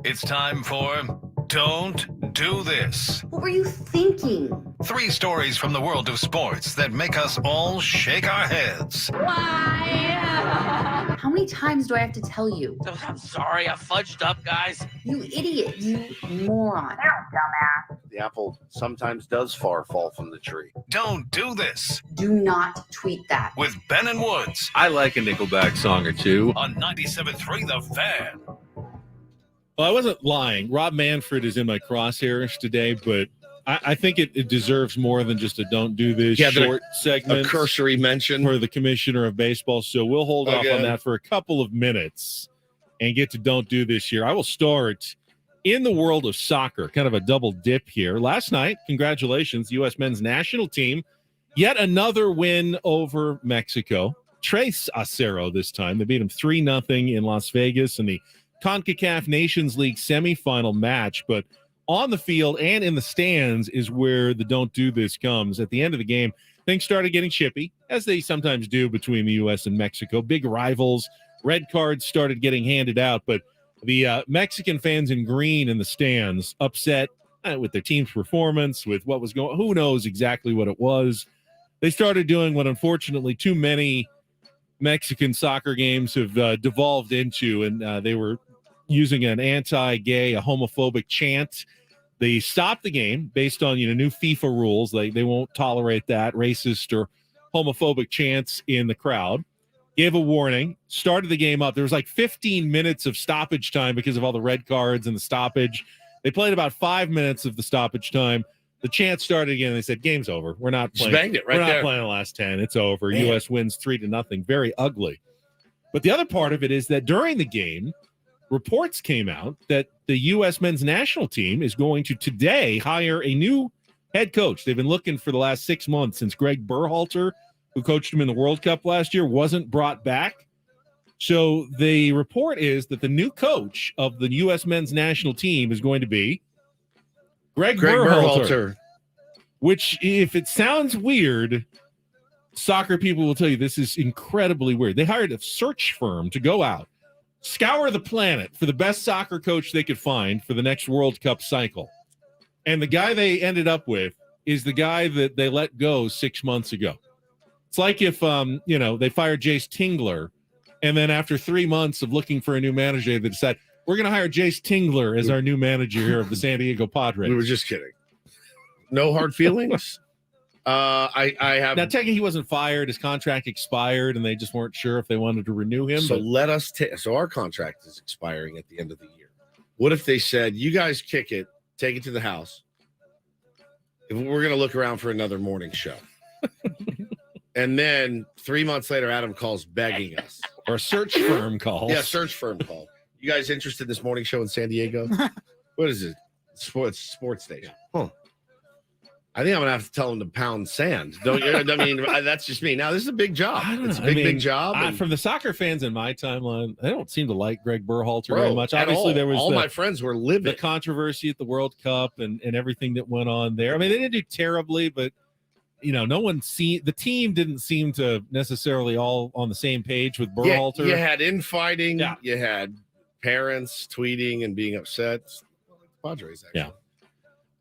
It's time for Don't Do This. What were you thinking? 3 stories from the world of sports that make us all shake our heads. Why? How many times do I have to tell you? I'm sorry, I fudged up, guys. You idiot, you moron. Dumbass. The apple sometimes does fall from the tree. Don't Do This Do not tweet that. with Ben and Woods I like a Nickelback song or two. on 97.3 The Fan. Well, I wasn't lying. Rob Manfred is in my crosshairs today, but I think it deserves more than just a don't do this short segment. A cursory mention for the commissioner of baseball. So we'll hold off Okay. on that for a couple of minutes and get to don't do this here. I will start in the world of soccer, kind of a double dip here. Last night, congratulations, U.S. men's national team. Yet another win over Mexico. Tres Acero this time. They beat them 3-0 in Las Vegas in the CONCACAF Nations League semifinal match. But on the field and in the stands is where the don't do this comes. At the end of the game, things started getting chippy, as they sometimes do between the U.S. and Mexico. Big rivals. Red cards started getting handed out. But the Mexican fans in green in the stands upset with their team's performance, with what was going on. Who knows exactly what it was. They started doing what, unfortunately, too many Mexican soccer games have devolved into, and they were using an anti-gay, a homophobic chant. They stopped the game based on new FIFA rules. They won't tolerate that racist or homophobic chants in the crowd. Gave a warning, started the game up. There was like 15 minutes of stoppage time because of all the red cards and the stoppage. They played about 5 minutes of the stoppage time. The chant started again. They said, game's over. We're not playing. Just banged it right We're there. not playing the last 10. It's over. Man. U.S. wins 3-0. Very ugly. But the other part of it is that during the game, reports came out that the U.S. men's national team is going to today hire a new head coach. They've been looking for the last 6 months since Greg Berhalter, who coached them in the World Cup last year, wasn't brought back. So the report is that the new coach of the U.S. men's national team is going to be Greg Berhalter. Which, if it sounds weird, soccer people will tell you this is incredibly weird. They hired a search firm to go out, scour the planet for the best soccer coach they could find for the next World Cup cycle. And the guy they ended up with is the guy that they let go 6 months ago. It's like if, they fired Jace Tingler, and then after 3 months of looking for a new manager, they decided, we're going to hire Jace Tingler as our new manager here of the San Diego Padres. We were just kidding. No hard feelings. I have. Now, technically, he wasn't fired. His contract expired, and they just weren't sure if they wanted to renew him. So but let us so our contract is expiring at the end of the year. What if they said, you guys kick it, take it to the house. If we're going to look around for another morning show. And then 3 months later, Adam calls begging us. Or a search firm calls. Yeah, search firm call. You guys interested in this morning show in San Diego? What is it? Sports station. Huh. I think I'm gonna have to tell him to pound sand. Don't you? I mean, that's just me. Now, this is a big job. It's a big job. and- From the soccer fans in my timeline, they don't seem to like Greg Berhalter Bro, very much. at Obviously, all. there was all my friends were livid. the controversy at the World Cup and everything that went on there. I mean, they didn't do terribly, but the team didn't seem to necessarily all on the same page with Berhalter. You had infighting. Yeah. You had parents tweeting and being upset. Padres, actually.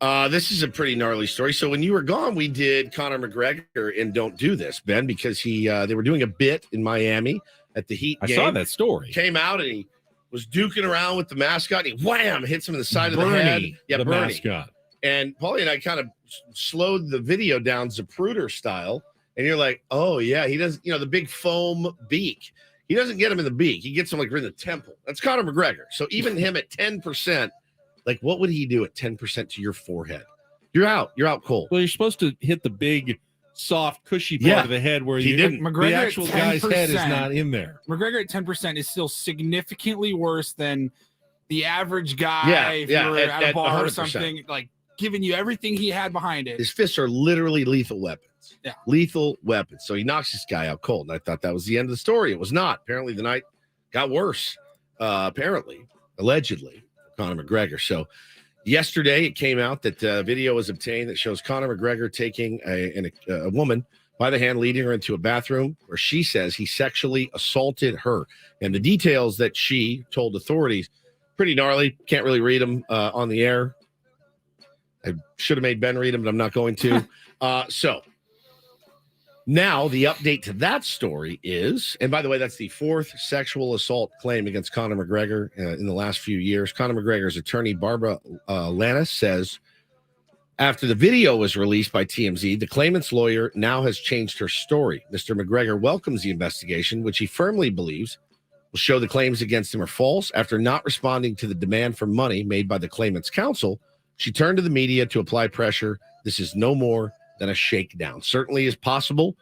Yeah. This is a pretty gnarly story. So when you were gone, we did Conor McGregor in Don't Do This, Ben, because they were doing a bit in Miami at the Heat I game. saw that story. Came out and he was duking around with the mascot. And he wham hits him in the side of the Bernie, head. Yeah, the Bernie. mascot. And Paulie and I kind of slowed the video down Zapruder style. And you're like, oh, yeah, he does, the big foam beak. He doesn't get him in the beak. He gets him like in the temple. That's Conor McGregor. So even him at 10%, like what would he do at 10% to your forehead? You're out. You're out cold. Well, you're supposed to hit the big, soft, cushy part of the head where He didn't. the McGregor actual at guy's head is 10%. not in there. McGregor at 10% is still significantly worse than the average guy Yeah, if yeah, you were at- at a at bar or 100%. something, like giving you everything he had behind it. His fists are literally lethal weapons. Yeah. Lethal weapons. So he knocks this guy out cold. And I thought that was the end of the story. It was not. Apparently the night got worse. Allegedly, Conor McGregor. So yesterday it came out that video was obtained that shows Conor McGregor taking a woman by the hand, leading her into a bathroom where she says he sexually assaulted her. And the details that she told authorities, pretty gnarly. Can't really read them on the air. I should have made Ben read them, but I'm not going to. So now the update to that story is, and by the way, that's the 4th sexual assault claim against Conor McGregor in the last few years. Conor McGregor's attorney, Barbara Lannis, says after the video was released by TMZ, the claimant's lawyer now has changed her story. Mr. McGregor welcomes the investigation, which he firmly believes will show the claims against him are false. After not responding to the demand for money made by the claimant's counsel, she turned to the media to apply pressure. This is no more than a shakedown. Certainly is possible.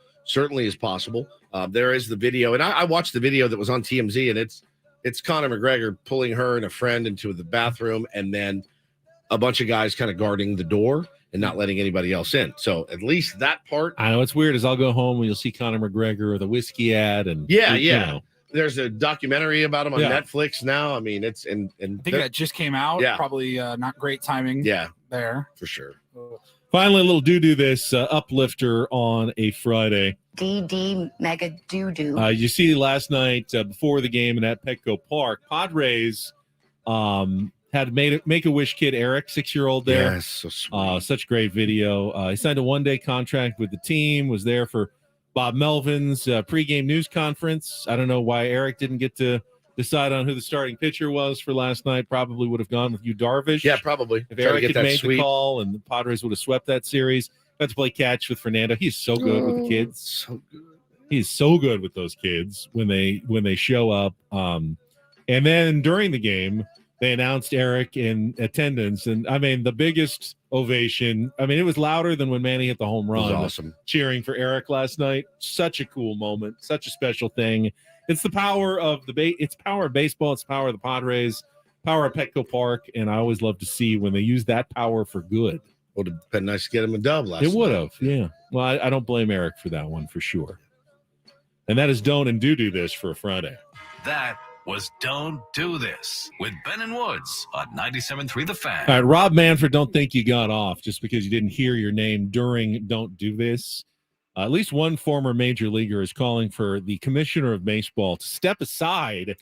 There is the video, and I watched the video that was on TMZ, and it's Conor McGregor pulling her and a friend into the bathroom, and then a bunch of guys kind of guarding the door and not letting anybody else in. So at least that part. I know it's weird as I'll go home and you'll see Conor McGregor with a whiskey ad, and Yeah. You know. There's a documentary about him on Netflix now. I mean, it's and I think that just came out. Yeah. Probably not great timing. Yeah, there for sure. Finally, a little do this uplifter on a Friday. DD mega doo-doo. You see last night before the game at Petco Park, Padres had Make-A-Wish kid Eric, 6-year-old there. Yes, so sweet. Such great video. He signed a 1-day contract with the team, was there for Bob Melvin's pregame news conference. I don't know why Eric didn't get to decide on who the starting pitcher was for last night. Probably would have gone with Yu Darvish. Yeah, probably. If Eric had made the call and the Padres would have swept that series. Got to play catch with Fernando. He's so good with the kids. So good. He's so good with those kids when they show up. And then during the game, they announced Eric in attendance. And, I mean, the biggest ovation. I mean, it was louder than when Manny hit the home run. It was awesome. Cheering for Eric last night. Such a cool moment. Such a special thing. It's the power of it's power of baseball. It's the power of the Padres, power of Petco Park. And I always love to see when they use that power for good. Would have been nice to get him a dub last night. It would have, yeah. Well, I don't blame Eric for that one for sure. And that is Don't and Do This for a Friday. That was Don't Do This with Ben and Woods on 97.3 The Fan. All right, Rob Manfred, don't think you got off just because you didn't hear your name during Don't Do This. At least one former major leaguer is calling for the commissioner of baseball to step aside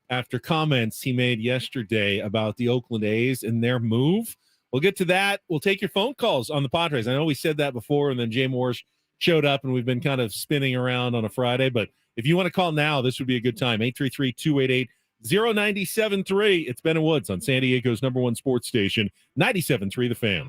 after comments he made yesterday about the Oakland A's and their move. We'll get to that. We'll take your phone calls on the Padres. I know we said that before, and then Jay Morse showed up, and we've been kind of spinning around on a Friday. But if you want to call now, this would be a good time. 833-288-0973. It's Ben and Woods on San Diego's #1 sports station, 97.3 The Fan.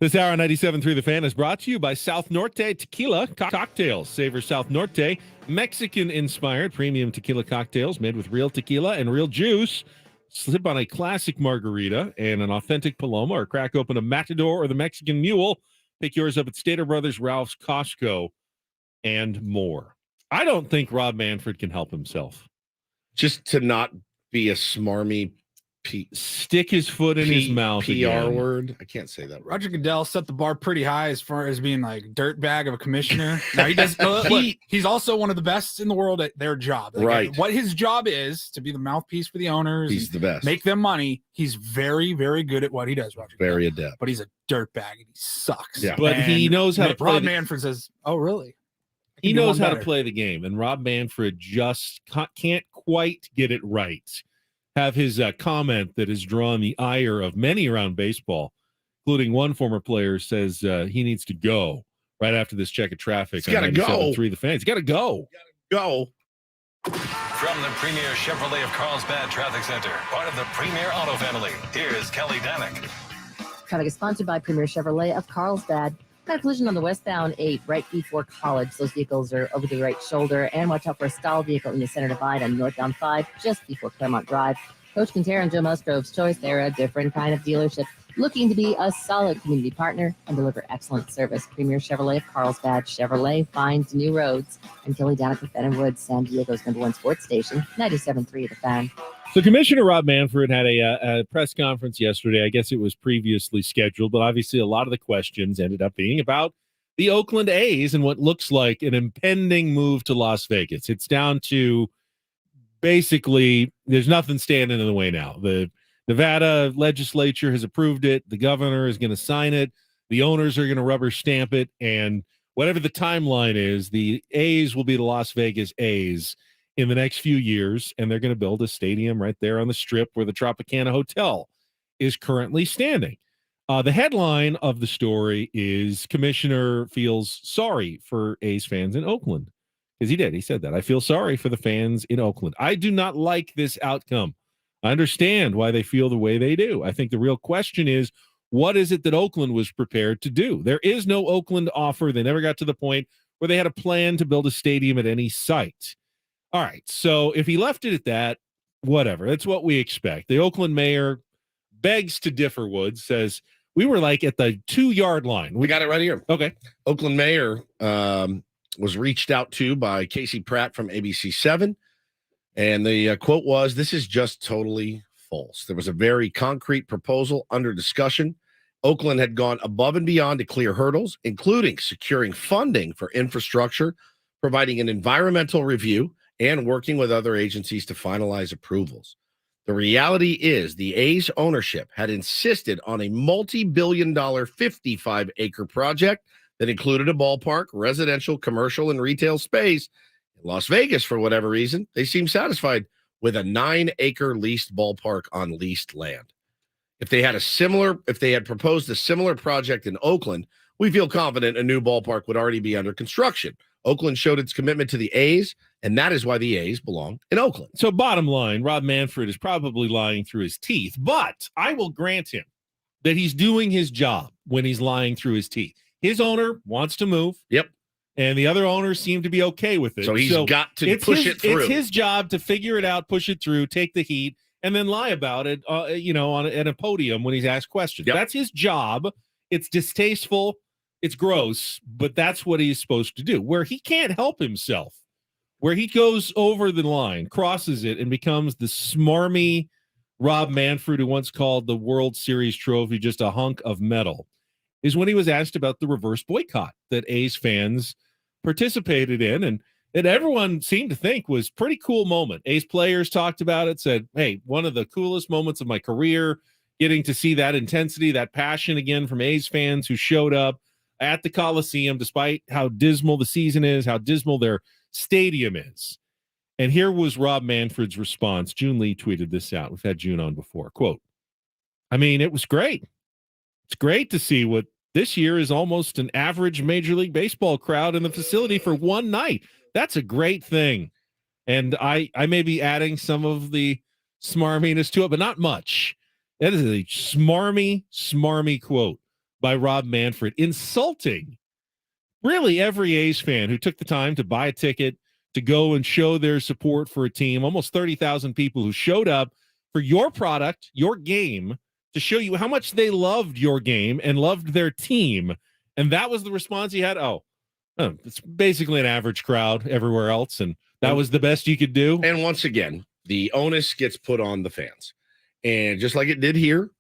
This hour on 97.3 The Fan is brought to you by South Norte Tequila Cocktails. Savor South Norte, Mexican-inspired premium tequila cocktails made with real tequila and real juice. Sip on a classic margarita and an authentic Paloma, or crack open a Matador or the Mexican Mule. Pick yours up at Stater Brothers, Ralph's, Costco, and more. I don't think Rob Manfred can help himself. Just to not be a smarmy stick his foot in his mouth. PR again. word. I can't say that. Right. Roger Goodell set the bar pretty high as far as being like dirtbag of a commissioner. Now he does. He's also one of the best in the world at their job. Like, right. What his job is to be the mouthpiece for the owners. He's the best. Make them money. He's very, very good at what he does. Roger. Very Goodell. adept. But he's a dirtbag and he sucks. Yeah. But he knows how to play. Rob Manfred says, "Oh, really?" He knows how to play the game, and Rob Manfred just can't quite get it right. Have his comment that has drawn the ire of many around baseball, including one former player says he needs to go right after this check of traffic. He's got to go. The fans. He's got to go. Go. From the premier Chevrolet of Carlsbad Traffic Center, part of the Premier Auto family, here's Kelly Danick. Traffic is sponsored by Premier Chevrolet of Carlsbad. Got a collision on the westbound 8 right before College. Those vehicles are over the right shoulder. And watch out for a stalled vehicle in the center divide on northbound 5 just before Claremont Drive. Coach Quintero and Joe Musgrove's choice. They're a different kind of dealership looking to be a solid community partner and deliver excellent service. Premier Chevrolet of Carlsbad. Chevrolet finds new roads. I'm Kelly Danick with Ben & Woods, San Diego's #1 sports station, 97.3 The Fan. So Commissioner Rob Manfred had a press conference yesterday. I guess it was previously scheduled, but obviously a lot of the questions ended up being about the Oakland A's and what looks like an impending move to Las Vegas. It's down to basically there's nothing standing in the way now. The Nevada legislature has approved it. The governor is going to sign it. The owners are going to rubber stamp it. And whatever the timeline is, the A's will be the Las Vegas A's in the next few years, and they're going to build a stadium right there on the Strip where the Tropicana Hotel is currently standing. The headline of the story is Commissioner feels sorry for A's fans in Oakland, because he did. He said that. I feel sorry for the fans in Oakland. I do not like this outcome. I understand why they feel the way they do. I think the real question is, what is it that Oakland was prepared to do? There is no Oakland offer. They never got to the point where they had a plan to build a stadium at any site. All right, so if he left it at that, whatever. That's what we expect. The Oakland mayor begs to differ, Woods, says, we were like at the 2-yard line. We got it right here. Okay. Oakland mayor was reached out to by Casey Pratt from ABC7. And the quote was, "This is just totally false. There was a very concrete proposal under discussion. Oakland had gone above and beyond to clear hurdles, including securing funding for infrastructure, providing an environmental review, and working with other agencies to finalize approvals. The reality is the A's ownership had insisted on a multi-billion-dollar 55-acre project that included a ballpark, residential, commercial, and retail space. In Las Vegas, for whatever reason, they seemed satisfied with a 9-acre leased ballpark on leased land. If they had proposed a similar project in Oakland, we feel confident a new ballpark would already be under construction. Oakland showed its commitment to the A's, and that is why the A's belong in Oakland." So bottom line, Rob Manfred is probably lying through his teeth, but I will grant him that he's doing his job when he's lying through his teeth. His owner wants to move. Yep. And the other owners seem to be okay with it. So he's got to push it through. It's his job to figure it out, push it through, take the heat, and then lie about it, at a podium when he's asked questions. Yep. That's his job. It's distasteful. It's gross, but that's what he's supposed to do. Where he can't help himself, where he goes over the line, crosses it, and becomes the smarmy Rob Manfred who once called the World Series trophy just a hunk of metal, is when he was asked about the reverse boycott that A's fans participated in, and that everyone seemed to think was pretty cool moment. A's players talked about it, said, hey, one of the coolest moments of my career, getting to see that intensity, that passion again from A's fans who showed up at the Coliseum, despite how dismal the season is, how dismal their stadium is. And here was Rob Manfred's response. June Lee tweeted this out. We've had June on before. Quote, "I mean, it was great. It's great to see what this year is almost an average Major League Baseball crowd in the facility for one night. That's a great thing." And I may be adding some of the smarminess to it, but not much. That is a smarmy quote by Rob Manfred, insulting really every A's fan who took the time to buy a ticket to go and show their support for a team. Almost 30,000 people who showed up for your product, your game, to show you how much they loved your game and loved their team. And that was the response he had. Oh, it's basically an average crowd everywhere else, and that was the best you could do. And once again, the onus gets put on the fans. And just like it did here,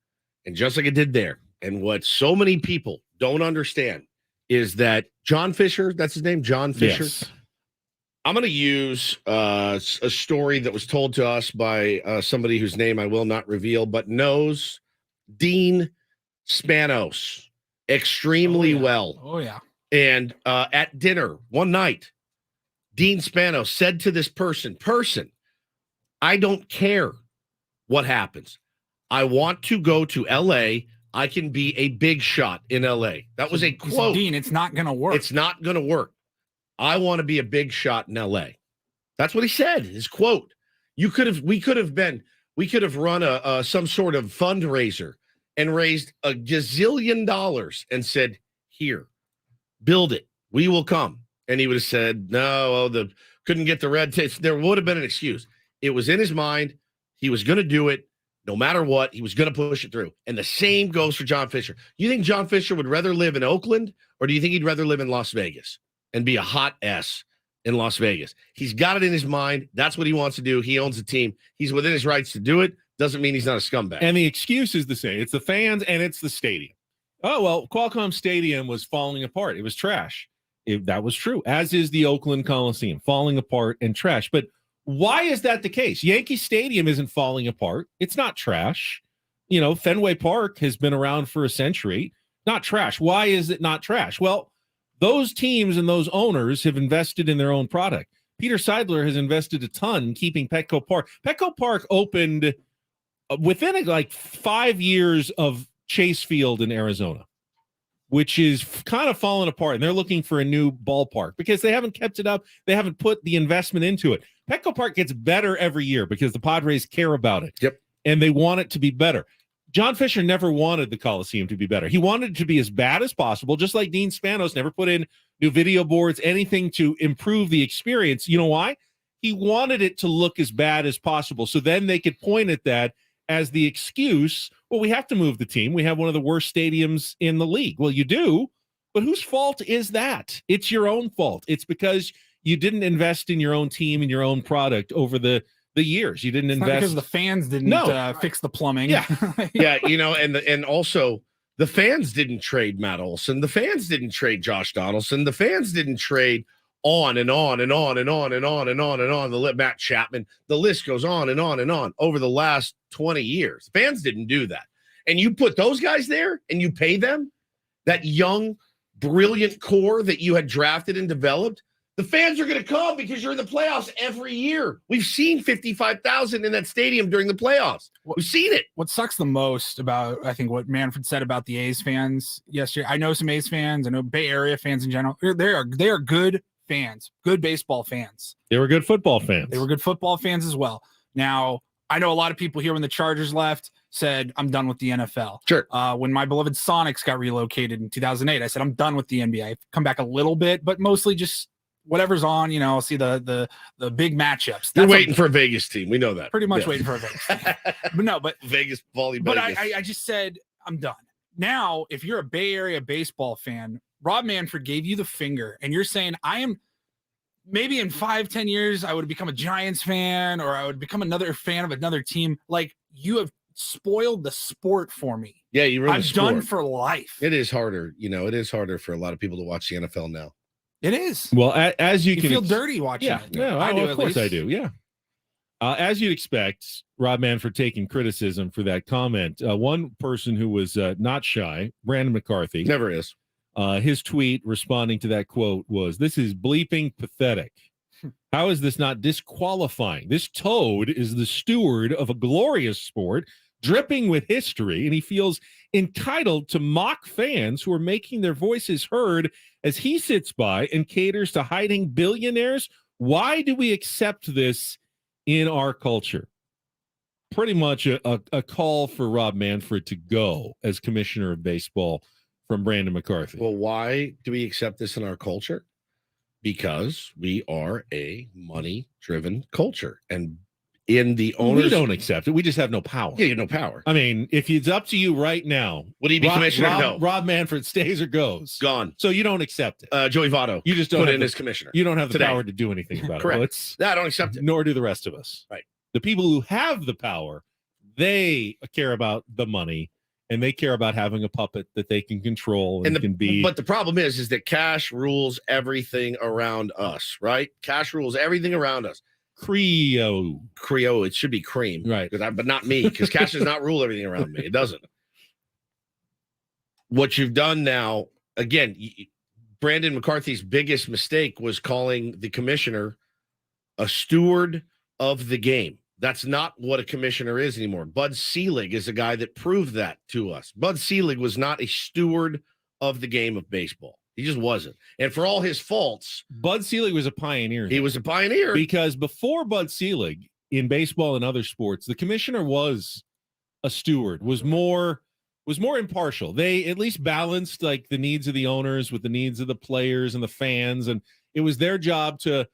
and just like it did there. And what so many people don't understand is that John Fisher, that's his name, John Fisher. Yes. I'm going to use a story that was told to us by somebody whose name I will not reveal, but knows Dean Spanos extremely well. Oh, yeah. And at dinner one night, Dean Spanos said to this person, I don't care what happens. I want to go to L.A. I can be a big shot in L.A. That was a quote. Dean, it's not going to work. It's not going to work. I want to be a big shot in L.A. That's what he said, his quote. We could have run some sort of fundraiser and raised a gazillion dollars and said, here, build it. We will come. And he would have said, no, couldn't get the red tape. There would have been an excuse. It was in his mind. He was going to do it. No matter what, he was going to push it through. And the same goes for John Fisher. You think John Fisher would rather live in Oakland, or do you think he'd rather live in Las Vegas and be a hot S in Las Vegas? He's got it in his mind. That's what he wants to do. He owns the team. He's within his rights to do it. Doesn't mean he's not a scumbag. And the excuse is the same. It's the fans and it's the stadium. Oh, well, Qualcomm Stadium was falling apart. It was trash. That was true, as is the Oakland Coliseum, falling apart and trash. But why is that the case? Yankee Stadium isn't falling apart. It's not trash. You know, Fenway Park has been around for a century. Not trash. Why is it not trash? Well, those teams and those owners have invested in their own product. Peter Seidler has invested a ton in keeping Petco Park. Petco Park opened within like 5 years of Chase Field in Arizona, which is kind of falling apart. And they're looking for a new ballpark because they haven't kept it up. They haven't put the investment into it. Petco Park gets better every year because the Padres care about it. Yep. And they want it to be better. John Fisher never wanted the Coliseum to be better. He wanted it to be as bad as possible, just like Dean Spanos never put in new video boards, anything to improve the experience. You know why? He wanted it to look as bad as possible. So then they could point at that as the excuse. Well, we have to move the team. We have one of the worst stadiums in the league. Well, you do, but whose fault is that? It's your own fault. It's because you didn't invest in your own team and your own product over the years. You didn't invest because the fans didn't fix the plumbing. Yeah. Yeah. You know, and also the fans didn't trade Matt Olson. The fans didn't trade Josh Donaldson. The fans didn't trade on and on and on and on and on and on and on. The Matt Chapman, the list goes on and on and on over the last 20 years. Fans didn't do that. And you put those guys there and you pay them, that young, brilliant core that you had drafted and developed. The fans are going to come because you're in the playoffs every year. We've seen 55,000 in that stadium during the playoffs. We've seen it. What sucks the most about, I think, what Manfred said about the A's fans yesterday. I know some A's fans. I know Bay Area fans in general. They are good fans, good baseball fans. They were good football fans. They were good football fans as well. Now, I know a lot of people here when the Chargers left said, I'm done with the NFL. Sure. When my beloved Sonics got relocated in 2008, I said, I'm done with the NBA. I've come back a little bit, but mostly just whatever's on, you know, I'll see the big matchups. You're waiting for a Vegas team. We know that. Pretty much waiting for a Vegas team. But Vegas, volley But Vegas. I just said, I'm done. Now, if you're a Bay Area baseball fan, Rob Manfred gave you the finger and you're saying, I am maybe in 5-10 years, I would become a Giants fan or I would become another fan of another team. Like, you have spoiled the sport for me. Yeah, you ruined I'm the sport. done for life. It is harder. You know, it is harder for a lot of people to watch the NFL now. It is. Well, as you can feel dirty watching it. Yeah, I do, of at course least. I do. Yeah. As you'd expect, Rob Manfred taking criticism for that comment. One person who was not shy, Brandon McCarthy. Never is. His tweet responding to that quote was, "This is bleeping pathetic. How is this not disqualifying? This toad is the steward of a glorious sport, dripping with history, and he feels entitled to mock fans who are making their voices heard as he sits by and caters to hiding billionaires. Why do we accept this in our culture?" Pretty much a call for Rob Manfred to go as commissioner of baseball from Brandon McCarthy. Well, why do we accept this in our culture? Because we are a money-driven culture, and in the owners, we don't accept it. We just have no power. Yeah, you have no power. I mean, if it's up to you right now, would he be commissioner? No. Rob Manfred stays or goes. Gone. So you don't accept it. Joey Votto. You just don't put have in the, as commissioner. You don't have the today. power to do anything about Correct. it. No, I don't accept it. Nor do the rest of us. Right. The people who have the power, they care about the money, and they care about having a puppet that they can control and can be. But the problem is that cash rules everything around us, right? Cash rules everything around us. Creo. It should be cream, right? But not me, because cash does not rule everything around me. It doesn't. What you've done now, again, Brandon McCarthy's biggest mistake was calling the commissioner a steward of the game. That's not what a commissioner is anymore. Bud Selig is a guy that proved that to us. Bud Selig was not a steward of the game of baseball. He just wasn't. And for all his faults, Bud Selig was a pioneer. He was a pioneer. Because before Bud Selig, in baseball and other sports, the commissioner was a steward, was more impartial. They at least balanced like the needs of the owners with the needs of the players and the fans. And it was their job to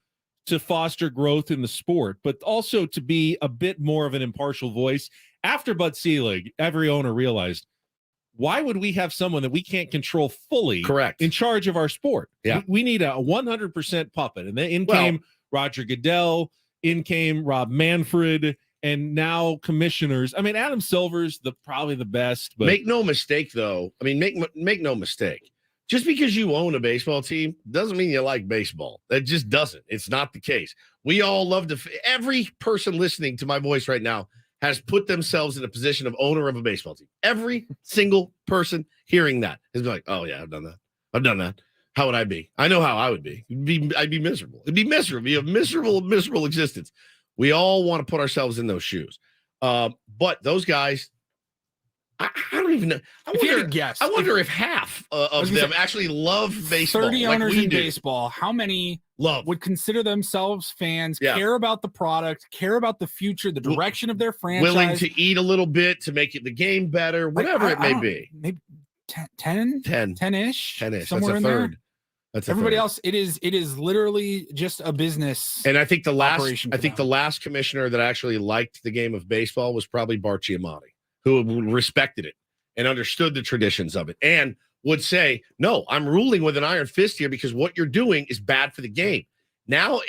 foster growth in the sport, but also to be a bit more of an impartial voice. After Bud Selig, every owner realized, why would we have someone that we can't control fully in charge of our sport? Yeah. We need a 100% puppet. And then in came Roger Goodell, in came Rob Manfred, and now commissioners. I mean, Adam Silver's probably the best. But make no mistake, though. I mean, make no mistake. Just because you own a baseball team doesn't mean you like baseball. That just doesn't. It's not the case. We all love every person listening to my voice right now has put themselves in a position of owner of a baseball team. Every single person hearing that is like, oh, yeah, I've done that. I've done that. How would I be? I know how I would be. I'd be miserable. It'd be miserable. It'd be a miserable existence. We all want to put ourselves in those shoes. But those guys, I don't even know. I wonder if half of them actually love baseball. 30 like owners we in do. baseball. How many would consider themselves fans, Yeah. care about the product, care about the future, the direction of their franchise? Willing to eat a little bit to make the game better, whatever it may be. Maybe 10-ish. 10-ish. Somewhere That's a in third. there. That's Everybody third. else, it is literally just a business. And I think the operation for them. last commissioner that actually liked the game of baseball was probably Bart Giamatti, who respected it and understood the traditions of it and would say, no, I'm ruling with an iron fist here because what you're doing is bad for the game. Now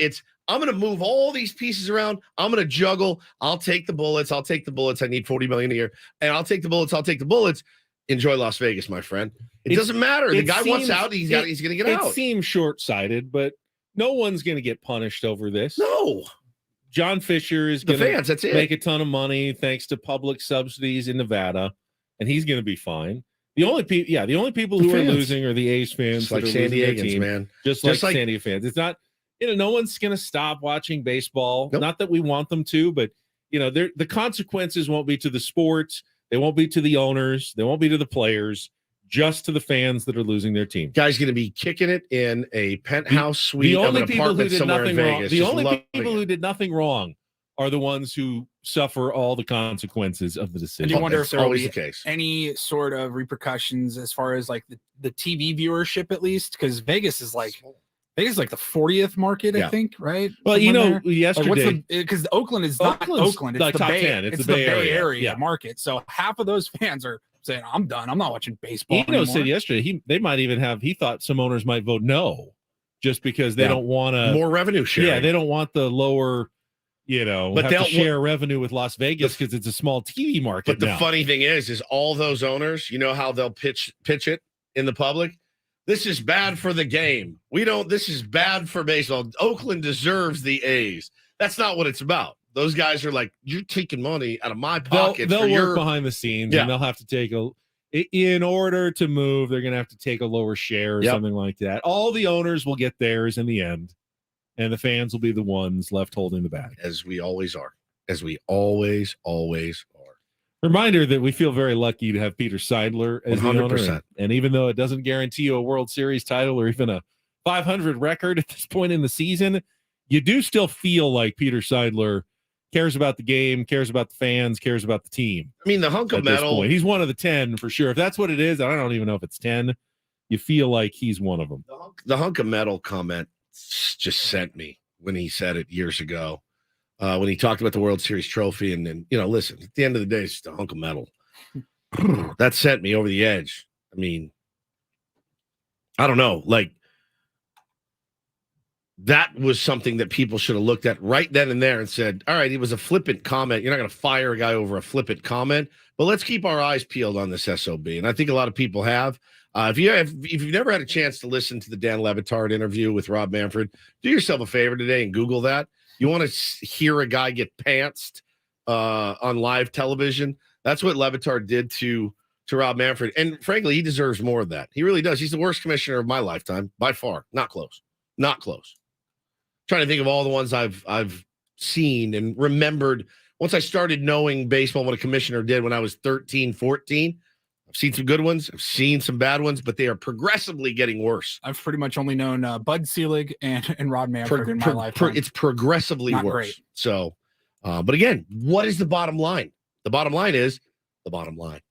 I'm going to move all these pieces around. I'm going to juggle. I'll take the bullets. I need $40 million a year. And I'll take the bullets. Enjoy Las Vegas, my friend. It doesn't matter. The guy wants out. He's going to get out. It seems short-sighted, but no one's going to get punished over this. No. John Fisher is The going fans, that's to it. make a ton of money thanks to public subsidies in Nevada, and he's going to be fine. The only people who are fans. losing are the A's fans, Just like that are San losing their Diegans, team, man. Just like San Diego fans. It's not, no one's going to stop watching baseball. Nope. Not that we want them to, but the consequences won't be to the sports. They won't be to the owners. They won't be to the players. Just to the fans that are losing their team. Guy's going to be kicking it in a penthouse suite of an apartment somewhere in Vegas. The just only loving people it. who did nothing wrong are the ones who suffer all the consequences of the And decision. do you wonder if there will always be the case. any sort of repercussions as far as like the TV viewership, at least? Because Vegas is like the 40th market, I Yeah. think, right? Well, Somewhere there. yesterday, because Oakland is not Oakland's Oakland, it's like the top Bay, 10. It's It's the the Bay Bay Area. Area Yeah. market. So half of those fans are saying, "I'm done. I'm not watching baseball." Eno anymore. said yesterday they might even have. He thought some owners might vote no, just because they Yeah. don't want to More revenue sharing. Yeah, they don't want the lower. But have they'll to share revenue with Las Vegas because it's a small TV market. But the now. funny thing is all those owners, you know how they'll pitch it in the public? This is bad for the game. This is bad for baseball. Oakland deserves the A's. That's not what it's about. Those guys are like, you're taking money out of my pocket. They'll for work your behind the scenes, Yeah. and they'll have to take in order to move. They're going to have to take a lower share or Yep. something like that. All the owners will get theirs in the end, and the fans will be the ones left holding the bag. As we always are. As we always are. Reminder that we feel very lucky to have Peter Seidler as the owner. 100%. And even though it doesn't guarantee you a World Series title or even a 500 record at this point in the season, you do still feel like Peter Seidler cares about the game, cares about the fans, cares about the team. I mean, the hunk of At this metal. point, he's one of the 10 for sure. If that's what it is, I don't even know if it's 10. You feel like he's one of them. The hunk of metal comment just sent me when he said it years ago. When he talked about the World Series trophy, and then, listen, at the end of the day, it's just a hunk of metal. That sent me over the edge. I mean, I don't know. Like, that was something that people should have looked at right then and there and said, all right, it was a flippant comment. You're not going to fire a guy over a flippant comment, but let's keep our eyes peeled on this SOB. And I think a lot of people have. If you've never had a chance to listen to the Dan Le Batard interview with Rob Manfred, do yourself a favor today and Google that. You want to hear a guy get pantsed on live television? That's what Le Batard did to Rob Manfred. And frankly, he deserves more of that. He really does. He's the worst commissioner of my lifetime, by far. Not close. Not close. Trying to think of all the ones I've seen and remembered. Once I started knowing baseball, what a commissioner did when I was 13, 14, I've seen some good ones. I've seen some bad ones, but they are progressively getting worse. I've pretty much only known Bud Selig and Rod Manfred in my lifetime. It's progressively Not worse. great. So, but again, what is the bottom line? The bottom line is the bottom line.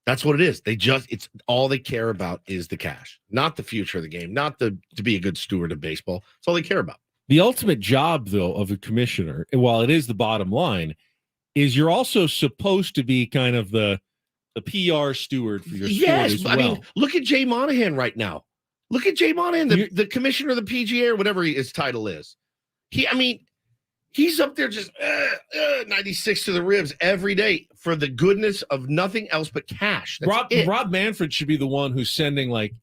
That's what it is. It's all they care about is the cash, not the future of the game, not to be a good steward of baseball. That's all they care about. The ultimate job, though, of a commissioner, while it is the bottom line, is you're also supposed to be kind of the PR steward for your sport as well. I mean, look at Jay Monahan right now. Look at Jay Monahan, the commissioner of the PGA or whatever his title is. He's up there just 96 to the ribs every day for the goodness of nothing else but cash. Rob Manfred should be the one who's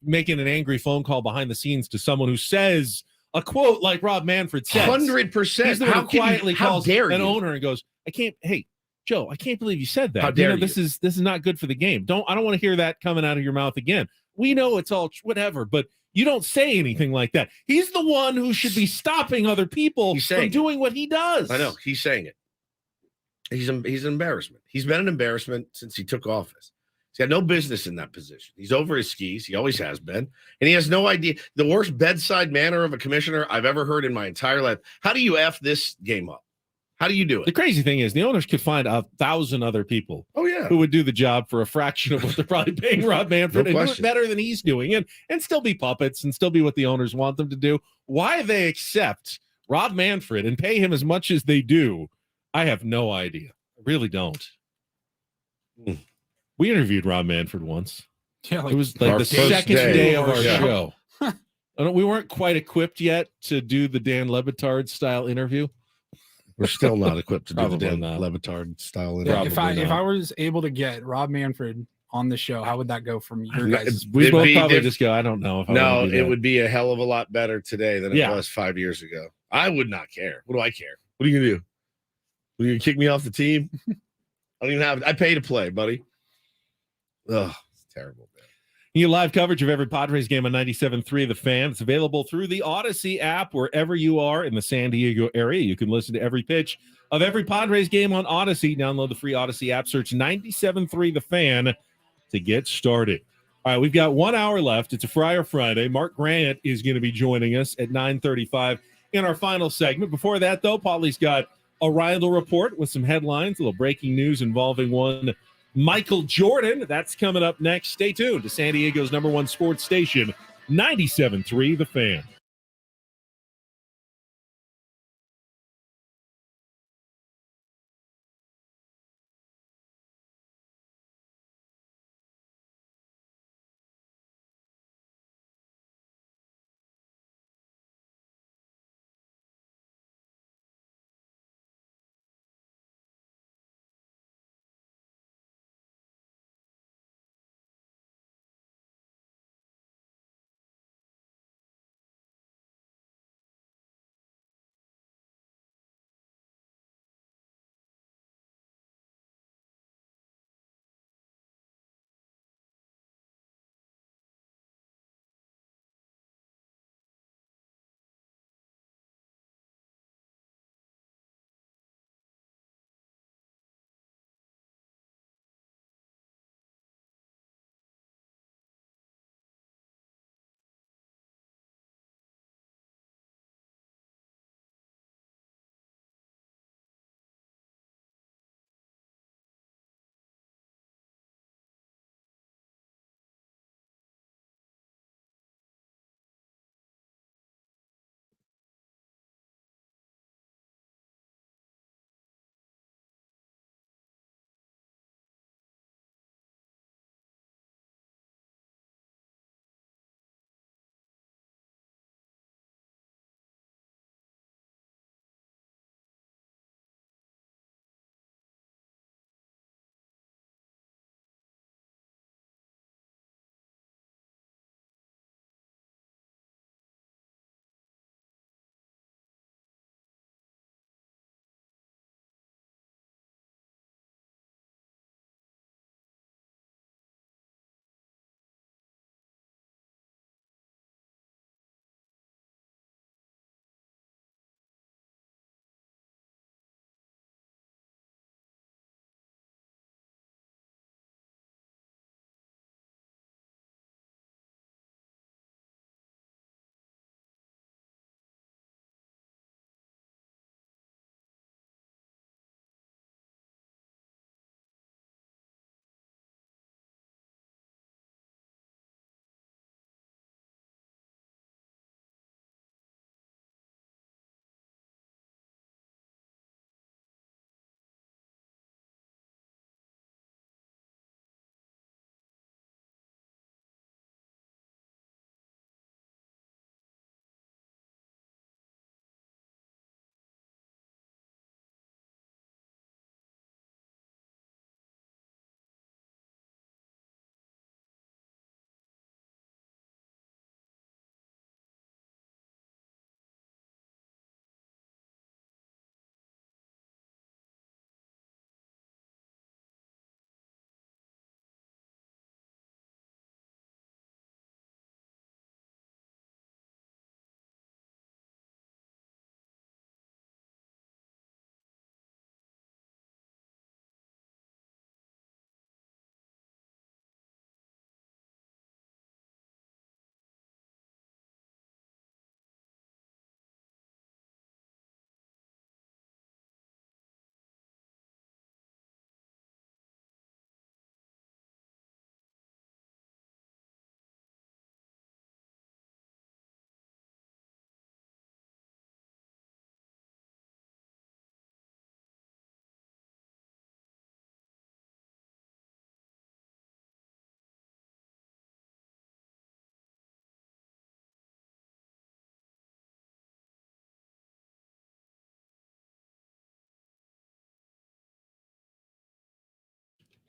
making an angry phone call behind the scenes to someone who says a quote like Rob Manfred says. 100%. He's the one who quietly calls an you? owner and goes, Joe, I can't believe you said that. How dare you? This is not good for the game. I don't want to hear that coming out of your mouth again. We know it's all whatever, but you don't say anything like that. He's the one who should be stopping other people from doing what he does. I know. He's saying it. He's an embarrassment. He's been an embarrassment since he took office. He's got no business in that position. He's over his skis. He always has been. And he has no idea. The worst bedside manner of a commissioner I've ever heard in my entire life. How do you F this game up? How do you do it? The crazy thing is the owners could find 1,000 other people who would do the job for a fraction of what they're probably paying Rob Manfred and do it better than he's doing and still be puppets and still be what the owners want them to do. Why they accept Rob Manfred and pay him as much as they do, I have no idea. I really don't. We interviewed Rob Manfred once. Yeah, it was like the second day of our show. We weren't quite equipped yet to do the Dan Le Batard style interview. We're still not equipped to do the Dan Le Batard style interview. If I was able to get Rob Manfred on the show, how would that go from your guys? We both probably just go, I don't know. It would be a hell of a lot better today than it was 5 years ago. I would not care. What do I care? What are you going to do? Are you going to kick me off the team? I don't even have – I pay to play, buddy. Ugh, it's terrible, man. You get live coverage of every Padres game on 97.3 The Fan. It's available through the Odyssey app wherever you are in the San Diego area. You can listen to every pitch of every Padres game on Odyssey. Download the free Odyssey app. Search 97.3 The Fan to get started. All right, we've got 1 hour left. It's a Friar Friday. Mark Grant is going to be joining us at 9:35 in our final segment. Before that, though, Paulie's got a Reindl Report with some headlines, a little breaking news involving one Michael Jordan. That's coming up next. Stay tuned to San Diego's #1 sports station, 97.3 The Fan.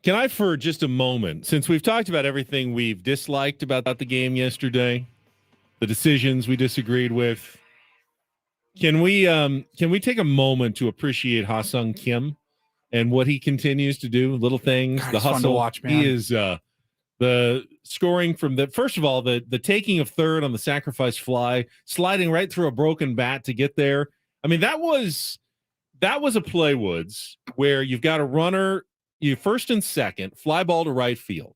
Can I, for just a moment, since we've talked about everything we've disliked about the game yesterday, the decisions we disagreed with, can we take a moment to appreciate Ha-Sung Kim and what he continues to do? Little things, God, the it's fun to hustle. watch, man. He is the scoring from the first of all, the taking of third on the sacrifice fly, sliding right through a broken bat to get there. I mean, that was a play, Woods, where you've got a runner, you first and second, fly ball to right field,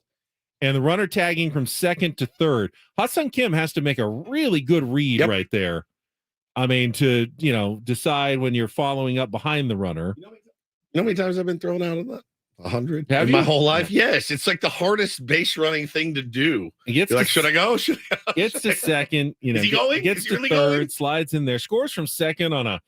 and the runner tagging from second to third. Ha-Sung Kim has to make a really good read right there. I mean, to decide when you're following up behind the runner. You know how many times I've been thrown out of that? 100 Have in you? my whole life. Yes, it's like the hardest base running thing to do. You're like, should I go? Should I go? Gets to second, Is he going? Gets Is he to really third, going? slides in there, scores from second on a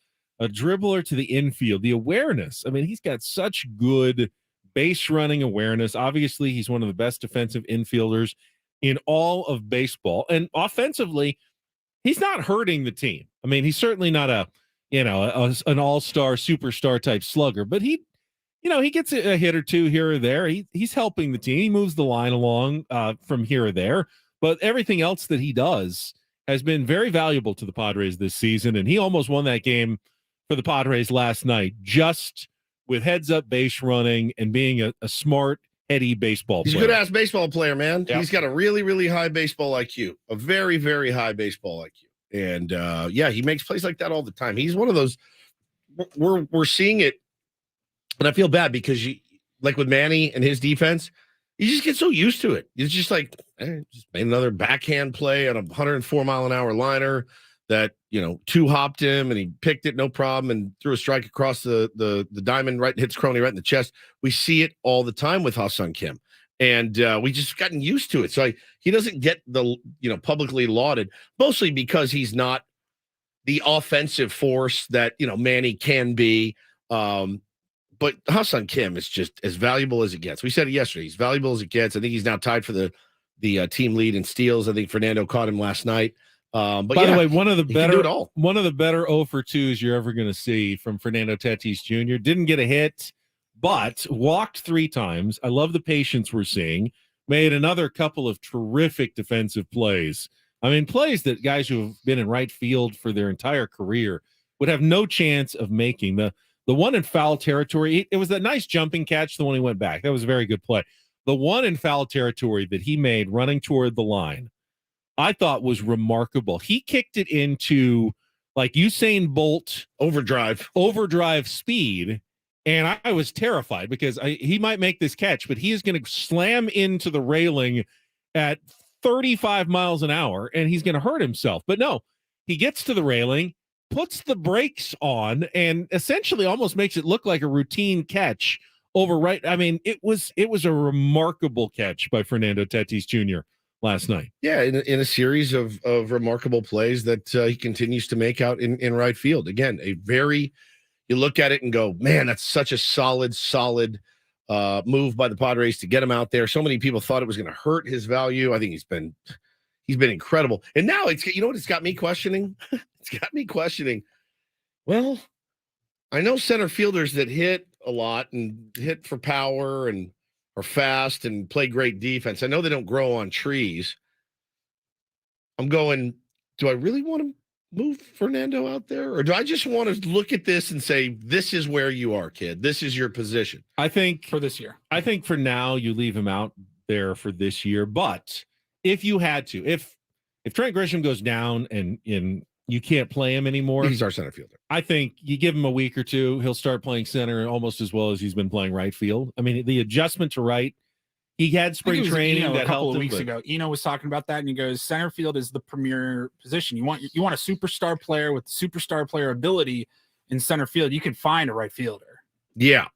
dribbler to the infield. The awareness. I mean, he's got such good base running awareness. Obviously, he's one of the best defensive infielders in all of baseball. And offensively, he's not hurting the team. I mean, he's certainly not an all-star, superstar type slugger, but he gets a hit or two here or there. He's helping the team. He moves the line along from here or there. But everything else that he does has been very valuable to the Padres this season, and he almost won that game for the Padres last night just with heads-up base running and being a smart, heady baseball player. He's a good-ass baseball player, man. Yep. He's got a really, really high baseball IQ, a very, very high baseball IQ. And, he makes plays like that all the time. He's one of those – we're seeing it. And I feel bad because like with Manny and his defense, you just get so used to it. It's just like, just made another backhand play on a 104-mile-an-hour liner that, two hopped him and he picked it, no problem, and threw a strike across the diamond, right, hits Crony right in the chest. We see it all the time with Ha-Sung Kim. And we just gotten used to it. So he doesn't get the, publicly lauded, mostly because he's not the offensive force that, Manny can be. But Ha-Sung Kim is just as valuable as it gets. We said it yesterday. He's valuable as it gets. I think he's now tied for the team lead in steals. I think Fernando caught him last night. But by the way, one of the better 0 for 2s you're ever going to see from Fernando Tatis Jr. Didn't get a hit, but walked 3 times. I love the patience we're seeing. Made another couple of terrific defensive plays. I mean, plays that guys who have been in right field for their entire career would have no chance of making. The one in foul territory, it was a nice jumping catch, the one he went back. That was a very good play. The one in foul territory that he made running toward the line, I thought was remarkable. He kicked it into like Usain Bolt overdrive speed, and I was terrified because he might make this catch, but he is going to slam into the railing at 35 miles an hour, and he's going to hurt himself. But no, he gets to the railing, puts the brakes on, and essentially almost makes it look like a routine catch over right. I mean, it was a remarkable catch by Fernando Tatis Jr. last night. Yeah, in a series of remarkable plays that he continues to make out in right field. Again, you look at it and go, man, that's such a solid move by the Padres to get him out there. So many people thought it was going to hurt his value. I think he's been incredible. And now it's got me questioning. It's got me questioning. Well, I know center fielders that hit a lot and hit for power and are fast and play great defense. I know they don't grow on trees. I'm going, do I really want to move Fernando out there? Or do I just want to look at this and say, this is where you are, kid. This is your position. I think for this year. I think for now you leave him out there for this year. But if you had to, if Trent Grisham goes down and you can't play him anymore, he's our center fielder. I think you give him a week or two, he'll start playing center almost as well as he's been playing right field. I mean, the adjustment to right, he had spring training that a couple helped of weeks him, ago. Eno was talking about that, and he goes, center field is the premier position. You want a superstar player with superstar player ability in center field. You can find a right fielder. Yeah.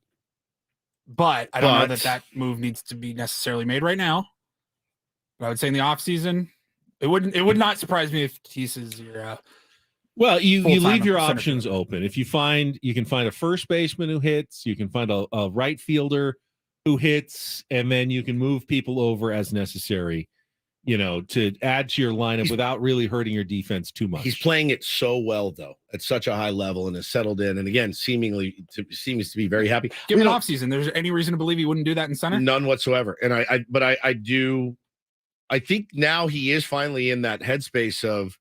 But I don't know that move needs to be necessarily made right now. But I would say in the offseason, it would not surprise me if Tatis is your well, you leave your options open. If you can find a first baseman who hits, you can find a right fielder who hits, and then you can move people over as necessary to add to your lineup without really hurting your defense too much. He's playing it so well, though, at such a high level, and has settled in. And again, seems to be very happy. Given off season, there's any reason to believe he wouldn't do that in center? None whatsoever. And I think now he is finally in that headspace of,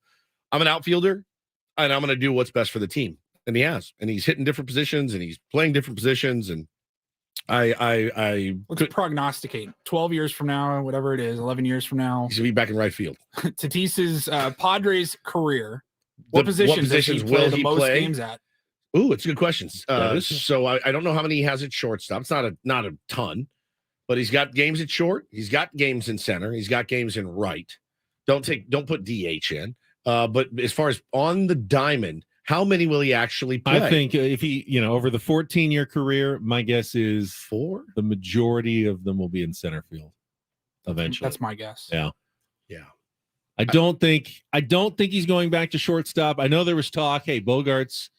I'm an outfielder, and I'm going to do what's best for the team. And he has, and he's hitting different positions, and he's playing different positions. And let's prognosticate 12 years from now, whatever it is, 11 years from now, he's gonna be back in right field. Tatis's Padres career, what positions will he play games at? Ooh, it's a good question. So I don't know how many he has at shortstop. It's not a ton, but he's got games at short. He's got games in center. He's got games in right. Don't put DH in. But as far as on the diamond, how many will he actually play? I think if he, over the 14-year career, my guess is 4. The majority of them will be in center field eventually. That's my guess. Yeah. Yeah. I don't think he's going back to shortstop. I know there was talk, hey, Bogarts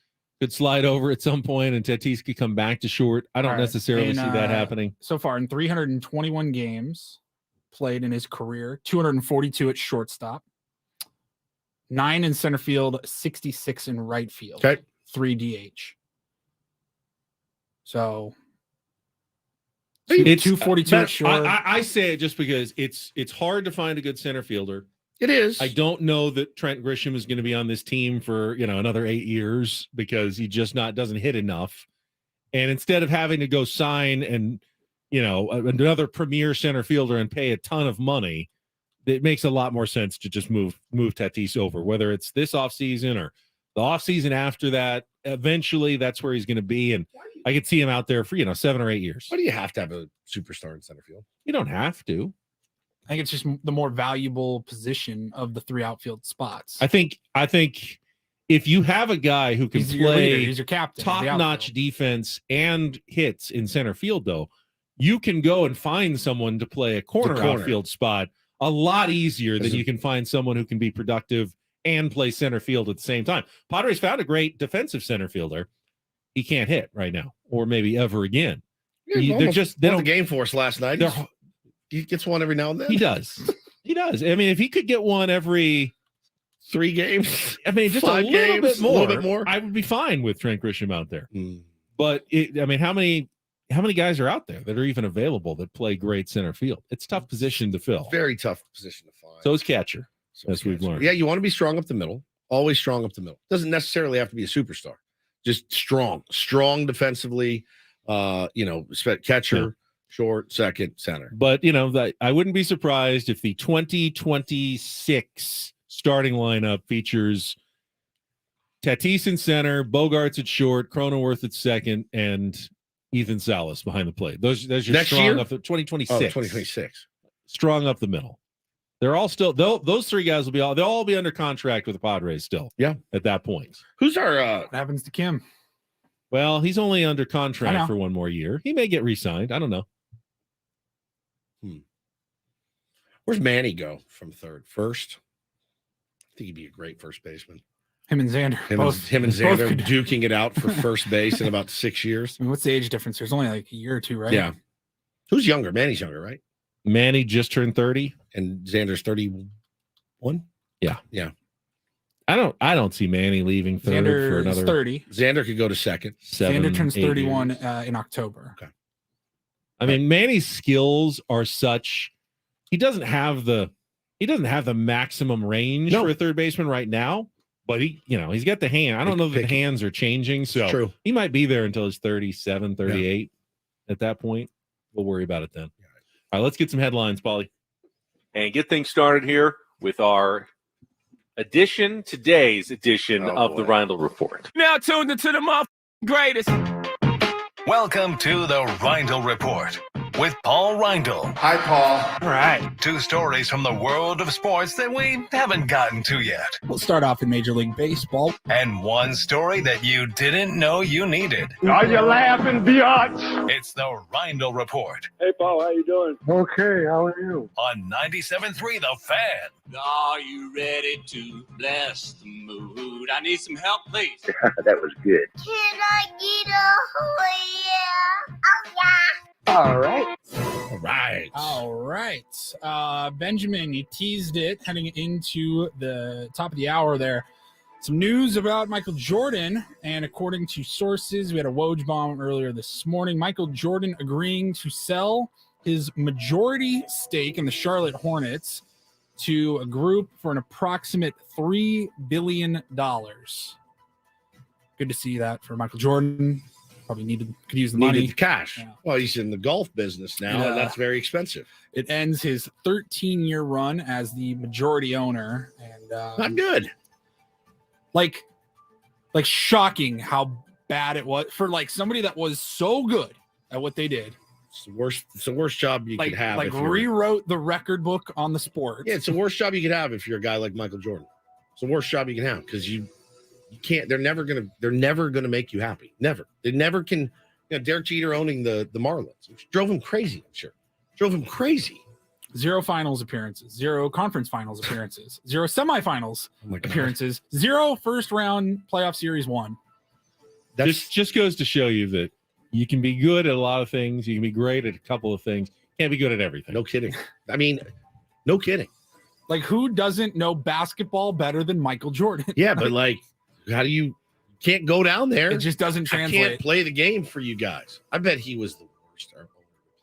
could slide over at some point and Tatis could come back to short. I don't necessarily see that happening. So far in 321 games played in his career, 242 at shortstop. 9 in center field, 66 in right field. Okay. 3 DH. So it's 242 at short. I say it just because it's hard to find a good center fielder. It is. I don't know that Trent Grisham is going to be on this team for another 8 years because he just doesn't hit enough. And instead of having to go sign and another premier center fielder and pay a ton of money, it makes a lot more sense to just move Tatis over, whether it's this offseason or the offseason after that. Eventually, that's where he's going to be. And I could see him out there for, 7 or 8 years. Why do you have to have a superstar in center field? You don't have to. I think it's just the more valuable position of the 3 outfield spots. I think if you have a guy who can play he's your captain, top-notch defense and hits in center field, though, you can go and find someone to play a corner outfield spot a lot easier than you can find someone who can be productive and play center field at the same time. Padres found a great defensive center fielder. He can't hit right now, or maybe ever again. They don't the game for us last night. He gets one every now and then. He does. He does. I mean, if he could get one every 3 games, I mean, just 5 a little bit more, I would be fine with Trent Grisham out there. But how many guys are out there that are even available that play great center field? It's a tough position to fill. Very tough position to find. So is catcher, as we've learned. Yeah, you want to be strong up the middle. Always strong up the middle. Doesn't necessarily have to be a superstar. Just strong defensively. Catcher, short, second, center. But I wouldn't be surprised if the 2026 starting lineup features Tatis in center, Bogarts at short, Cronenworth at second, and Ethan Salas behind the plate. Those are next strong year? up the 2026. 2026. Strong up the middle. They're all still those 3 guys they'll all be under contract with the Padres still. Yeah. At that point. Who's our what happens to Kim? Well, he's only under contract for 1 more year. He may get re-signed. I don't know. Where's Manny go from third? First? I think he'd be a great first baseman. Him and Xander. Him and Xander duking it out for first base in about 6 years. I mean, what's the age difference? There's only like a year or 2, right? Yeah. Who's younger? Manny's younger, right? Manny just turned 30. And Xander's 31? Yeah. Yeah. I don't see Manny leaving third for another 30. Xander could go to second. Xander turns 31 in October. Okay. I mean, Manny's skills are such he doesn't have the maximum range for a third baseman right now, but he's got the hand. I don't know that the hands are changing, so he might be there until he's 37, 38. At that point, we'll worry about it then. All right, let's get some headlines, Paulie. And get things started here with our today's edition of the Reindl Report. Now tuned into the greatest. Welcome to the Reindl Report with Paul Reindl. Hi, Paul. All right. 2 stories from the world of sports that we haven't gotten to yet. We'll start off in Major League Baseball. And 1 story that you didn't know you needed. Are you laughing, biatch? It's the Reindl Report Hey, Paul, how you doing? Okay, how are you? on 97.3 The Fan. Are you ready to bless the mood? I need some help, please. That was good. Can I get a oh yeah? Oh yeah. All right. All right. All right. Benjamin, you teased it heading into the top of the hour there. Some news about Michael Jordan, and according to sources, we had a Woj bomb earlier this morning. Michael Jordan agreeing to sell his majority stake in the Charlotte Hornets to a group for an approximate $3 billion. Good to see that for Michael Jordan. Probably could use the money. Needed the cash. Yeah. Well, he's in the golf business now, and that's very expensive. It ends his 13-year run as the majority owner, and not good. Like shocking how bad it was for like somebody that was so good at what they did. It's the worst job you could have. Like rewrote the record book on the sport. Yeah, it's the worst job you could have if you're a guy like Michael Jordan. It's the worst job you can have because you can't. They're never gonna make you happy. Never. They never can. Derek Jeter owning the Marlins, which drove him crazy. I'm sure drove him crazy. 0 finals appearances, 0 conference finals appearances, 0 semifinals appearances, 0 first round playoff series won. This just goes to show you that you can be good at a lot of things. You can be great at a couple of things. Can't be good at everything. No kidding. I mean, no kidding. Like, who doesn't know basketball better than Michael Jordan? Yeah, but like, how do you can't go down there? It just doesn't translate. I can't play the game for you guys. I bet he was the worst to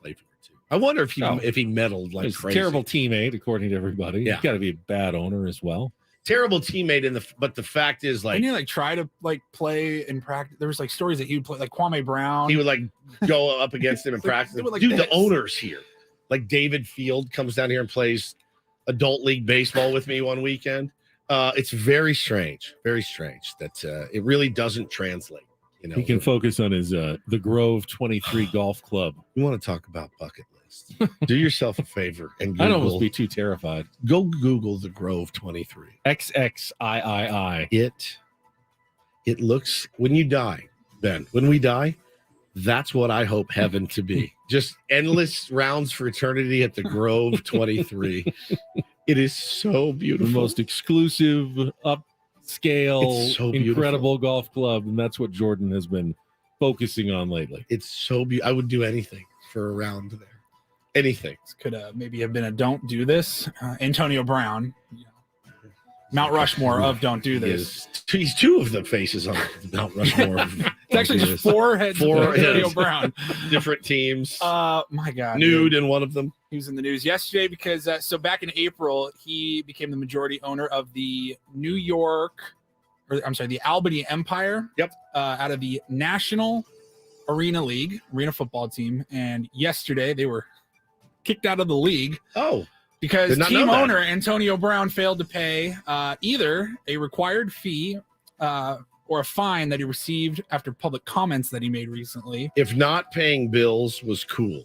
play for you too. I wonder if he meddled like He's a crazy. terrible teammate, according to everybody. Yeah. He's got to be a bad owner as well. Terrible teammate but the fact is, like, didn't he like try to like play in practice? There was like stories that he would play like Kwame Brown. He would like go up against him in practice. Like Dude, the owner's here. Like David Field comes down here and plays adult league baseball with me one weekend. It's very strange that it really doesn't translate. He can focus on his the Grove 23 Golf Club. You want to talk about bucket list? Do yourself a favor and Google, I'd almost be too terrified. Go Google the Grove 23. XXIII. It looks, when you die, Ben, when we die, that's what I hope heaven to be. Just endless rounds for eternity at the Grove 23. It is so beautiful. The most exclusive, upscale, so incredible golf club, and that's what Jordan has been focusing on lately. It's so beautiful. I would do anything for a round there. Anything. This could maybe have been a don't do this. Antonio Brown, Mount Rushmore of don't do this. He's 2 of the faces on Mount Rushmore. It's actually just 4 heads of Antonio Brown. Different teams. My God. Nude in one of them. He was in the news yesterday because so back in April, he became the majority owner of the the Albany Empire. Yep. Out of the National Arena League, arena football team. And yesterday they were kicked out of the league. Oh. Because team owner Antonio Brown failed to pay either a required fee or a fine that he received after public comments that he made recently. If not paying bills was cool,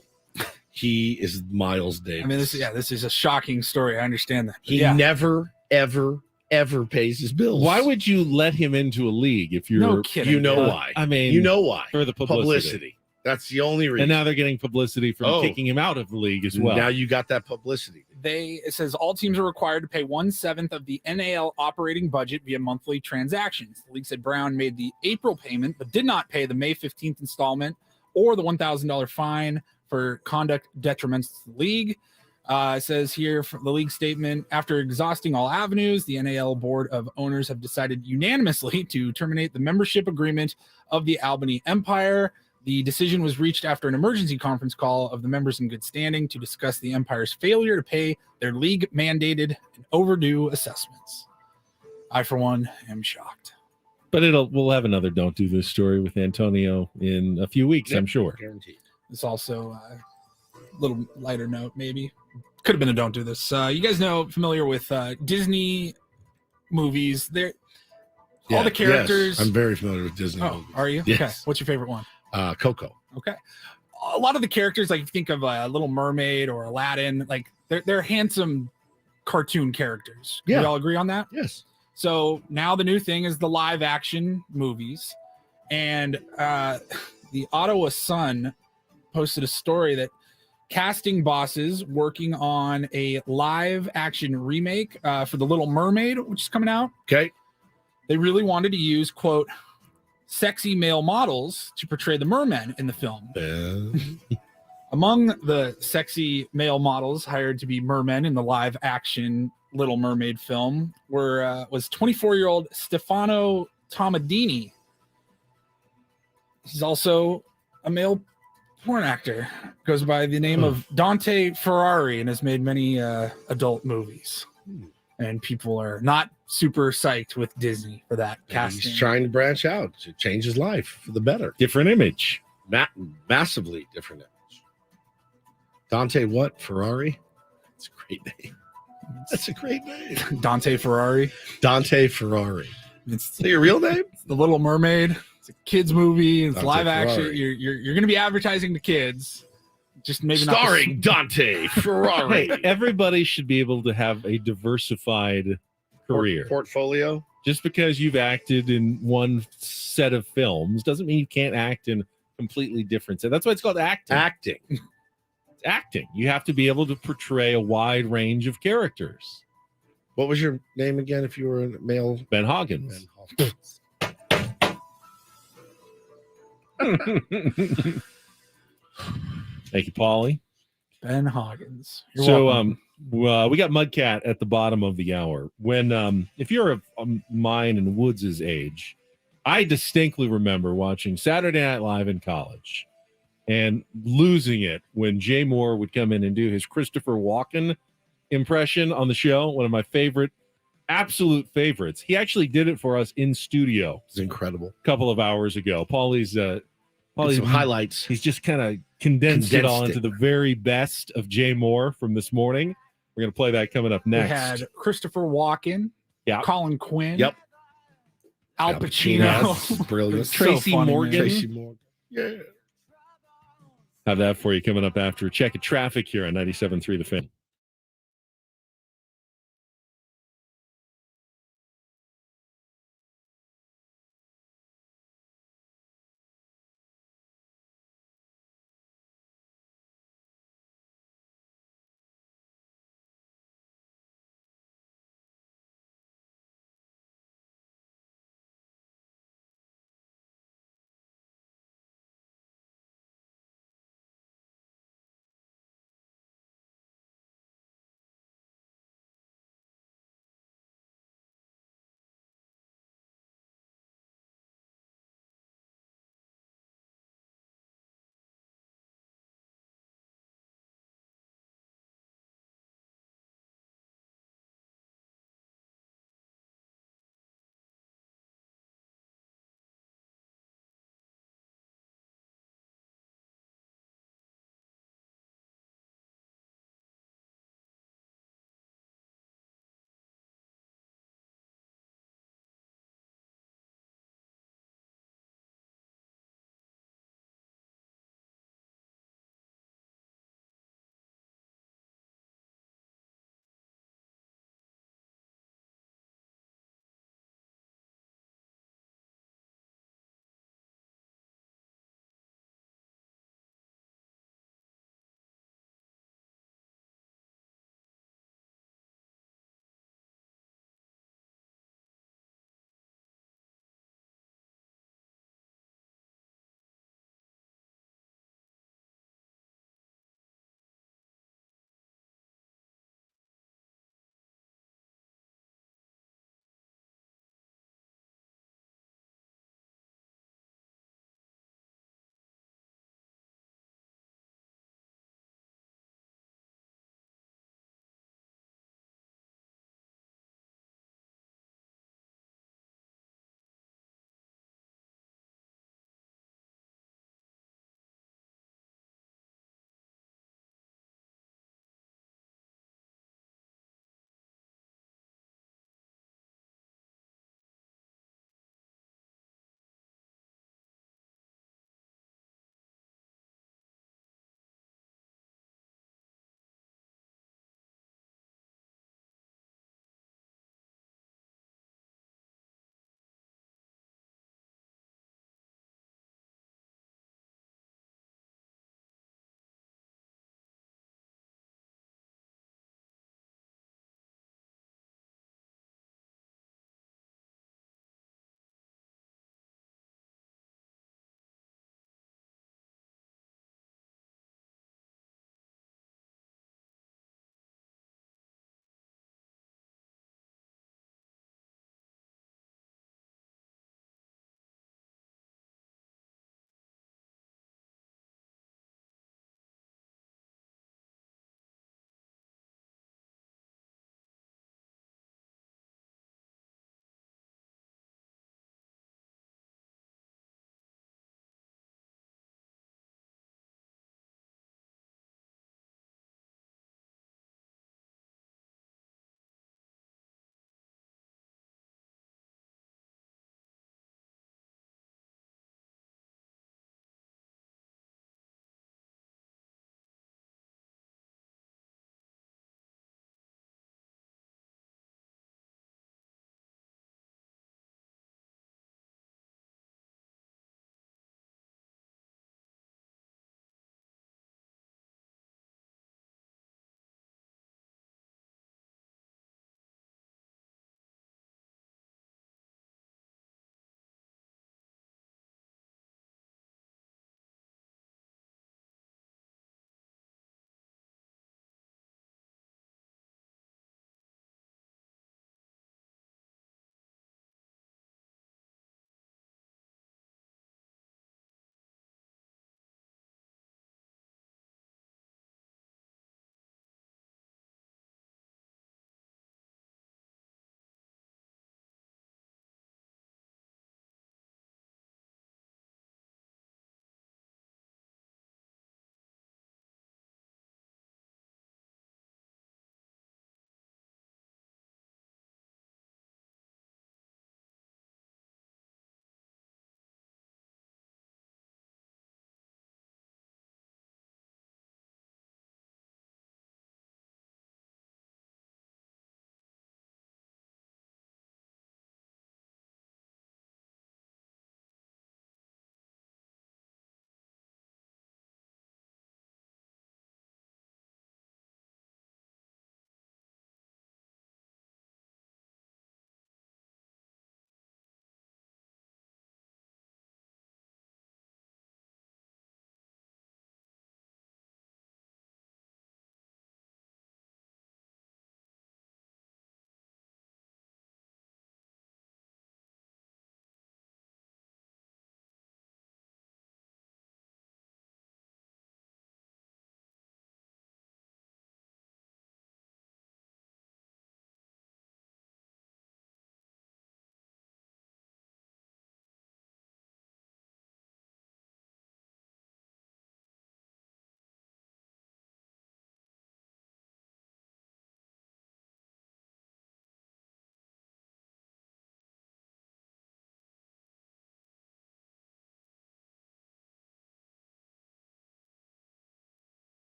he is Miles Davis. I mean, this is a shocking story. I understand that. He never, ever pays his bills. Why would you let him into a league if you're? No kidding. You know why? I mean, you know why? For the publicity. That's the only reason. And now they're getting publicity from kicking him out of the league as well. Now you got that publicity. It says all teams are required to pay 1/7 of the NAL operating budget via monthly transactions. The league said Brown made the April payment, but did not pay the May 15th installment or the $1,000 fine for conduct detriments to the league. It says here from the league statement, after exhausting all avenues, the NAL board of owners have decided unanimously to terminate the membership agreement of the Albany Empire. The decision was reached after an emergency conference call of the members in good standing to discuss the Empire's failure to pay their league-mandated and overdue assessments. I, for one, am shocked. But we'll have another don't do this story with Antonio in a few weeks, I'm sure. Guaranteed. It's also a little lighter note, maybe. Could have been a don't do this. You guys familiar with Disney movies? All the characters. Yes, I'm very familiar with Disney movies. Are you? Yes. Okay. What's your favorite one? Coco. Okay. A lot of the characters, like you think of Little Mermaid or Aladdin, like they're handsome cartoon characters. Can we all agree on that? Yes. So now the new thing is the live action movies. And the Ottawa Sun posted a story that casting bosses working on a live action remake for The Little Mermaid, which is coming out. Okay. They really wanted to use, quote, sexy male models to portray the mermen in the film. Among the sexy male models hired to be mermen in the live-action Little Mermaid film was 24-year-old Stefano Tomadini. He's also a male porn actor. Goes by the name of Dante Ferrari and has made many adult movies. And people are not super psyched with Disney for that casting. He's trying to branch out to change his life for the better. Different image. Massively different image. Dante what? Ferrari? That's a great name. That's a great name. Dante Ferrari. Dante Ferrari. It's your real name? It's The Little Mermaid. It's a kids movie. It's Dante live action. Ferrari. You're going to be advertising to kids. Just maybe Starring not Dante Ferrari. Hey, everybody should be able to have a diversified career. Portfolio. Just because you've acted in one set of films doesn't mean you can't act in completely different set. That's why it's called acting. Acting. It's acting. You have to be able to portray a wide range of characters. What was your name again if you were a male? Ben Hoggins. Thank you, Paulie. Ben Hoggins. You're So welcome. we got Mudcat at the bottom of the hour. When if you're of mine and Woods' age, I distinctly remember watching Saturday Night Live in college and losing it when Jay Mohr would come in and do his Christopher Walken impression on the show. One of my absolute favorites. He actually did it for us in studio. It's incredible. A couple of hours ago. Paulie's some highlights. He's just kind of condensed it all Condensed into the very best of Jay Mohr from this morning. We're going to play that coming up next. We had Christopher Walken. Yeah. Colin Quinn. Yep. Al Pacino. Brilliant. It's so Tracy funny, man. Morgan. Tracy Morgan. Yeah. Have that for you coming up after a check of traffic here on 97.3 The Fan.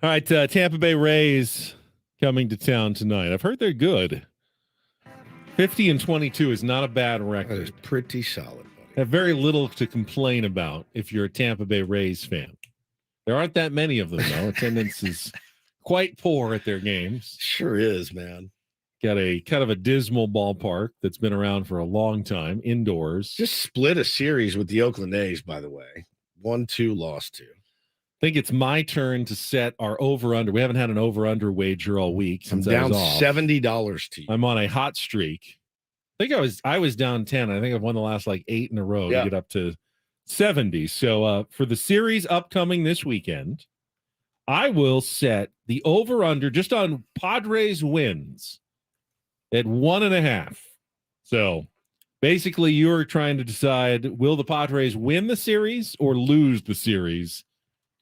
All right, Tampa Bay Rays coming to town tonight. I've heard they're good. 50-22 is not a bad record. That is pretty solid. Have very little to complain about if you're a Tampa Bay Rays fan. There aren't that many of them, though. Attendance is quite poor at their games. Sure is, man. Got a kind of a dismal ballpark that's been around for a long time, indoors. Just split a series with the Oakland A's, by the way. 1-2, lost 2. I think it's my turn to set our over-under. We haven't had an over-under wager all week since I'm I down was off. $70 to you. I'm on a hot streak. I think I was down 10. I think I've won the last like 8 in a row to get up to 70. So for the series upcoming this weekend, I will set the over-under just on Padres wins at 1.5. So basically you're trying to decide, will the Padres win the series or lose the series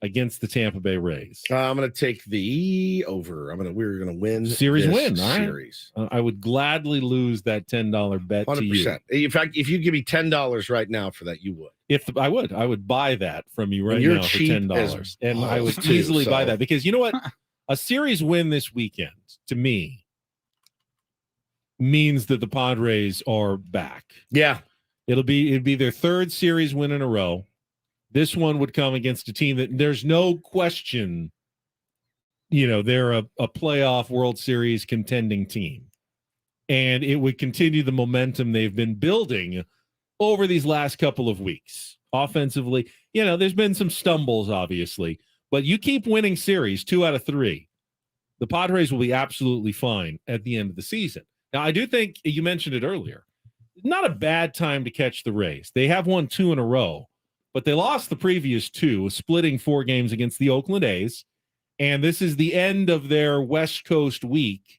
against the Tampa Bay Rays? I'm going to take the over. We're going to win series this win. All right. Series. I would gladly lose that $10 bet 100%. to you. In fact, if you give me $10 right now for that, you would. I would buy that from you right you're now for $10, and I would too, easily buy so. that because you know what, a series win this weekend to me means that the Padres are back. Yeah, it'd be their third series win in a row. This one would come against a team that there's no question, they're a playoff World Series contending team. And it would continue the momentum they've been building over these last couple of weeks. Offensively, there's been some stumbles, obviously. But you keep winning series 2 out of 3, the Padres will be absolutely fine at the end of the season. Now, I do think, you mentioned it earlier, not a bad time to catch the Rays. They have won 2 in a row. But they lost the previous 2, splitting 4 games against the Oakland A's. And this is the end of their West Coast week.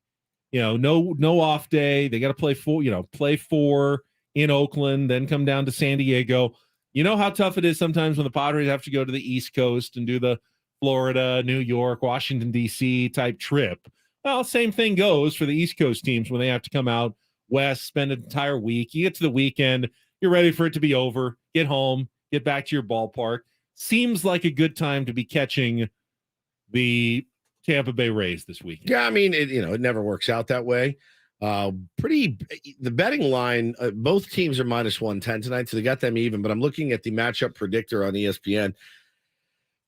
No off day. They got to play 4 in Oakland, then come down to San Diego. You know how tough it is sometimes when the Padres have to go to the East Coast and do the Florida, New York, Washington, D.C. type trip. Well, same thing goes for the East Coast teams when they have to come out west, spend an entire week. You get to the weekend, you're ready for it to be over, get home, get back to your ballpark. Seems like a good time to be catching the Tampa Bay Rays this weekend. Yeah, it never works out that way. The betting line, both teams are -110 tonight, so they got them even. But I'm looking at the matchup predictor on ESPN.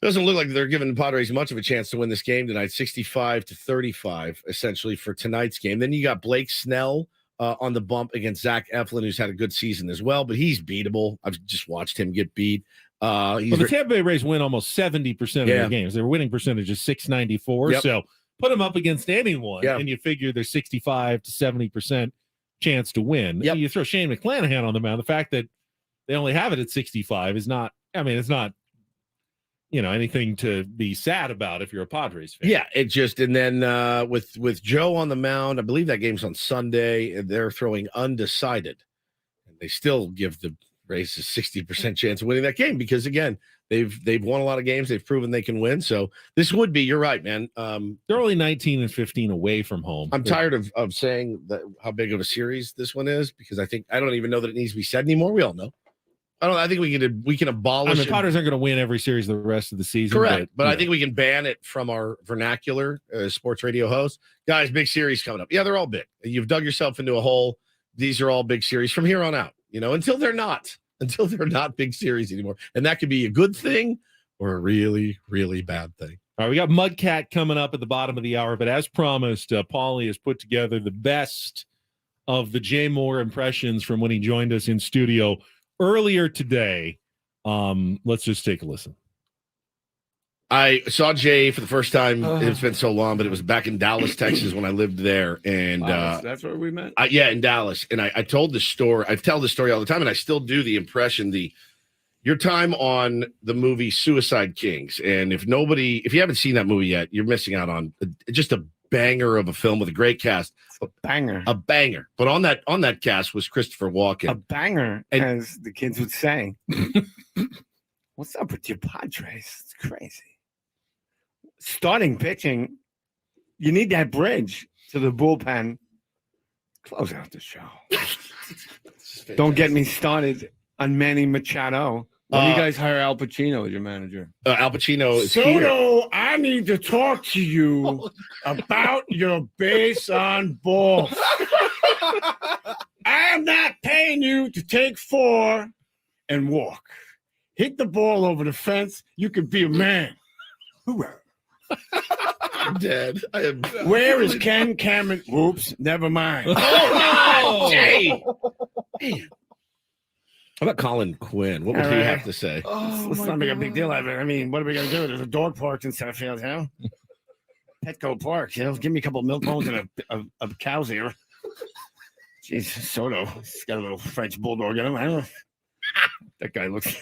Doesn't look like they're giving the Padres much of a chance to win this game tonight. 65-35, essentially, for tonight's game. Then you got Blake Snell on the bump against Zach Eflin, who's had a good season as well, but he's beatable. I've just watched him get beat. The Tampa Bay Rays win almost 70% of their games. Their winning percentage is .694. So put them up against anyone, and you figure there's 65 to 70% chance to win. You throw Shane McClanahan on the mound. The fact that they only have it at 65 is not. It's not. Anything to be sad about if you're a Padres fan. Yeah, it just, and then with Joe on the mound, I believe that game's on Sunday, and they're throwing undecided. And they still give the Rays a 60% chance of winning that game because, again, they've won a lot of games. They've proven they can win. So this would be, you're right, man. They're only 19-15 away from home. I'm tired of saying how big of a series this one is because I don't even know that it needs to be said anymore. We all know. I think we can abolish. Padres aren't going to win every series the rest of the season. Correct, but I think we can ban it from our vernacular as sports radio hosts. Guys, big series coming up. Yeah, they're all big. You've dug yourself into a hole. These are all big series from here on out. Until they're not big series anymore, and that could be a good thing or a really, really bad thing. All right, we got Mudcat coming up at the bottom of the hour, but as promised, Paulie has put together the best of the Jay Mohr impressions from when he joined us in studio earlier today. Let's just take a listen. I saw Jay for the first time. It's been so long, but it was back in Dallas, Texas when I lived there. And that's where we met? In Dallas. And I told the story. I tell the story all the time, and I still do the impression, your time on the movie Suicide Kings. And if you haven't seen that movie yet, you're missing out on just a banger of a film with a great cast. A banger. But on that cast was Christopher Walken. A banger, as the kids would say. What's up with your Padres? It's crazy. Starting pitching, you need that bridge to the bullpen. Close out the show. Don't get me started on Manny Machado When do you guys hire Al Pacino as your manager? Al Pacino is here. Soto, I need to talk to you about your base on balls. I am not paying you to take 4 and walk. Hit the ball over the fence. You could be a man. Hoorah. I'm dead. I am. Where is Ken Cameron? Whoops, never mind. Oh, Jay. Man. How about Colin Quinn? What would he have to say? Let's not make a big deal out of it. I mean, what are we going to do? There's a dog park in Centerfield, you know? Petco Park, you know? Give me a couple of milk bones and a cow's ear. Jeez, Soto. He's got a little French bulldog in him. I don't know. That guy looks...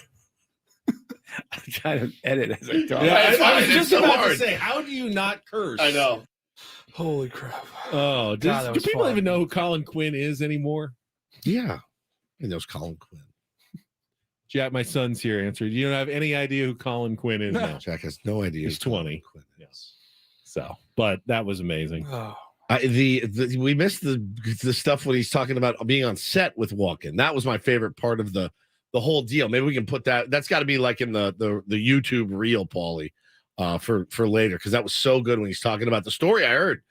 I'm trying to edit as I talk. Yeah, I was just about hard. to say, how do you not curse? I know. Holy crap. Oh, God, that do was people fun. even know who Colin Quinn is anymore? Yeah. He knows Colin Quinn. Jack, my son's here answered. You don't have any idea who Colin Quinn is now. Jack has no idea. He's who Colin 20. Quinn is. Yes. So, but that was amazing. Oh. We missed the stuff when he's talking about being on set with Walken. That was my favorite part of the whole deal. Maybe we can put that. That's got to be like in the YouTube reel, Paulie, for later, because that was so good when he's talking about the story. I heard,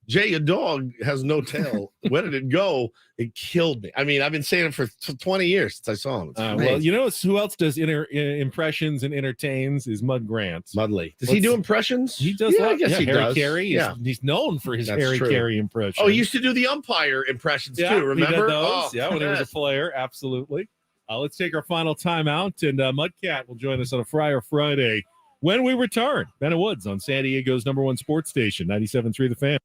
Jay, your dog has no tail. Where did it go? It killed me. I mean, I've been saying it for 20 years since I saw him. It's Well, amazing. you know who else does impressions and entertains is Mud Grant. Mudley. Does he do impressions? He does. Yeah, I guess he Harry does. Carey. Yeah. He's known for his That's Harry true. Carey impression. Oh, he used to do the umpire impressions yeah, too. Remember? He did those. Oh, yeah, when he was a yes. player. Absolutely. Let's take our final timeout, and Mudcat will join us on a Friar Friday when we return. Ben and Woods on San Diego's #1 sports station, 97.3 The Fan.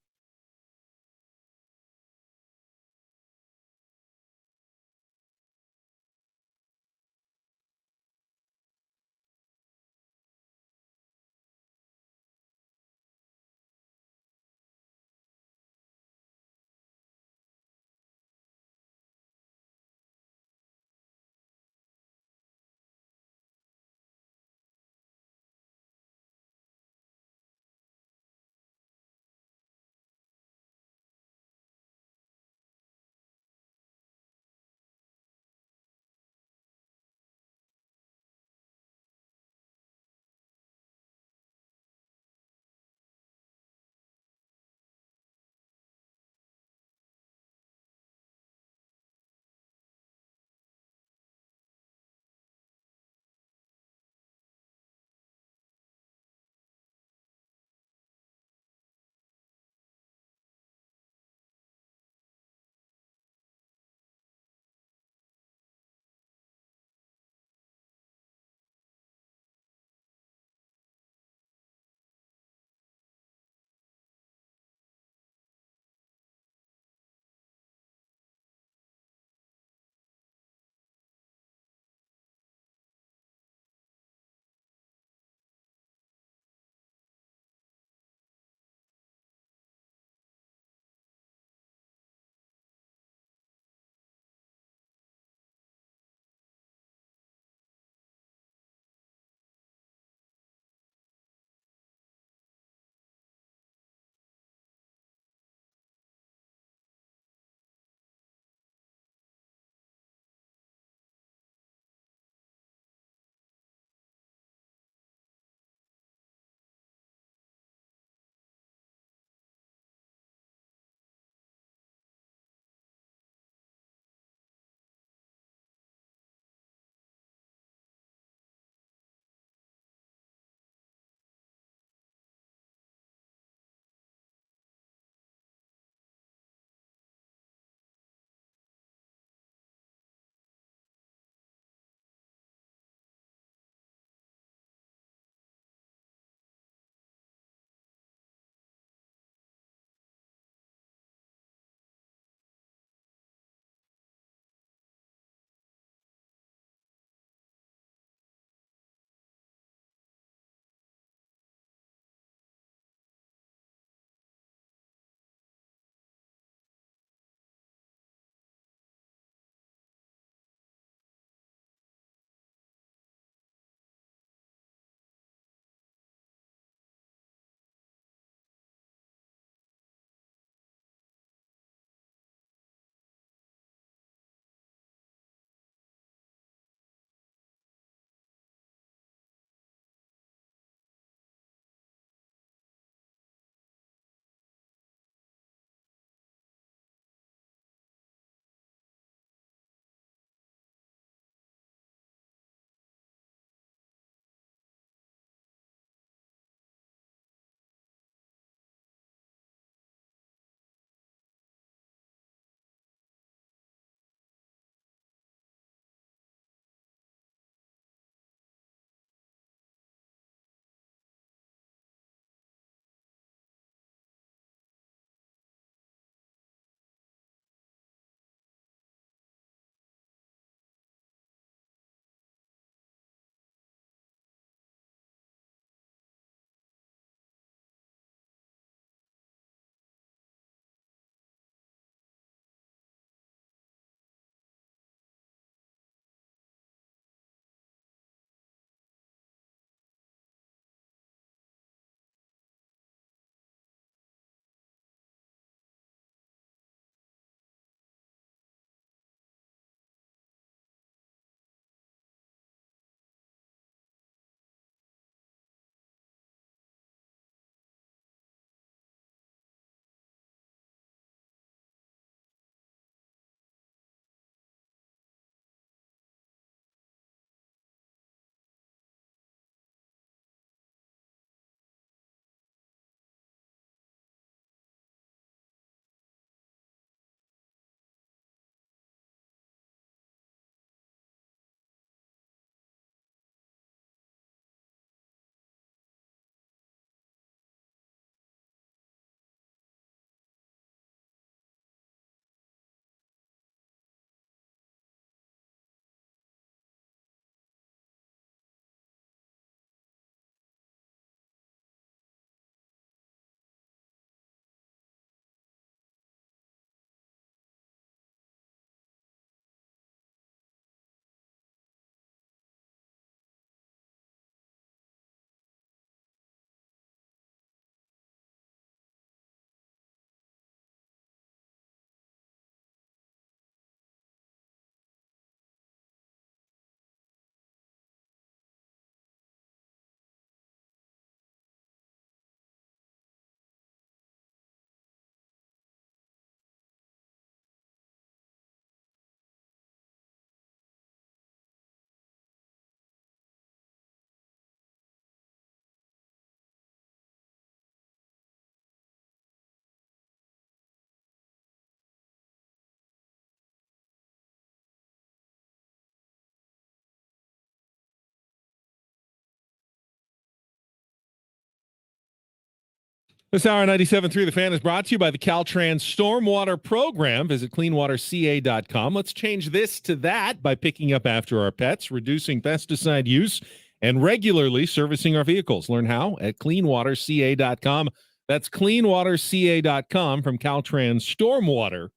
This hour 97.3 The Fan is brought to you by the Caltrans Stormwater Program. Visit cleanwaterca.com. Let's change this to that by picking up after our pets, reducing pesticide use, and regularly servicing our vehicles. Learn how at cleanwaterca.com. That's cleanwaterca.com from Caltrans Stormwater.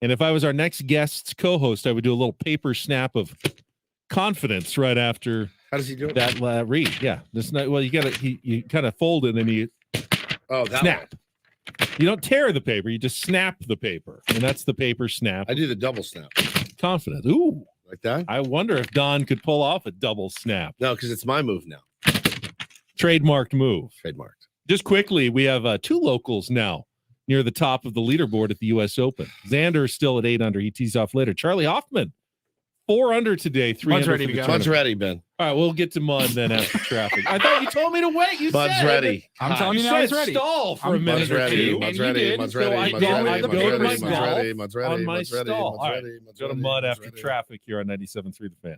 And if I was our next guest's co-host, I would do a little paper snap of confidence right after How does he do it? that read. Yeah. Well, you kind of fold it and then you snap. You don't tear the paper, you just snap the paper. And that's the paper snap. I do the double snap. Confident. Ooh. Like that? I wonder if Don could pull off a double snap. No, because it's my move now. Trademarked move. Trademarked. Just quickly, we have 2 locals now near the top of the leaderboard at the U.S. Open. Xander is still at 8 under. He tees off later. Charlie Hoffman, 4 under today. 3 Mud's under. ready for to the go. tournament. Mud's ready, Ben. All right, we'll get to Mud then after traffic. I thought you told me to wait. You Mud's said ready. I'm telling you now, he's ready. Stall for a minute Mud's or ready. two. Mud's and you ready. did, Mud's so ready. I Mud's don't ready. have to Mud's go to ready. my Mud's golf ready. Mud's ready. on my Mud's ready. stall. Mud's All right, ready. Mud's go to ready. Mud Mud's after ready. traffic here on 97.3 The Fan.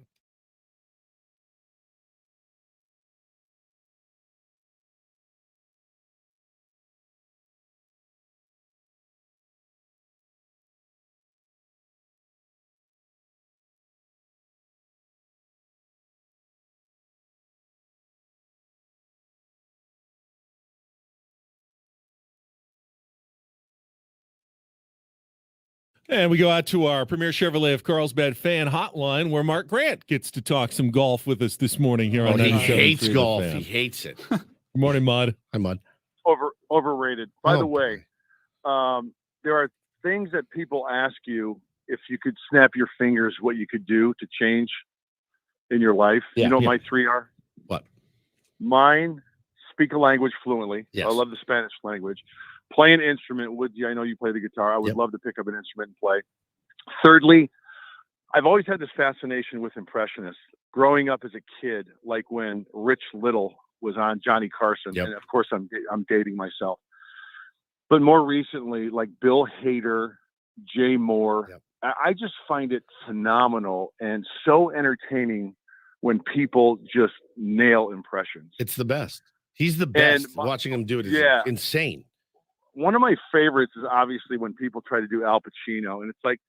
And we go out to our Premier Chevrolet of Carlsbad fan hotline, where Mark Grant gets to talk some golf with us this morning here on He 97.3 hates The golf. Fan. He hates it. Good morning, Mud. Hi, Mud. Overrated. By Oh, the way, there are things that people ask you if you could snap your fingers, what you could do to change in your life. Yeah, you know what yeah. my 3 are? What? Mine, speak a language fluently. Yes. I love the Spanish language. Play an instrument. I know you play the guitar. I would Yep. love to pick up an instrument and play. Thirdly, I've always had this fascination with impressionists. Growing up as a kid, like when Rich Little was on Johnny Carson, Yep. and of course I'm dating myself. But more recently, like Bill Hader, Jay Moore, Yep. I just find it phenomenal and so entertaining when people just nail impressions. It's the best. He's the best. And Watching him do it is yeah. insane. One of my favorites is obviously when people try to do Al Pacino, and it's like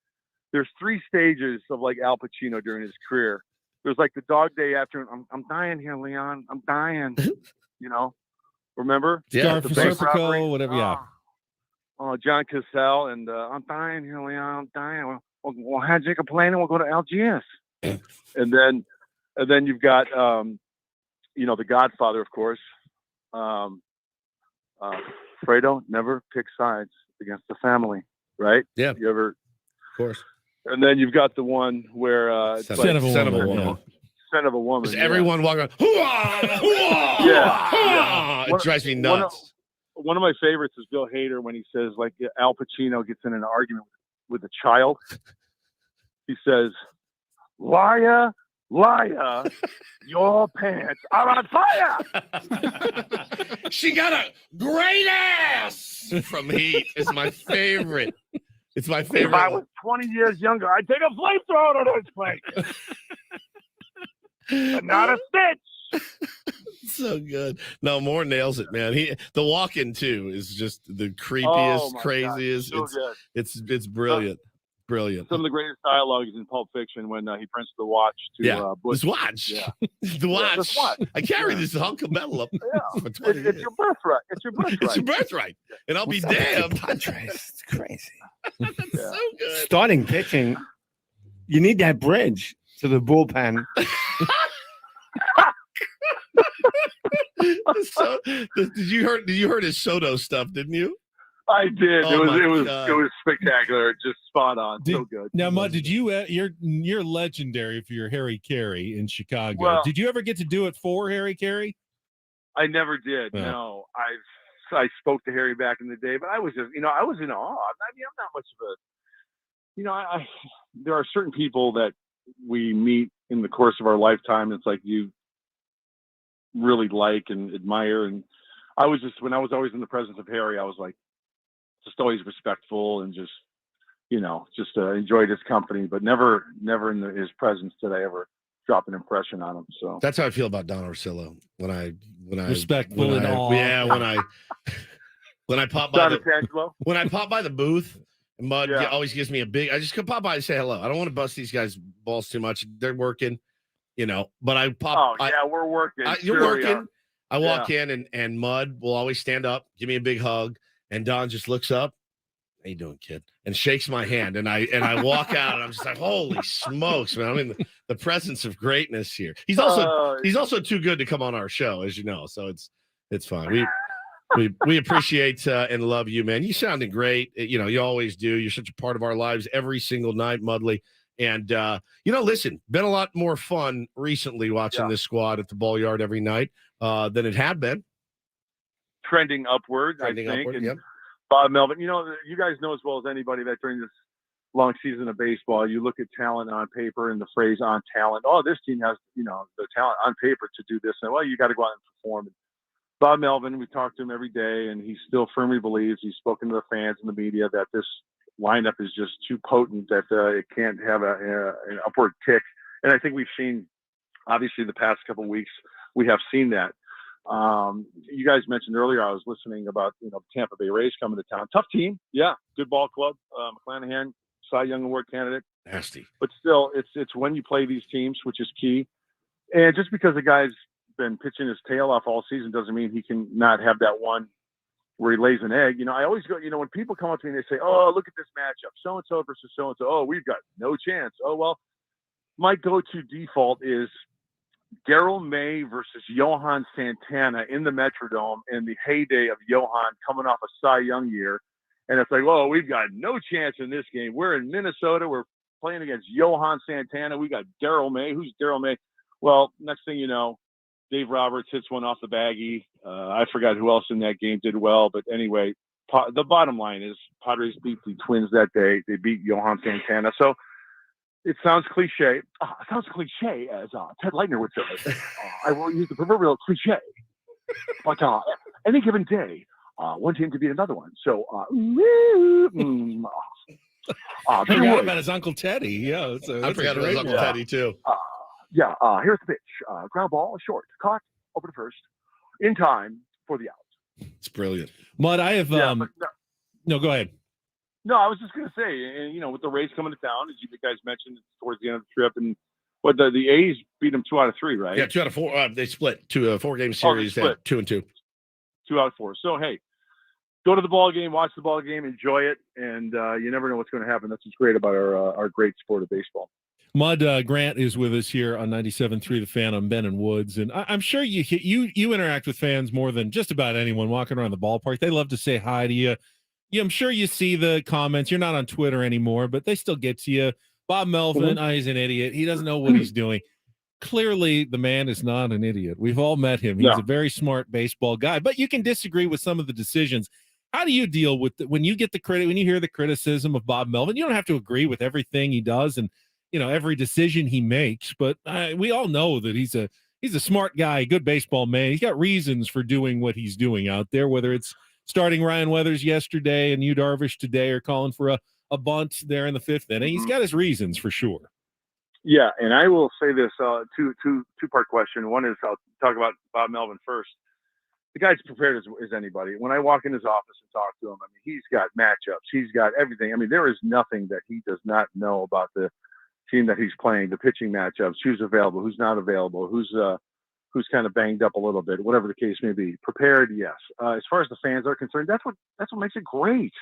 there's 3 stages of like Al Pacino during his career. There's like the Dog Day Afternoon. I'm dying here, Leon. I'm dying. Remember? Yeah, Star the for bank robbery? Serpico, whatever. Yeah. Oh, John Cassell, and I'm dying here, Leon. I'm dying. Well, how'd you complain? We'll go to Algiers. and then you've got, the Godfather, of course. Fredo, never pick sides against the family, right? Yeah. You ever? Of course. And then you've got the one where it's Son like, of a woman. yeah. Son of a woman. Just yeah. everyone walking around. Hoo-ah! Hoo-ah! Yeah. Hoo-ah! It drives me nuts. One of my favorites is Bill Hader when he says, like, Al Pacino gets in an argument with a child. He says, "Liar, liar, your pants are on fire." She got a great ass from Heat. It's my favorite. It's my favorite. If I was 20 years younger, I'd take a flamethrower to this place. But not a stitch. So good. No, Moore nails it, man. The walk-in too is just the creepiest, craziest. God, so It's brilliant. Brilliant. Some of the greatest dialogue is in Pulp Fiction when he prints the watch to Butch. This watch. Yeah. The watch. this watch. I carry this hunk of metal up for 20 It's years. your birthright. It's your birthright. It's your birthright. And I'll be damned. It's crazy. That's so good. Starting pitching, you need that bridge to the bullpen. Did you heard his Soto stuff, didn't you? I did. Oh my it was God. spectacular. Just spot on. So good. Now, Mud, did you? You're legendary for your Harry Carey in Chicago. Well- Did you ever get to do it for Harry Carey? I never did. Yeah. No, I spoke to Harry back in the day, but I was just, I was in awe. I mean, I'm not much of a, there are certain people that we meet in the course of our lifetime. It's like you really like and admire. And when I was always in the presence of Harry, I was like, just always respectful and just, enjoyed his company, but never in his presence did I ever drop an impression on him. So That's how I feel about Don Orsillo. When I Respectful and awe. Yeah, When I pop by the booth, Mud always gives me a big. I just come pop by and say hello. I don't want to bust these guys' balls too much. They're working, But I pop. Oh yeah, we're working. You're working. I walk in and Mud will always stand up, give me a big hug, and Don just looks up. How you doing, kid? And shakes my hand, and I walk out, and I'm just like, holy smokes, man! I'm in the presence of greatness here. He's also too good to come on our show, as you know. So it's fine. We appreciate and love you, man. You sounded great. You always do. You're such a part of our lives every single night, Mudley. And listen, been a lot more fun recently watching this squad at the ball yard every night than it had been. Trending upward, I think. Yep. Bob Melvin, you guys know as well as anybody that during this long season of baseball, you look at talent on paper and the phrase on talent. Oh, this team has, the talent on paper to do this. And well, you got to go out and perform. And Bob Melvin, we talk to him every day, and he still firmly believes, he's spoken to the fans and the media, that this lineup is just too potent, that it can't have an upward tick. And I think we've seen, obviously, the past couple of weeks, we have seen that. You guys mentioned earlier, I was listening about, Tampa Bay Rays coming to town. Tough team. Yeah. Good ball club. McClanahan, Cy Young Award candidate. Nasty. But still, it's when you play these teams, which is key. And just because the guy's been pitching his tail off all season doesn't mean he can not have that one where he lays an egg. I always go, when people come up to me and they say, oh, look at this matchup, so-and-so versus so-and-so. Oh, we've got no chance. Oh, well, my go-to default is Daryl May versus Johan Santana in the Metrodome in the heyday of Johan coming off a Cy Young year. And it's like, oh, we've got no chance in this game. We're in Minnesota. We're playing against Johan Santana. We got Daryl May. Who's Daryl May? Well, next thing you know, Dave Roberts hits one off the baggie. I forgot who else in that game did well. But anyway, the bottom line is Padres beat the Twins that day. They beat Johan Santana. So it sounds cliche. It sounds cliche, as Ted Leitner would say. I will use the proverbial cliche. But any given day, one team to beat another one. So, I forgot about his Uncle Teddy. Yeah, I forgot about his Uncle Teddy, too. Here's the pitch. Ground ball, short, caught, over to first, in time for the out. It's brilliant. Mud, I have no, go ahead. No, I was just going to say, and with the Rays coming to town, as you guys mentioned towards the end of the trip, and the A's beat them 2 out of 3, right? Yeah, 2 out of 4. They split to a 4-game series. They had 2 and 2. 2 out of 4. So hey, go to the ball game, watch the ball game, enjoy it, and you never know what's going to happen. That's what's great about our great sport of baseball. Mud Grant is with us here on 97.3 The Fan on Ben and Woods, and I'm sure you interact with fans more than just about anyone walking around the ballpark. They love to say hi to you. I'm sure you see the comments. You're not on Twitter anymore, but they still get to you. Bob Melvin, he's an idiot. He doesn't know what he's doing. Clearly, the man is not an idiot. We've all met him. He's a very smart baseball guy, but you can disagree with some of the decisions. How do you deal with when you get the credit, when you hear the criticism of Bob Melvin? You don't have to agree with everything he does and every decision he makes, but we all know that he's a smart guy, good baseball man. He's got reasons for doing what he's doing out there, whether it's starting Ryan Weathers yesterday and Yu Darvish today, or calling for a bunt there in the 5th inning. He's got his reasons for sure. Yeah, and I will say this, two-part question. One is I'll talk about Bob Melvin first. The guy's prepared as anybody. When I walk in his office and talk to him, he's got matchups. He's got everything. There is nothing that he does not know about the team that he's playing, the pitching matchups, who's available, who's not available, who's kind of banged up a little bit, whatever the case may be. Prepared, yes. As far as the fans are concerned, that's what makes it great.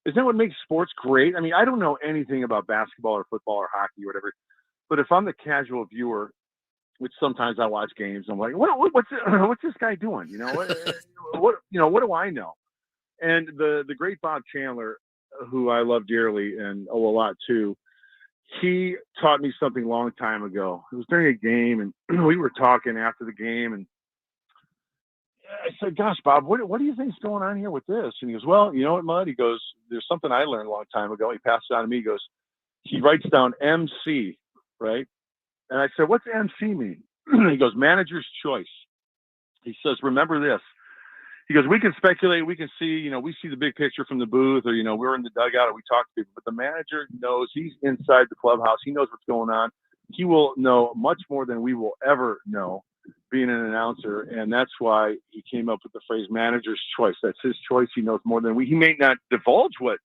Isn't that what makes sports great? I don't know anything about basketball or football or hockey or whatever, but if I'm the casual viewer, which sometimes I watch games, I'm like, what's this guy doing? What do I know? And the great Bob Chandler, who I love dearly and owe a lot to, he taught me something a long time ago. It was during a game, and we were talking after the game, and I said, gosh, Bob, what do you think's going on here with this? And he goes, well, you know what, Mud? He goes, there's something I learned a long time ago. He passed it on to me. He goes, he writes down MC, right? And I said, what's MC mean? He goes, manager's choice. He says, remember this. He goes, we can speculate, we can see, we see the big picture from the booth, or, we're in the dugout or we talk to people, but the manager knows, he's inside the clubhouse. He knows what's going on. He will know much more than we will ever know. being an announcer, and that's why he came up with the phrase "manager's choice." That's his choice. He knows more than we. He may not divulge what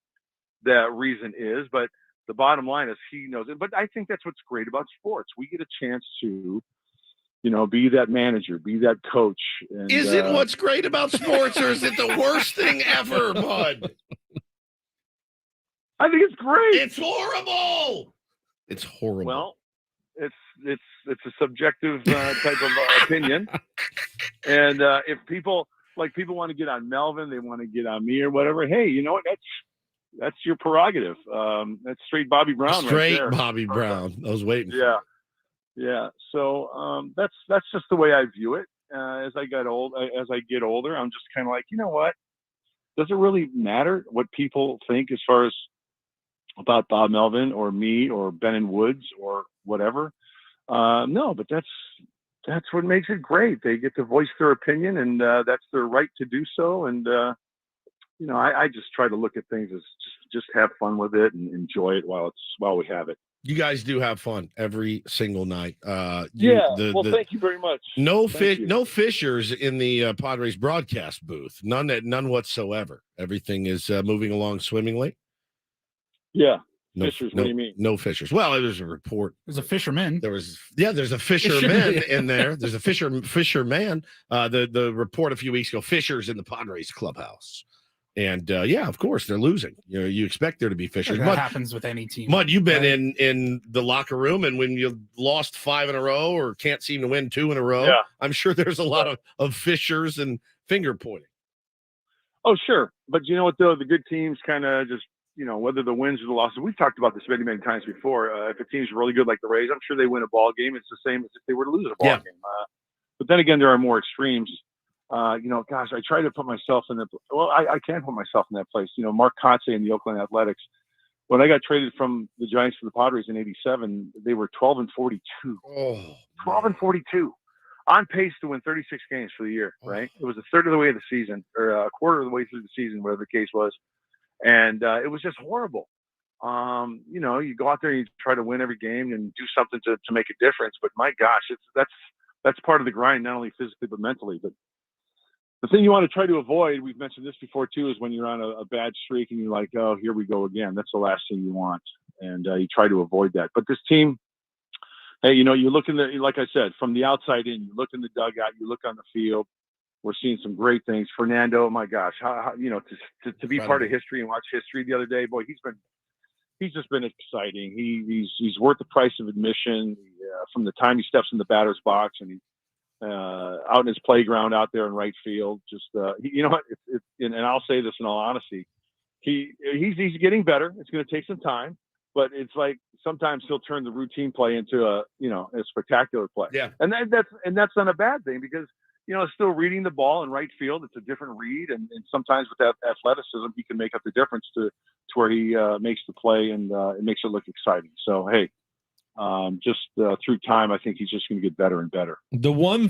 that reason is, but the bottom line is he knows it. But I think that's what's great about sports. We get a chance to, be that manager, be that coach. And, is it what's great about sports, or is it the worst thing ever, Bud? I think it's great. It's horrible. It's horrible. Well, it's a subjective type of opinion, and if people want to get on Melvin, they want to get on me or whatever. Hey, you know what? That's your prerogative. That's straight Bobby Brown. Straight right there. Bobby Brown. I was waiting. Yeah. So that's just the way I view it. As I get older, I'm just kind of like, you know what? Does it really matter what people think as far as about Bob Melvin or me or Ben and Woods or whatever? No, but that's what makes it great. They get to voice their opinion, and that's their right to do so. And I just try to look at things as just have fun with it and enjoy it while we have it. You guys do have fun every single night. Thank you very much. No fissures in the Padres broadcast booth. None whatsoever. Everything is moving along swimmingly. Yeah. Fishers, what do you mean? No fishers. Well, there's a report. There's a fisherman. There's a fisherman in there. There's a fisherman. The report a few weeks ago, fishers in the Padres clubhouse. And of course they're losing. You expect there to be fishers. That happens with any team. Mud, you've been in the locker room, and when you lost 5 in a row or can't seem to win 2 in a row, I'm sure there's a lot of fishers and finger pointing. Oh, sure. But you know what, though? The good teams kind of just, whether the wins or the losses, we've talked about this many, many times before. If a team's really good like the Rays, I'm sure they win a ball game. It's the same as if they were to lose a ball game. But then again, there are more extremes. Gosh, I try to put myself in I can put myself in that place. Mark Kotsay and the Oakland Athletics, when I got traded from the Giants to the Padres in '87, they were 12-42. 12-42. On pace to win 36 games for the year, right? It was a third of the way of the season, or a quarter of the way through the season, whatever the case was. And it was just horrible. You go out there and you try to win every game and do something to make a difference. But my gosh, that's part of the grind, not only physically but mentally. But the thing you want to try to avoid, we've mentioned this before too, is when you're on a bad streak and you're like, oh, here we go again. That's the last thing you want. And you try to avoid that. But this team, hey, you look like I said, from the outside in, you look in the dugout, you look on the field, we're seeing some great things. Fernando, oh my gosh, how to be part of history and watch history the other day, boy, he's just been exciting. He's worth the price of admission from the time he steps in the batter's box and out in his playground out there in right field. Just and I'll say this in all honesty, he's getting better. It's going to take some time, but it's like sometimes he'll turn the routine play into a spectacular play. Yeah, and that's not a bad thing because still reading the ball in right field. It's a different read, and sometimes with that athleticism, he can make up the difference to where he makes the play and it makes it look exciting. So hey. Through time, I think he's just going to get better and better. The one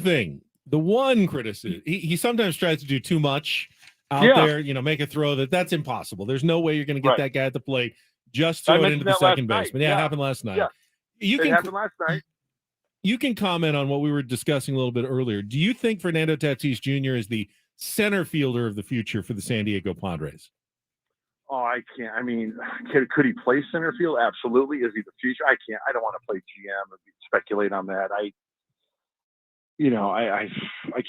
criticism, he sometimes tries to do too much out there, make a throw that's impossible. There's no way you're going to get that guy at the plate. Just throw it into the second baseman. Yeah, it happened last night. Yeah. It happened last night. You can comment on what we were discussing a little bit earlier. Do you think Fernando Tatis Jr. is the center fielder of the future for the San Diego Padres? Oh, I can't. I mean, could he play center field? Absolutely. Is he the future? I can't. I don't want to play GM or speculate on that. I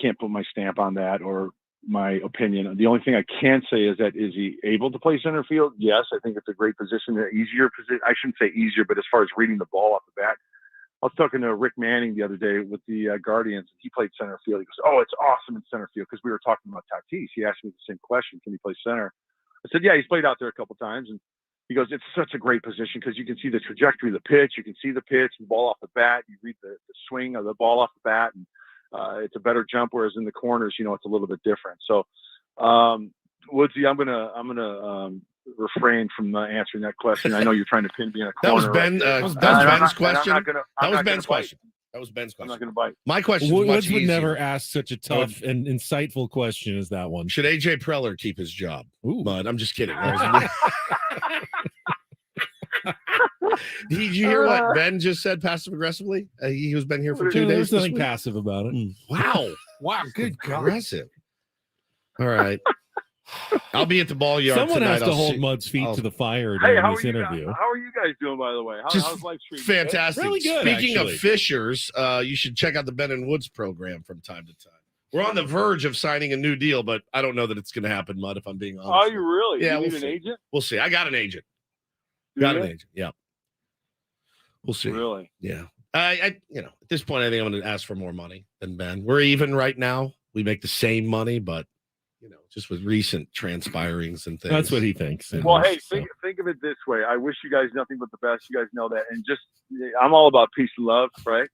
can't put my stamp on that or my opinion. The only thing I can say is he able to play center field? Yes, I think it's a great position, an easier position. I shouldn't say easier, but as far as reading the ball off the bat, I was talking to Rick Manning the other day with the Guardians. He played center field. He goes, "Oh, it's awesome in center field," because we were talking about Tatis. He asked me the same question: "Can he play center?" I said, "Yeah, he's played out there a couple times." And he goes, "It's such a great position because you can see the trajectory of the pitch. You can see the pitch, the ball off the bat. You read the swing of the ball off the bat, and it's a better jump. Whereas in the corners, it's a little bit different." So, Woodsy, I'm gonna refrain from answering that question. I know you're trying to pin me in a corner. That was Ben's question. That was Ben's question. I'm not going to bite. My question is Woods would never ask such a tough and insightful question as that one. Should AJ Preller keep his job? But I'm just kidding. Did you hear what Ben just said passive aggressively? He was been here for 2 days. There's nothing passive about it. Wow. Wow. Good God. Aggressive. All right. I'll be at the ball yard Someone tonight. has to hold Mud's feet to the fire Hey, during how this are you interview. guys, how are you guys doing, by the way? How's life treating you? Fantastic. Really good, Speaking actually. of Fishers, you should check out the Ben and Woods program from time to time. We're on the verge of signing a new deal, but I don't know that it's going to happen, Mud, if I'm being honest. Oh, you really? Yeah, You need we'll an see. agent? We'll see. I got an agent. Do Got you? an agent. Yeah. We'll see. Really? Yeah. At this point, I think I'm going to ask for more money than Ben. We're even right now. We make the same money, but just with recent transpirings and things. That's what he thinks. Well, hey, think of it this way. I wish you guys nothing but the best. You guys know that. And I'm all about peace and love, right?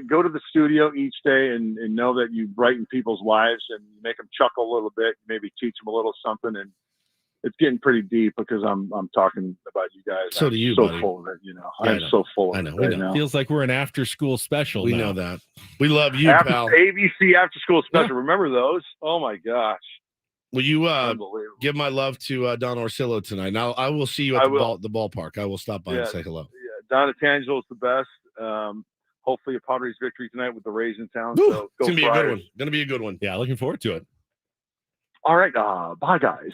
Go to the studio each day and know that you brighten people's lives and you make them chuckle a little bit, maybe teach them a little something. And it's getting pretty deep because I'm talking about you guys. So do you, so buddy. full of it, Yeah, I'm so full of I know. it. We right know. now. Feels like we're an after-school special. We now. know that. We love you, pal. ABC after school special. Remember those? Oh my gosh. Will you Unbelievable. give my love to Don Orsillo tonight? Now I will see you at the ballpark. I will stop by and say hello. Yeah, Don Tangelo's the best. Hopefully a Padres victory tonight with the Rays in town. So go It's gonna be a good Friars. one. Gonna be a good one. Yeah, looking forward to it. All right. Bye, guys.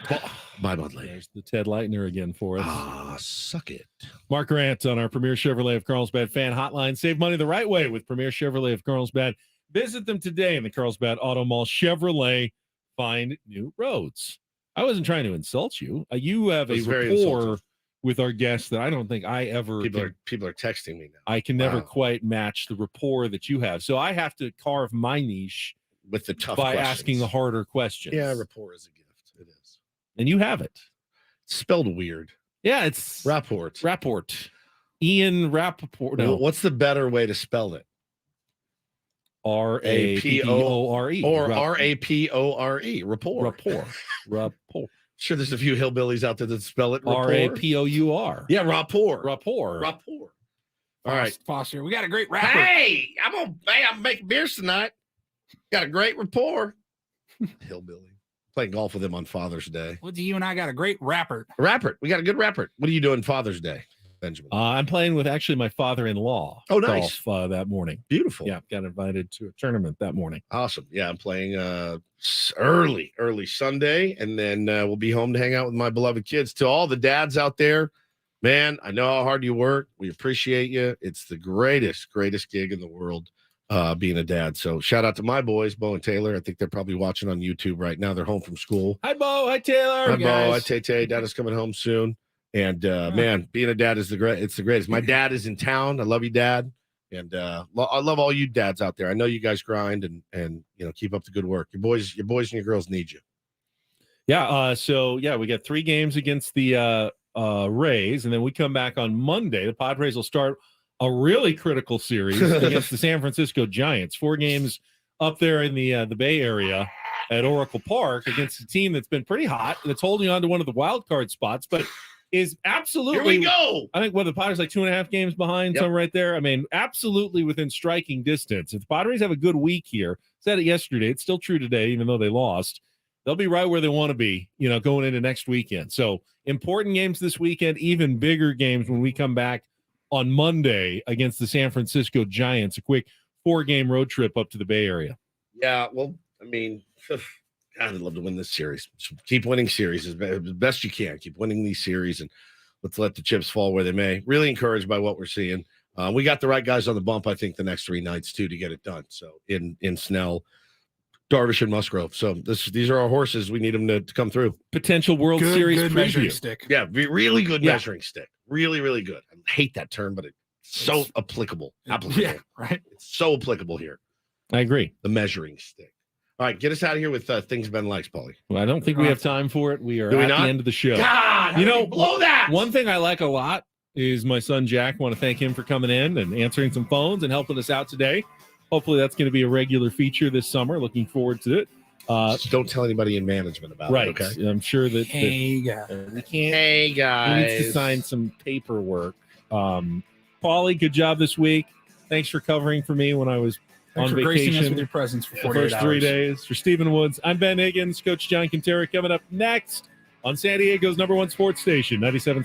Bye, Budley. There's the Ted Leitner again for us. Suck it. Mark Grant on our Premier Chevrolet of Carlsbad fan hotline. Save money the right way with Premier Chevrolet of Carlsbad. Visit them today in the Carlsbad Auto Mall. Chevrolet, find new roads. I wasn't trying to insult you. You have a It's very rapport insulting. with our guests that I don't think I ever People are texting me now. I can never Wow. quite match the rapport that you have. So I have to carve my niche with the tough by questions. asking the harder questions. Yeah, rapport is a gift. It is. And you have it. It's spelled weird. Yeah, it's Rapport. Ian Rappaport. No, What's the better way to spell it? R-A-P-O-R-E. Or R-A-P-O-R-E. Rapport. Rapport. Sure, there's a few hillbillies out there that spell it rapport. R-A-P-O-U-R. Yeah, rapport. Rapport. Rapport. All right. Foster, we got a great rapper. Hey, I'm making beers tonight. Got a great rapport. Hillbilly. Playing golf with him on Father's Day. Well, you and I got a great rapper. Rapper. We got a good rapper. What are you doing Father's Day, Benjamin? I'm playing with actually my father-in-law. Oh, nice. Golf, that morning. Beautiful. Yeah, got invited to a tournament that morning. Awesome. Yeah, I'm playing early Sunday, and then we'll be home to hang out with my beloved kids. To all the dads out there, man, I know how hard you work. We appreciate you. It's the greatest gig in the world, being a dad. So shout out to my boys, Bo and Taylor. I think they're probably watching on YouTube right now. They're home from school. Hi, Bo. Hi, Taylor. Hi, Bo. Hi, Tay. Dad is coming home soon. And man, being a dad is the greatest. My dad is in town. I love you, Dad. And I love all you dads out there. I know you guys grind and keep up the good work. Your boys and your girls need you. Yeah. So we got 3 games against the Rays, and then we come back on Monday. The Padres will start a really critical series against the San Francisco Giants. 4 games up there in the Bay Area at Oracle Park against a team that's been pretty hot, that's holding on to one of the wild card spots, but is absolutely. Here we go. I think the Padres like 2.5 games behind, something right there. I mean, absolutely within striking distance. If the Padres have a good week here, said it yesterday, it's still true today, even though they lost. They'll be right where they want to be, going into next weekend. So important games this weekend, even bigger games when we come back on Monday against the San Francisco Giants. A quick 4-game road trip up to the Bay Area. Yeah, well, I mean, God, I'd love to win this series. Keep winning series as best you can. Keep winning these series, and let's let the chips fall where they may. Really encouraged by what we're seeing. We got the right guys on the bump, I think, the next 3 nights, too, to get it done. So in Snell, Darvish, and Musgrove. So these are our horses. We need them to come through. Potential World Series good preview. measuring stick. Yeah, really good measuring stick. Really, really good. I hate that term, but it's so applicable. Yeah, right. It's so applicable here. I agree. The measuring stick. All right, get us out of here with things Ben likes, Paulie. Well, I don't think we have time for it. We are Do we at not? the end of the show. God, blow that. One thing I like a lot is my son Jack. Want to thank him for coming in and answering some phones and helping us out today. Hopefully that's going to be a regular feature this summer. Looking forward to it. Just don't tell anybody in management about it. Okay. I'm sure that Hey guys. we can't. Hey guys. He needs to sign some paperwork. Paulie, good job this week. Thanks for covering for me when I was Thanks on for gracing us vacation with your presence for the 48 first 3 hours. days. For Stephen Woods, I'm Ben Higgins. Coach John Quintero coming up next on San Diego's #1 sports station, 97.